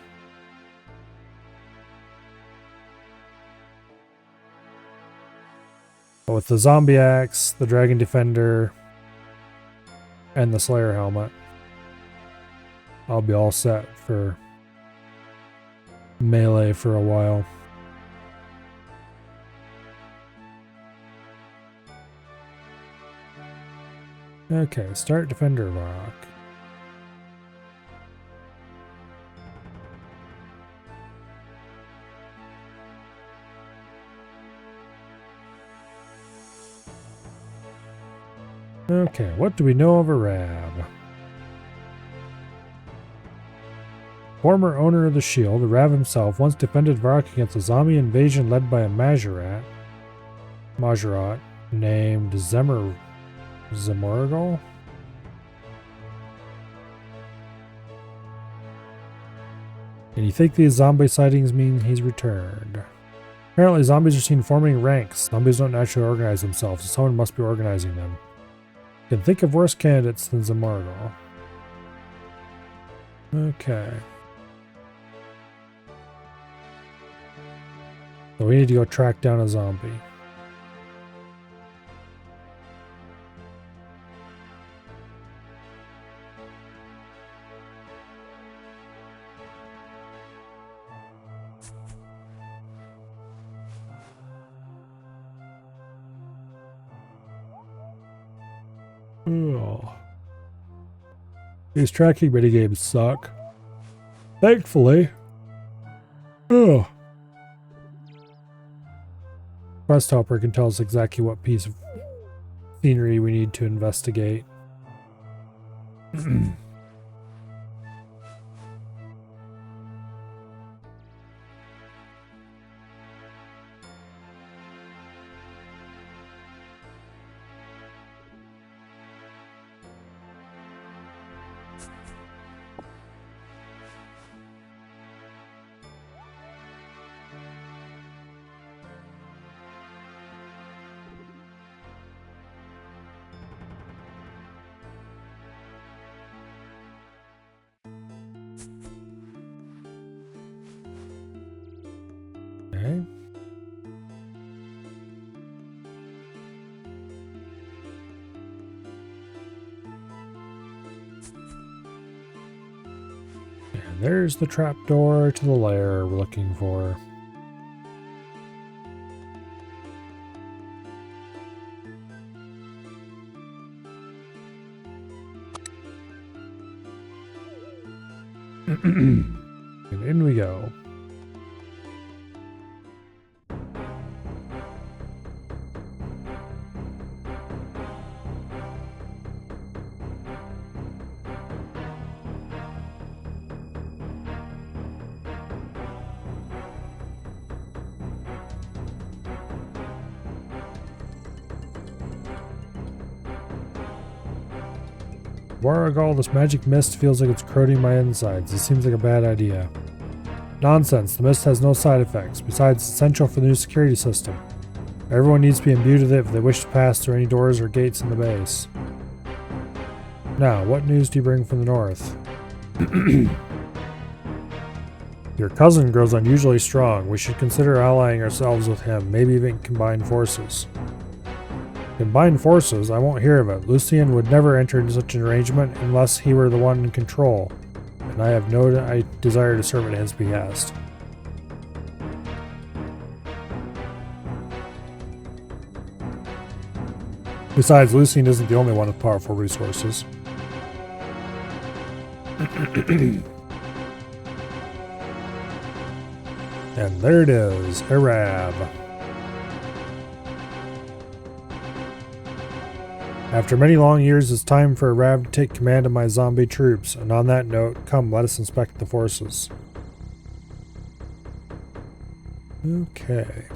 Speaker 1: But with the Zombie Axe, the Dragon Defender, and the Slayer helmet, I'll be all set for melee for a while. Okay, start Defender Rock. Okay, what do we know of Arab? Former owner of the shield, Arab himself once defended Varrock against a zombie invasion led by a Majorat named Zemorgal? And you think these zombie sightings mean he's returned? Apparently zombies are seen forming ranks. Zombies don't naturally organize themselves, so someone must be organizing them. Can think of worse candidates than Zamargo. Okay. So we need to go track down a zombie. Oh. These tracking minigames suck. Thankfully. Oh. Quest Helper can tell us exactly what piece of scenery we need to investigate. Okay. And there's the trapdoor to the lair we're looking for. And in we go. Warrigal, this magic mist feels like it's corroding my insides. It seems like a bad idea. Nonsense, the mist has no side effects. Besides, it's essential for the new security system. Everyone needs to be imbued with it if they wish to pass through any doors or gates in the base. Now, what news do you bring from the north? Your cousin grows unusually strong. We should consider allying ourselves with him, maybe even combine forces. Combined forces? I won't hear of it. Lucian would never enter into such an arrangement unless he were the one in control, and I have no desire to serve at his behest. Besides, Lucian isn't the only one with powerful resources. And there it is, Arab. After many long years, it's time for Arab to take command of my zombie troops, and on that note, come, let us inspect the forces. Okay.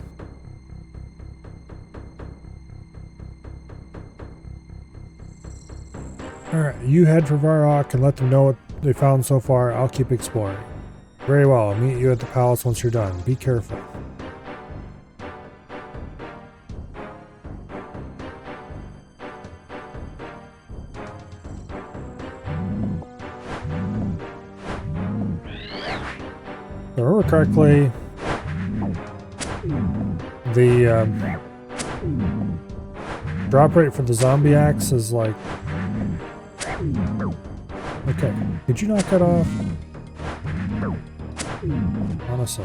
Speaker 1: Alright, you head for Varrock and let them know what they found so far. I'll keep exploring. Very well, I'll meet you at the palace once you're done. Be careful. If I remember correctly, the drop rate for the zombie axe is like... Okay, could you knock that off? Honestly.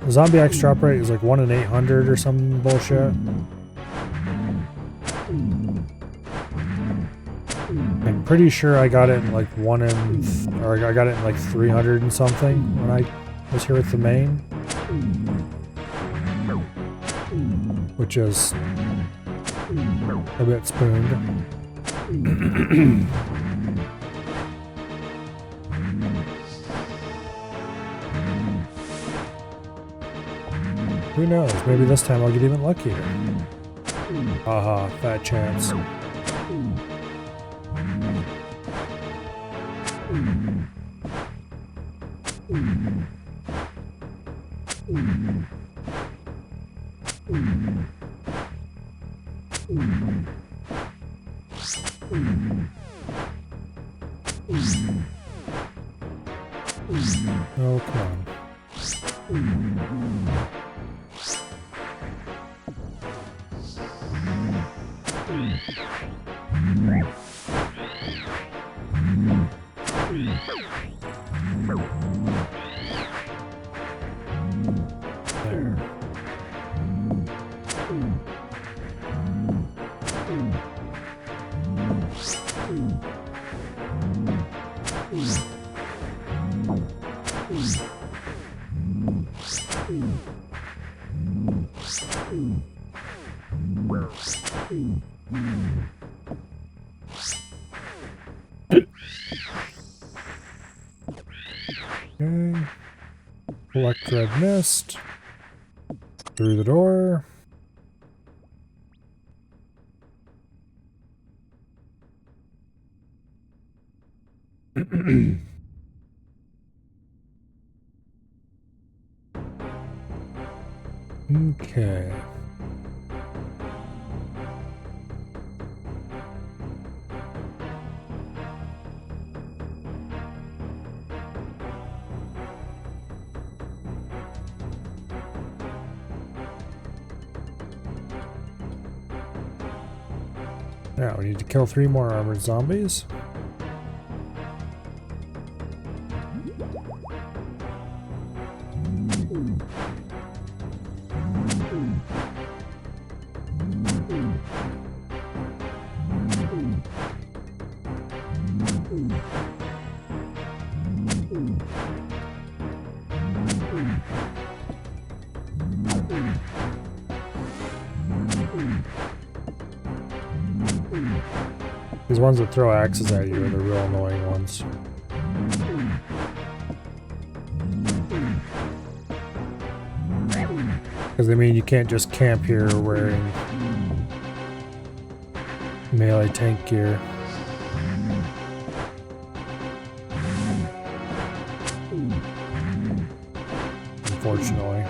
Speaker 1: The zombie axe drop rate is like 1 in 800 or some bullshit. I'm pretty sure I got it in like I got it in like 300 and something when I was here with the main. Which is a bit spooned. Who knows? Maybe this time I'll get even luckier. Haha, fat chance. Oh, come on. There. Okay. Collect red mist. Through the door. Okay. Now we need to kill 3 more armored zombies. These ones that throw axes at you are the real annoying ones. Because they mean you can't just camp here wearing melee tank gear. Unfortunately.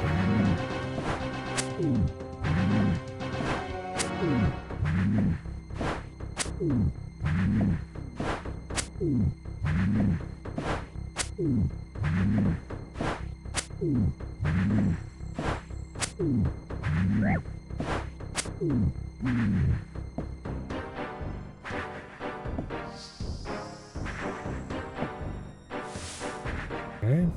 Speaker 1: Okay.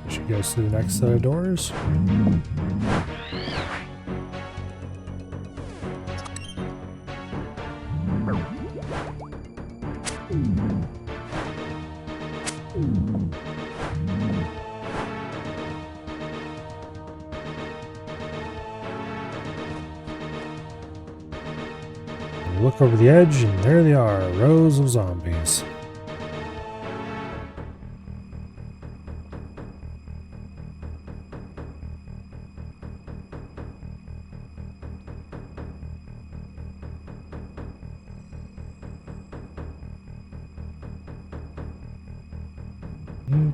Speaker 1: Should go to the next set of doors. Look over the edge, and there they are, rows of zombies.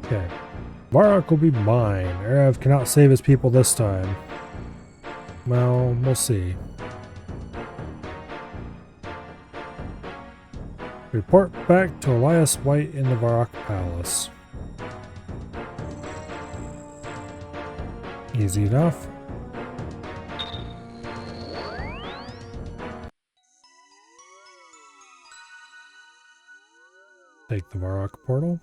Speaker 1: Okay. Varrock will be mine. Erev cannot save his people this time. Well, we'll see. Report back to Elias White in the Varrock Palace. Easy enough. Take the Varrock portal.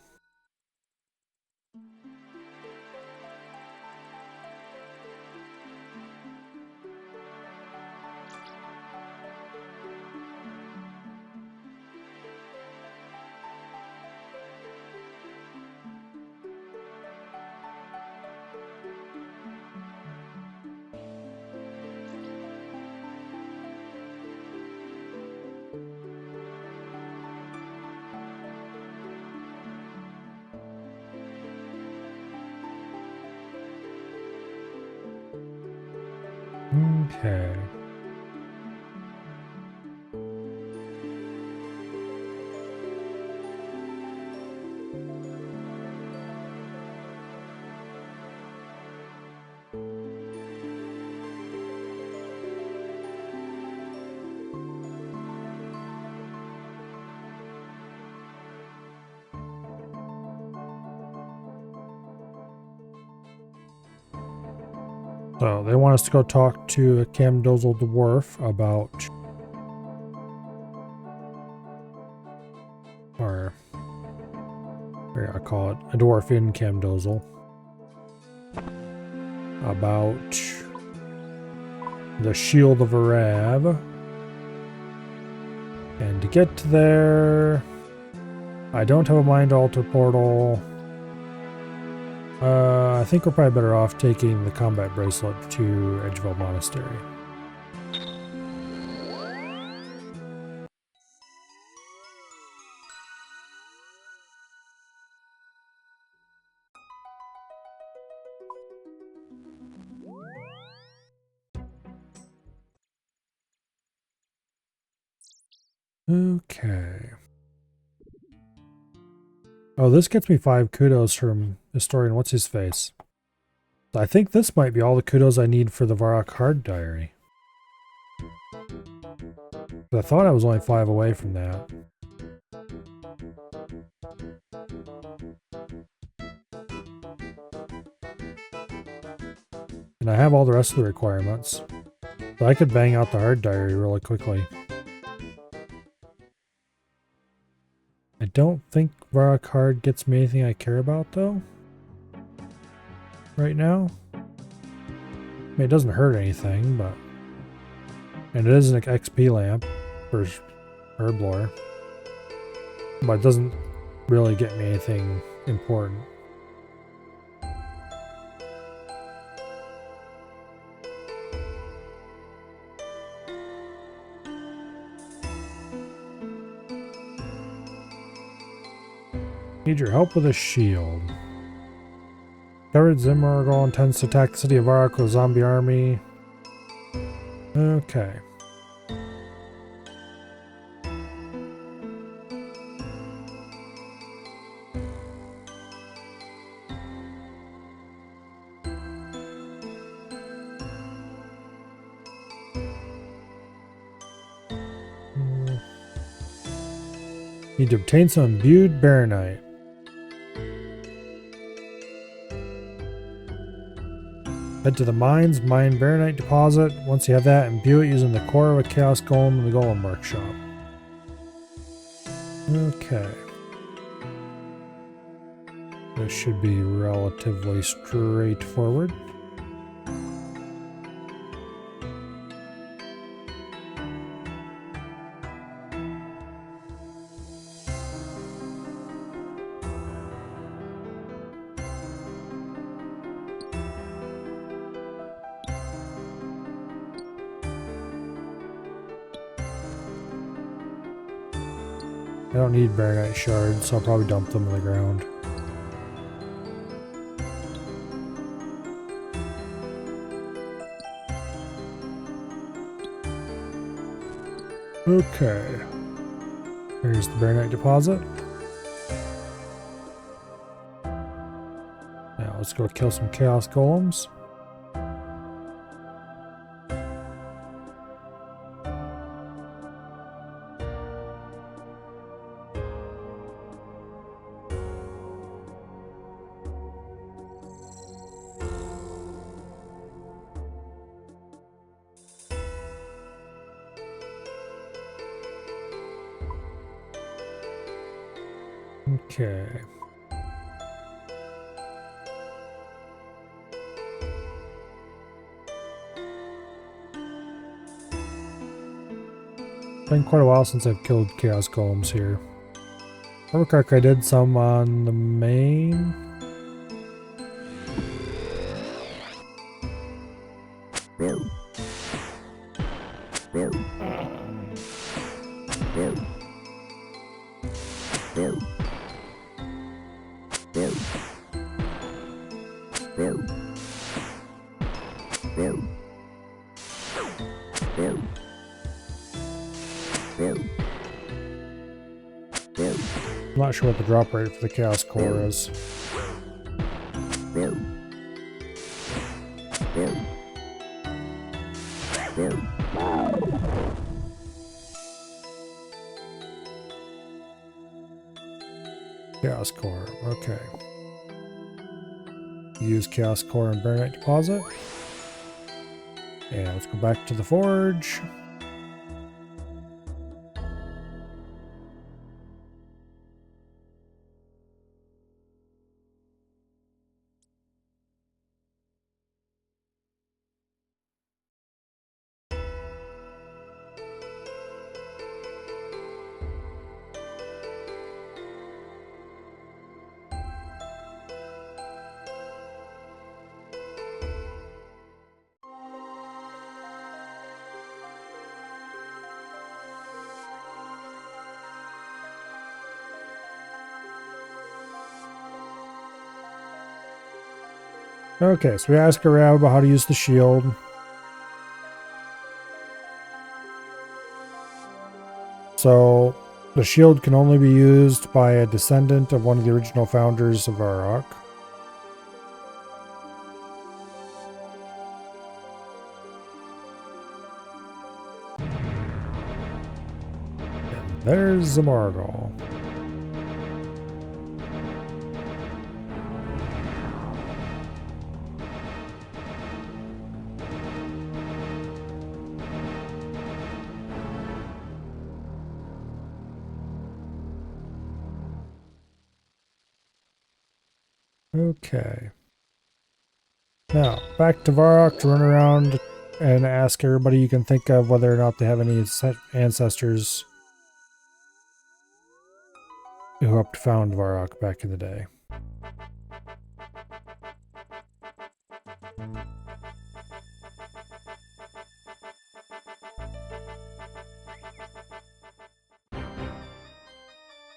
Speaker 1: Okay. So they want us to go talk to a Camdozel dwarf about, or I call it a dwarf in Camdozel, about the Shield of Arab. And to get there, I don't have a mind alter portal. I think we're probably better off taking the combat bracelet to Edgeville Monastery. Okay. Oh, this gets me 5 kudos from Historian What's-His-Face. I think this might be all the kudos I need for the Varrock Hard Diary. I thought I was only 5 away from that. And I have all the rest of the requirements. So I could bang out the Hard Diary really quickly. I don't think Varrock Hard gets me anything I care about, though. Right now. I mean, it doesn't hurt anything, but... And it is an XP lamp for Herblore. But it doesn't really get me anything important. Need your help with a shield. Covered Zimmergol intends to attack the city of Varrock with a zombie army. Okay. Need to obtain some imbued baronite. Head to the mines, mine baronite deposit. Once you have that, imbue it using the core of a chaos golem in the golem workshop. Okay. This should be relatively straightforward. I don't need baronite shards, so I'll probably dump them in the ground. Okay. Here's the baronite deposit. Now let's go kill some chaos golems. Okay. It's been quite a while since I've killed chaos golems here. Overclock I did some on the main. I'm not sure what the drop rate for the Chaos Core is. Chaos Core, okay. Use Chaos Core and Baronite Deposit. And let's go back to the forge. Okay, so we ask Arab about how to use the shield. So, the shield can only be used by a descendant of one of the original founders of Varrock. And there's Zamargal. Okay. Now, back to Varrock to run around and ask everybody you can think of whether or not they have any ancestors who helped found Varrock back in the day.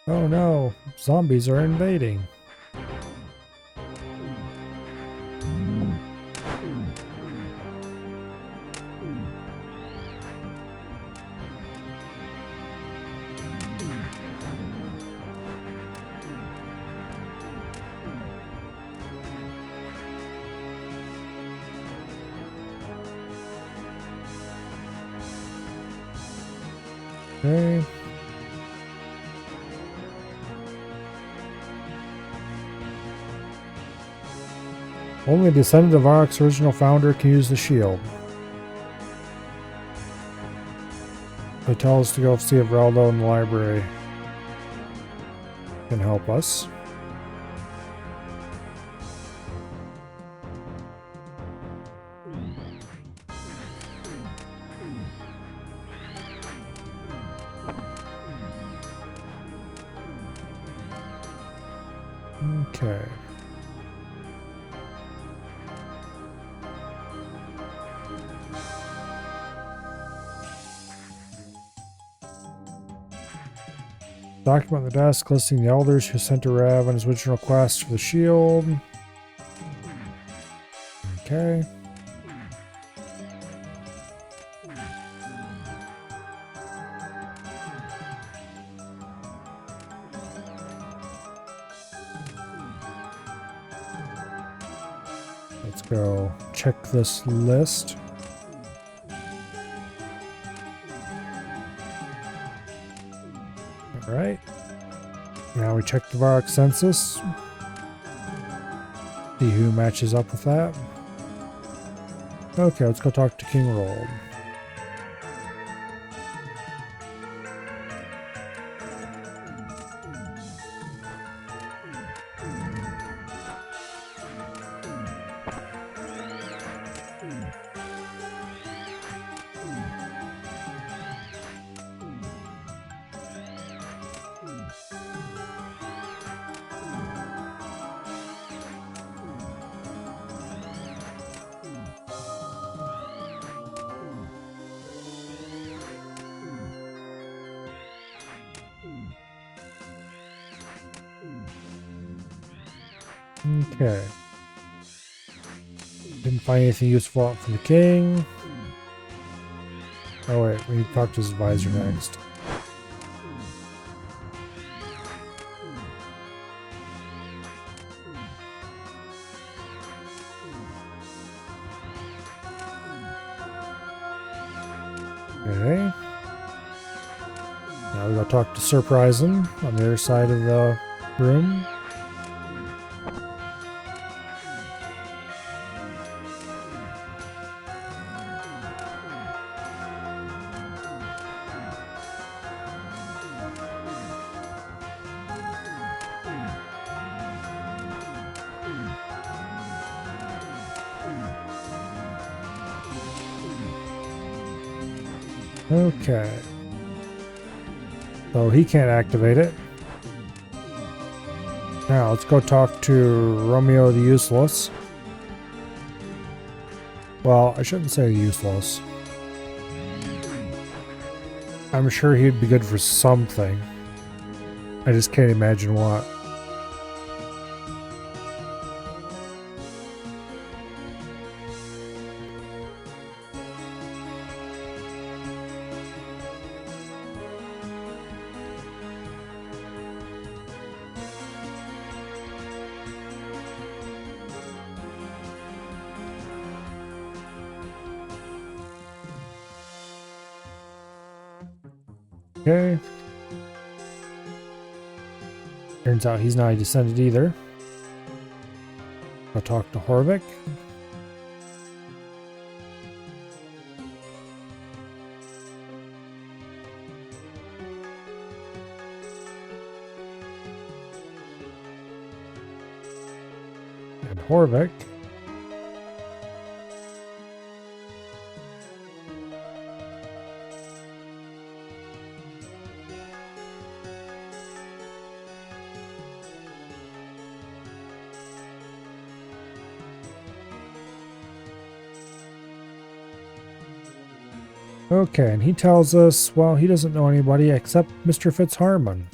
Speaker 1: Oh no, zombies are invading. Okay. Only a descendant of Varrock's original founder can use the shield. They tell us to go see if Raldo in the library can help us. Okay. Document the desk listing the elders who sent to Rav on his original quest for the shield. Okay. Let's go check this list. Alright. Now we check the Varrock census. See who matches up with that. Okay, let's go talk to King Rold. Okay. Didn't find anything useful out from the king. Oh wait, we need to talk to his advisor next. Okay. Now we gotta talk to Surprisen on the other side of the room. Okay. So he can't activate it. Now let's go talk to Romeo the Useless. Well, I shouldn't say useless. I'm sure he'd be good for something. I just can't imagine what. Okay. Turns out he's not a descendant either. I'll talk to Horvik. And Horvik. Okay, and he tells us, well, he doesn't know anybody except Mr. Fitzharmon.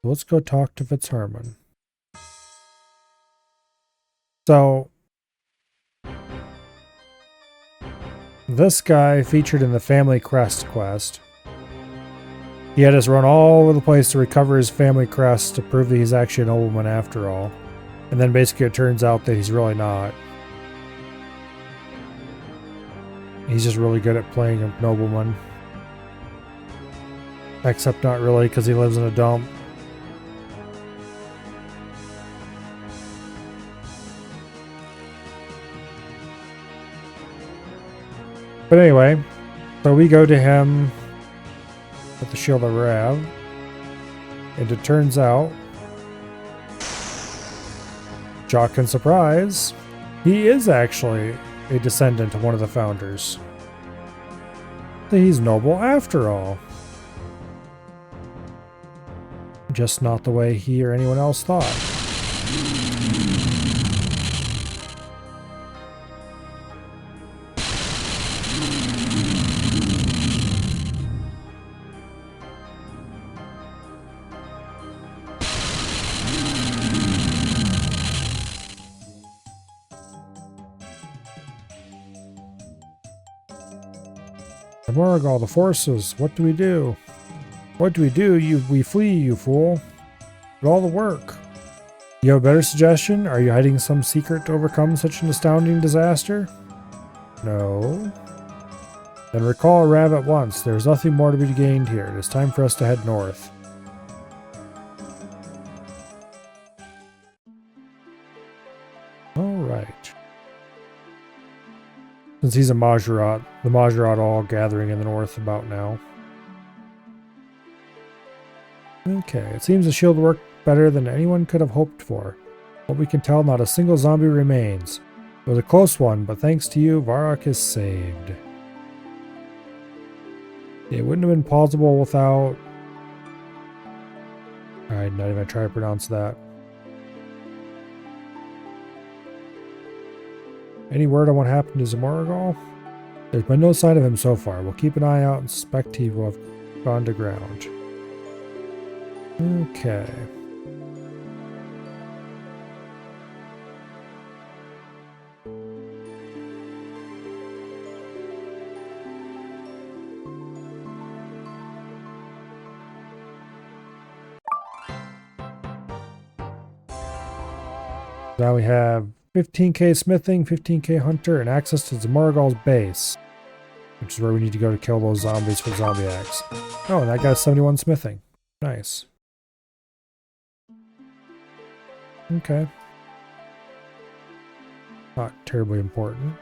Speaker 1: Let's go talk to Fitzharmon. So, this guy featured in the Family Crest quest. He had us run all over the place to recover his family crest to prove that he's actually a nobleman after all. And then basically it turns out that he's really not. He's just really good at playing a nobleman. Except not really, because he lives in a dump. But anyway, so we go to him with the Shield of Rav. And it turns out, shock and surprise, he is actually a descendant of one of the founders. He's noble after all. Just not the way he or anyone else thought. Morrigal, the forces, what do we do? What do we do? We flee, you fool. But all the work. You have a better suggestion? Are you hiding some secret to overcome such an astounding disaster? No. Then recall Rav at once. There is nothing more to be gained here. It is time for us to head north. Alright. Since he's a Majorat, the Majorat all gathering in the north about now. Okay, it seems the shield worked better than anyone could have hoped for. What we can tell, not a single zombie remains. It was a close one, but thanks to you, Varrock is saved. It wouldn't have been possible without... Alright, not even try to pronounce that. Any word on what happened to Zamorigal? There's been no sign of him so far. We'll keep an eye out and suspect he will have gone to ground. Okay. Now we have 15k smithing, 15k hunter, and access to Zamorigal's base. which is where we need to go to kill those zombies for zombie axe. Oh, and that guy's 71 smithing. Nice. Okay. Not terribly important.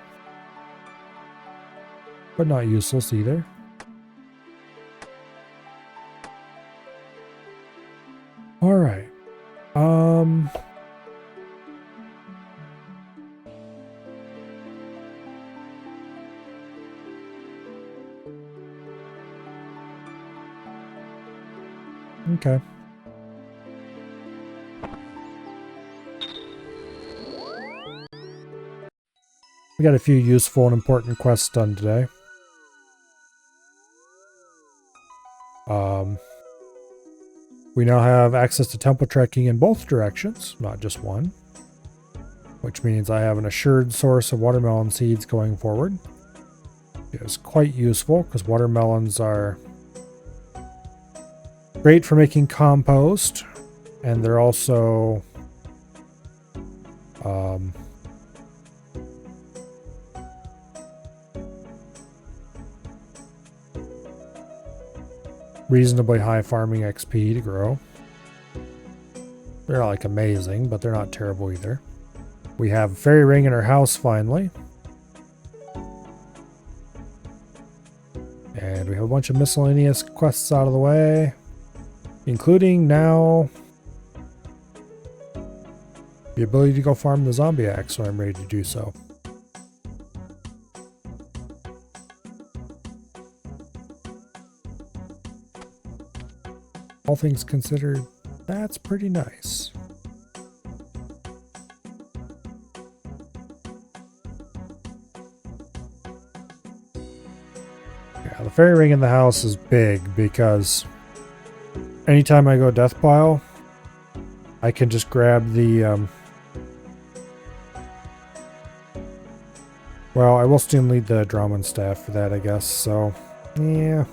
Speaker 1: But not useless either. Alright. Okay. We got a few useful and important quests done today. We now have access to temple trekking in both directions, not just one. Which means I have an assured source of watermelon seeds going forward. It is quite useful because watermelons are great for making compost, and they're also reasonably high farming XP to grow. They're not like amazing, but they're not terrible either. We have fairy ring in our house finally. And we have a bunch of miscellaneous quests out of the way, including now the ability to go farm the zombie axe, so I'm ready to do so. All things considered, that's pretty nice. Yeah, the fairy ring in the house is big because anytime I go death pile, I can just grab the well, I will still need the Drummond staff for that, I guess, so yeah.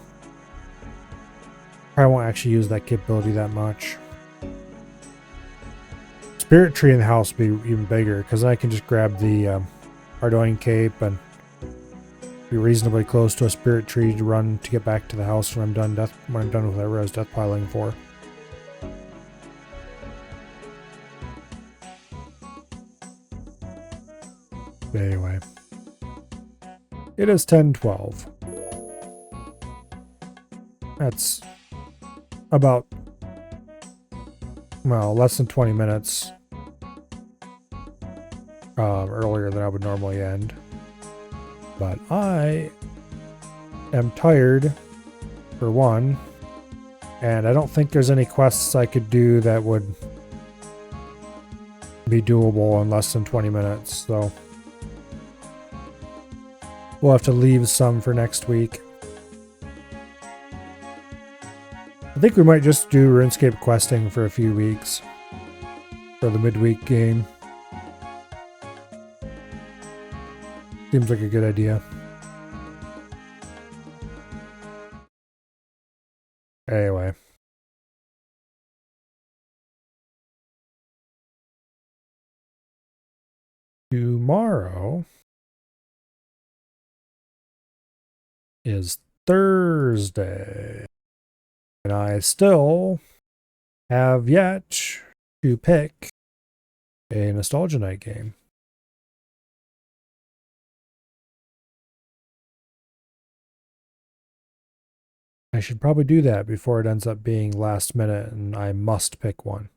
Speaker 1: I won't actually use that capability that much. Spirit tree in the house will be even bigger because I can just grab the Ardoin cape and be reasonably close to a spirit tree to run to get back to the house when I'm done with whatever I was death piling for. But anyway, it is 10:12. That's about, well, less than 20 minutes earlier than I would normally end. But I am tired, for one, and I don't think there's any quests I could do that would be doable in less than 20 minutes, so we'll have to leave some for next week. I think we might just do RuneScape questing for a few weeks for the midweek game. Seems like a good idea. Anyway. Tomorrow is Thursday. And I still have yet to pick a Nostalgia Night game. I should probably do that before it ends up being last minute and I must pick one.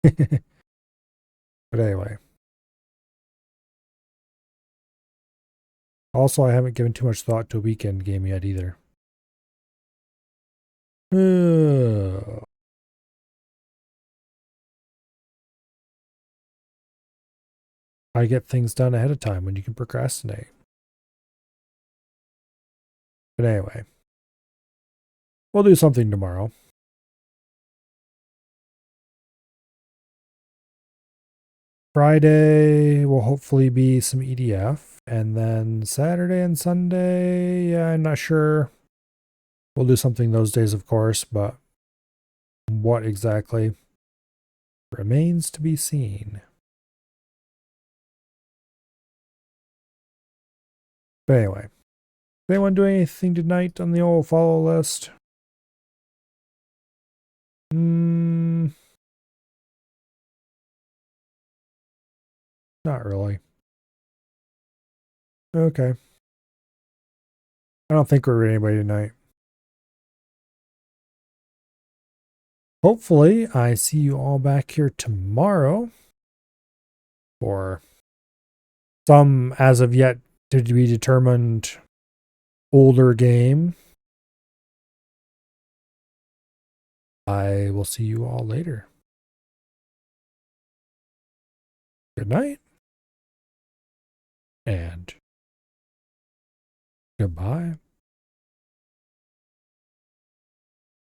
Speaker 1: But anyway. Also, I haven't given too much thought to a weekend game yet either. I get things done ahead of time when you can procrastinate. But anyway, we'll do something tomorrow. Friday will hopefully be some EDF. And then Saturday and Sunday, yeah, I'm not sure. We'll do something those days, of course, but what exactly remains to be seen. But anyway, Anyone doing anything tonight on the old follow list? Not really. Okay. I don't think we're with anybody tonight. Hopefully, I see you all back here tomorrow for some, as of yet, to be determined older game. I will see you all later. Good night. And goodbye.